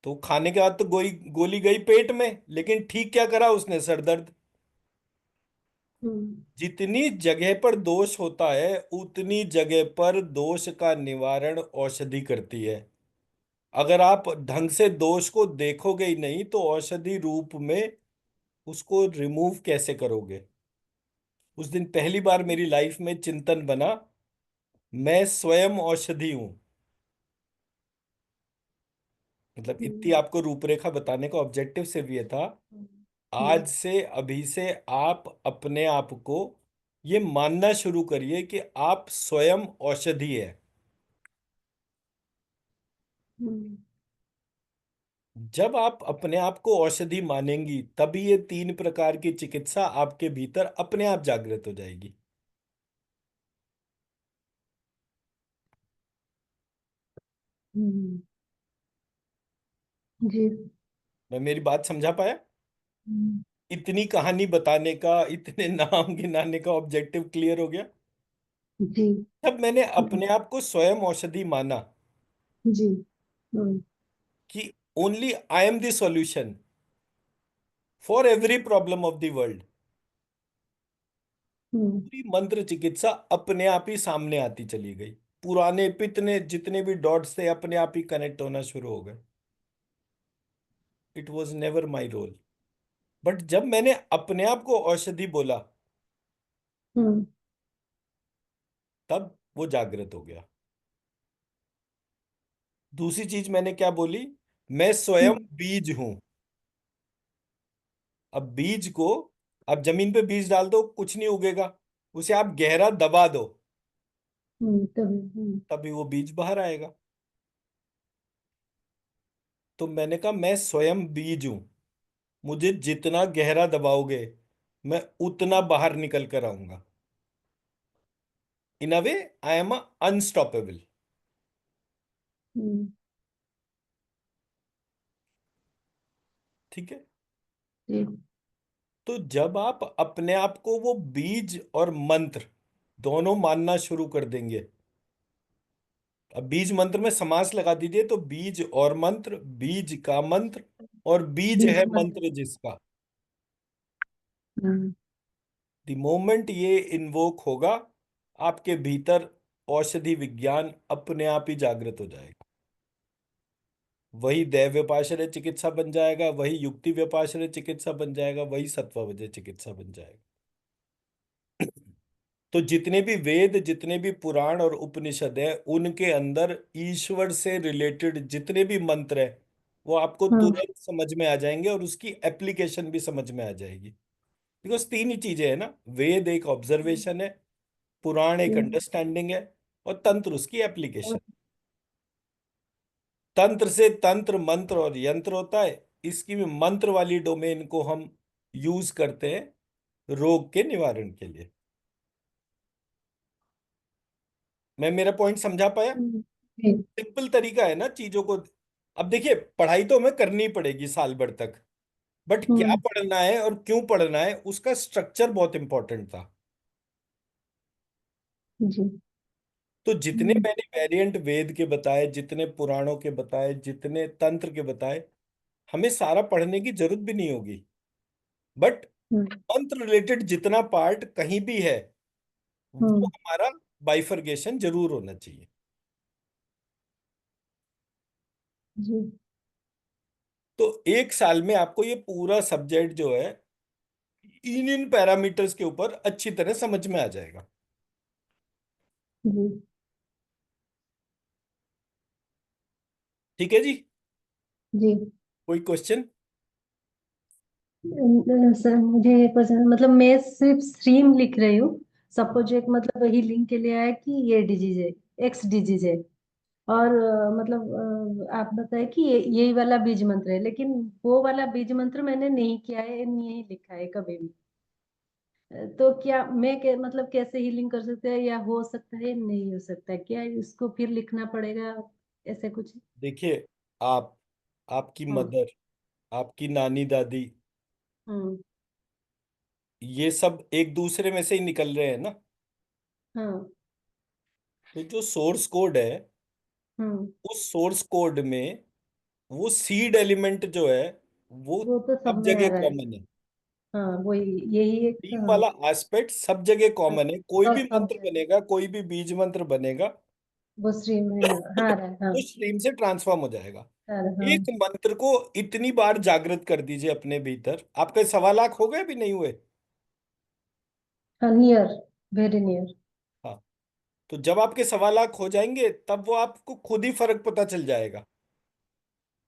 तो खाने के बाद तो गोली गोली गई पेट में, लेकिन ठीक क्या करा उसने? सर दर्द। हम्म। जितनी जगह पर दोष होता है उतनी जगह पर दोष का निवारण औषधि करती है। अगर आप ढंग से दोष को देखोगे ही नहीं तो औषधि रूप में उसको रिमूव कैसे करोगे? उस दिन पहली बार मेरी लाइफ में चिंतन बना, मैं स्वयं औषधि हूं। मतलब इतनी हम्म। आपको रूपरेखा बताने का ऑब्जेक्टिव सिर्फ ये था, हम्म। आज से अभी से आप अपने आप को ये मानना शुरू करिए कि आप स्वयं औषधि है। हम्म। जब आप अपने आप को औषधि मानेंगी तभी ये तीन प्रकार की चिकित्सा आपके भीतर अपने आप जागृत हो जाएगी। हम्म। जी। मैं मेरी बात समझा पाया? हम्म। इतनी कहानी बताने का, इतने नाम गिनाने का ऑब्जेक्टिव क्लियर हो गया। जी। जब मैंने हम्म। अपने आप को स्वयं औषधि माना जी। हम्म। कि only I am the solution for every problem of the world, hmm. पूरी मंत्र चिकित्सा अपने आप ही सामने आती चली गई। पुराने पितने जितने भी डॉट्स थे अपने आप ही कनेक्ट होना शुरू हो गए। It was never my role. But जब मैंने अपने आप को औषधि बोला हम्म। तब वो जागृत हो गया। दूसरी चीज मैंने क्या बोली? मैं स्वयं हम्म। बीज हूं। अब बीज को, अब जमीन पे बीज डाल दो कुछ नहीं उगेगा, उसे आप गहरा दबा दो तभी। तभी वो बीज बाहर आएगा। तो मैंने कहा मैं स्वयं बीज हूं, मुझे जितना गहरा दबाओगे मैं उतना बाहर निकल कर आऊंगा। इन अ वे आई एम अनस्टॉपेबल। हम्म। ठीक है। जी। तो जब आप अपने आप को वो बीज और मंत्र दोनों मानना शुरू कर देंगे, अब बीज मंत्र में समास लगा दीजिए तो बीज और मंत्र, बीज का मंत्र, और बीज बीज है मत। मंत्र जिसका। हम्म। द मोमेंट ये इन्वोक होगा, आपके भीतर औषधि विज्ञान अपने आप ही जागृत हो जाएगा। वही दैव व्यपाश्रय चिकित्सा बन जाएगा, वही युक्ति व्यपाश्रय चिकित्सा बन जाएगा, वही सत्ववजय चिकित्सा बन जाएगा। तो जितने भी वेद, जितने भी पुराण और उपनिषद हैं उनके अंदर ईश्वर से रिलेटेड जितने भी मंत्र हैं वो आपको हाँ। तुरंत समझ में आ जाएंगे और उसकी एप्लीकेशन भी समझ में आ जाएगी। बिकॉज तीन ही चीजें हैं ना, वेद एक ऑब्जर्वेशन है, पुराण एक हम्म। अंडरस्टैंडिंग है, और तंत्र उसकी एप्लीकेशन। और। तंत्र से तंत्र, मंत्र और यंत्र होता है। इसकी भी मंत्र वाली डोमेन को हम यूज करते हैं रोग के निवारण के लिए। मैं मेरा पॉइंट समझा पाया? जी। सिंपल तरीका है ना चीजों को। अब देखिए, पढ़ाई तो हमें करनी ही पड़ेगी साल भर तक, बट क्या हम्म। पढ़ना है और क्यों पढ़ना है उसका स्ट्रक्चर बहुत इंपॉर्टेंट था। जी। तो जितने हम्म। मैंने वेरिएंट वेद के बताए, जितने पुराणों के बताए, जितने तंत्र के बताए, हमें सारा पढ़ने की जरूरत भी नहीं होगी। बट हम्म। मंत्र रिलेटेड जितना पार्ट कहीं भी है वो हम्म। हमारा बाइफरगेशन जरूर होना चाहिए। जी। तो एक साल में आपको ये पूरा सब्जेक्ट जो है इन पैरामीटर्स के ऊपर अच्छी तरह समझ में आ जाएगा। जी। ठीक है जी। जी। कोई क्वेश्चन? सर मुझे ये क्वेश्चन, मतलब मैं सिर्फ स्ट्रीम लिख रही हूँ। सपोज एक मतलब वही लिंक के लिए आया कि ये डिजीज है, एक्स डिजीज है, और मतलब आप बताए कि यही वाला बीज मंत्र है, लेकिन वो वाला बीज मंत्र मैंने नहीं किया है, नहीं लिखा है कभी भी। तो क्या मैं मतलब कैसे हीलिंग कर सकते हैं, या हो सकता है नहीं हो सकता है, क्या इसको फिर लिखना पड़ेगा, ऐसे कुछ? देखिए, आप, आपकी हाँ। मदर, आपकी नानी दादी, हम्म। ये सब एक दूसरे में से ही निकल रहे हैं ना। हाँ। तो जो सोर्स कोड है हम्म। उस सोर्स कोड में वो सीड एलिमेंट जो है वो वो तो सब सब में आ जगह रहा है। कॉमन है। हाँ वही, यही एक टीम हाँ। वाला एस्पेक्ट सब जगह कॉमन है, कोई और भी सब मंत्र जगह बनेगा, कोई भी बीज मंत्र बनेगा, वो स्ट्रीम में हाँ रहा है, हाँ। वो स्ट्रीम से ट्रांसफॉर्म हो जाएगा। हाँ। एक मंत्र को इतनी बार जागृत कर दीजिए अपने भीतर, आपके 1.25 लाख हो गए भी नहीं हुए? हाँ नियर, वेरी नियर। हाँ। तो जब आपके 1.25 लाख हो जाएंगे तब वो आपको खुद ही फर्क पता चल जाएगा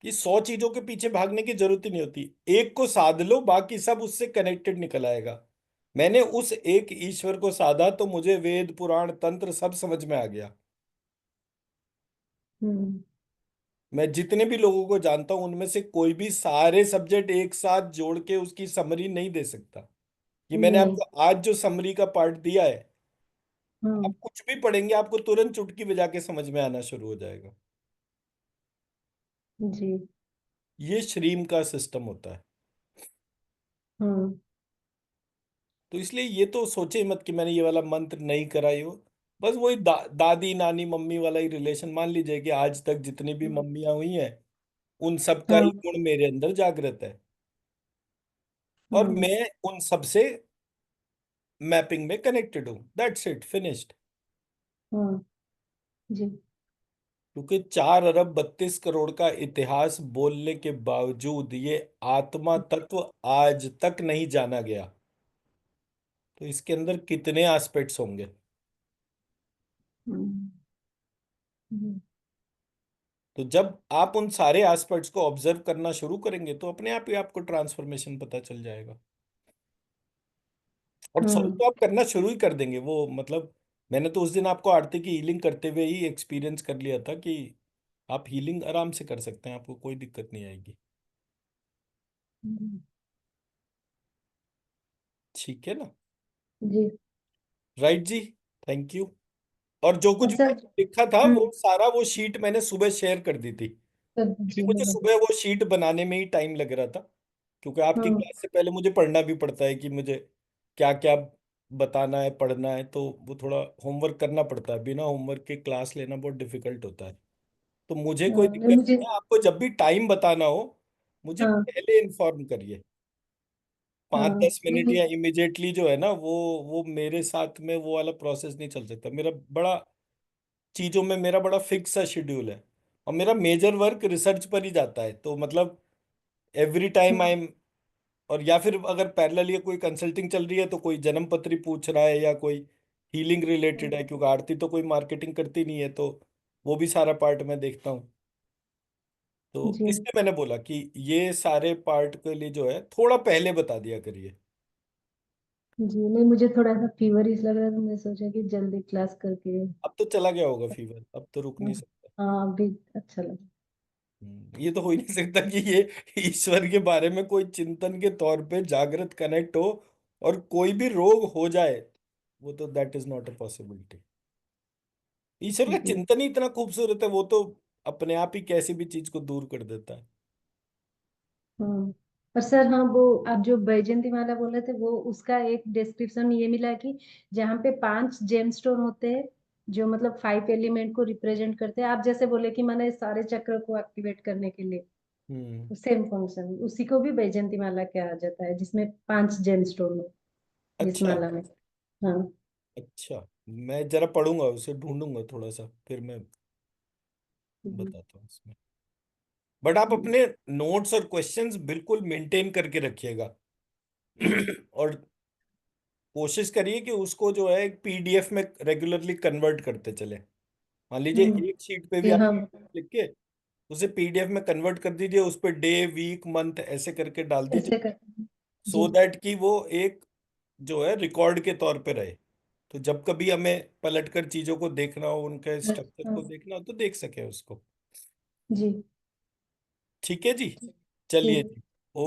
कि 100 चीजों के पीछे भागने की जरूरत ही नहीं होती। एक को साध लो, बाकी सब उससे कनेक्टेड निकल आएगा। मैंने उस एक ईश्वर को साधा तो मुझे वेद पुराण तंत्र सब समझ में आ गया। हम्म। मैं जितने भी लोगों को जानता हूं उनमें से कोई भी सारे सब्जेक्ट एक साथ जोड़ के उसकी समरी नहीं दे सकता। ये मैंने नहीं। आपको आज जो समरी का पार्ट दिया है, आप हम्म। कुछ भी पढ़ेंगे आपको तुरंत चुटकी बजा के समझ में आना शुरू हो जाएगा। जी। ये श्रीम का सिस्टम होता है। हम्म। तो इसलिए ये तो सोचे मत कि मैंने ये वाला मंत्र नहीं कराई हो। बस वही दादी नानी मम्मी वाला ही रिलेशन मान लीजिए कि आज तक जितनी भी हम्म। मम्मियां हुई हैं उन सब का ही हाँ। गुण मेरे अंदर जागृत है, और हम्म। मैं उन सब से मैपिंग में कनेक्टेड हूँ। That's it, finished. हम्म। जी। क्योंकि 4 अरब 32 करोड़ का इतिहास बोलने के बावजूद ये आत्मा तत्व आज तक नहीं जाना गया, तो इसके अंदर कितने एस्पेक्ट्स होंगे। हम्म। हम्म। तो जब आप उन सारे एस्पेक्ट्स को ऑब्जर्व करना शुरू करेंगे तो अपने आप ही आपको ट्रांसफॉर्मेशन पता चल जाएगा। और सॉल्व हम्म। तो आप करना शुरू ही कर देंगे वो, मतलब मैंने तो उस दिन आपको आरती की हीलिंग करते हुए ही एक्सपीरियंस कर लिया था कि आप हीलिंग आराम से कर सकते हैं, आपको कोई दिक्कत नहीं आएगी। हम्म। ठीक है ना? जी। राइट जी। Thank you. और जो कुछ भी अच्छा। मैंने लिखा था वो हम्म। सारा वो शीट मैंने सुबह शेयर कर दी थी, कर क्योंकि दीजिए मुझे हाँ। सुबह वो शीट बनाने में ही टाइम लग रहा था। क्योंकि आपकी हम्म। क्लास से पहले मुझे पढ़ना भी पड़ता है कि मुझे क्या क्या बताना है पढ़ना है, तो वो थोड़ा होमवर्क करना पड़ता है। बिना होमवर्क के क्लास लेना बहुत डिफिकल्ट होता है। तो मुझे कोई हाँ नहीं दिक्कत मुझे। नहीं है, आपको जब भी टाइम बताना हो मुझे हाँ। पहले इन्फॉर्म करिए। हाँ 5-10 मिनट नहीं। या इमिजिएटली जो है ना वो मेरे साथ में वो वाला प्रोसेस नहीं चल सकता। मेरा बड़ा चीजों में मेरा बड़ा फिक्स सा शेड्यूल है, और मेरा मेजर वर्क रिसर्च पर ही जाता है। तो मतलब every time I hmm. Um, और या फिर अगर पैरेलल ये कोई कंसल्टिंग चल रही है तो कोई जन्म पत्री पूछ रहा है या कोई हीलिंग रिलेटेड है, क्योंकि आरती तो कोई मार्केटिंग करती नहीं है, तो वो भी सारा पार्ट मैं देखता हूँ। तो जी। इसलिए मैंने बोला कि ये सारे पार्ट के लिए जो है थोड़ा पहले बता दिया करिए। जी नहीं, मुझे थोड़ा सा फीवरिश लग रहा है तो मैं सोचा कि जल्दी क्लास करके। अब तो चला गया होगा फीवर, अब तो रुक नहीं सकता। हाँ अभी अच्छा लगा। ये तो हो ही नहीं सकता कि ये ईश्वर के बारे में कोई चिंतन के तौर पे जागृत कनेक्ट हो और कोई भी रोग हो जाए, वो तो that is not a possibility. ईश्वर का जी। चिंतन ही इतना खूबसूरत है, वो तो अपने आप ही कैसी भी चीज को दूर कर देता है। हाँ। और सर हाँ, वो आप जो बैजंती माला बोल रहे थे, वो उसका एक डिस्क्रिप्शन ये मिला कि जहाँ पे 5 जेमस्टोन होते हैं, जो मतलब 5 एलिमेंट को रिप्रेजेंट करते हैं, आप जैसे बोले कि मैंने सारे चक्र को एक्टिवेट करने के लिए हम्म। सेम फंक्शन, उसी को भी बैजंती माला कहा जाता है, जिसमें 5 जेमस्टोन हो जिस अच्छा। माला में। हाँ। अच्छा, मैं जरा पढ़ूंगा उसे, ढूंढूंगा थोड़ा सा, फिर मैं जी। बताता हूँ इसमें। बट आप जी। अपने नोट्स और क्वेश्चंस बिल्कुल मेंटेन करके रखिएगा। और कोशिश करिए कि उसको जो है एक पीडीएफ में रेगुलरली कन्वर्ट करते चले। मान लीजिए एक शीट पे भी जी। आप हाँ लिख के उसे पीडीएफ में कन्वर्ट कर दीजिए, उस पर डे वीक मंथ ऐसे करके डाल दीजिए, ऐसे करते हैं। जी। सो दैट कि वो एक जो है रिकॉर्ड के तौर पे रहे। तो जब कभी हमें पलटकर चीजों को देखना हो, उनके स्ट्रक्चर हाँ। को देखना हो, तो देख सके उसको। जी। ठीक है जी। चलिए ठीक। जी।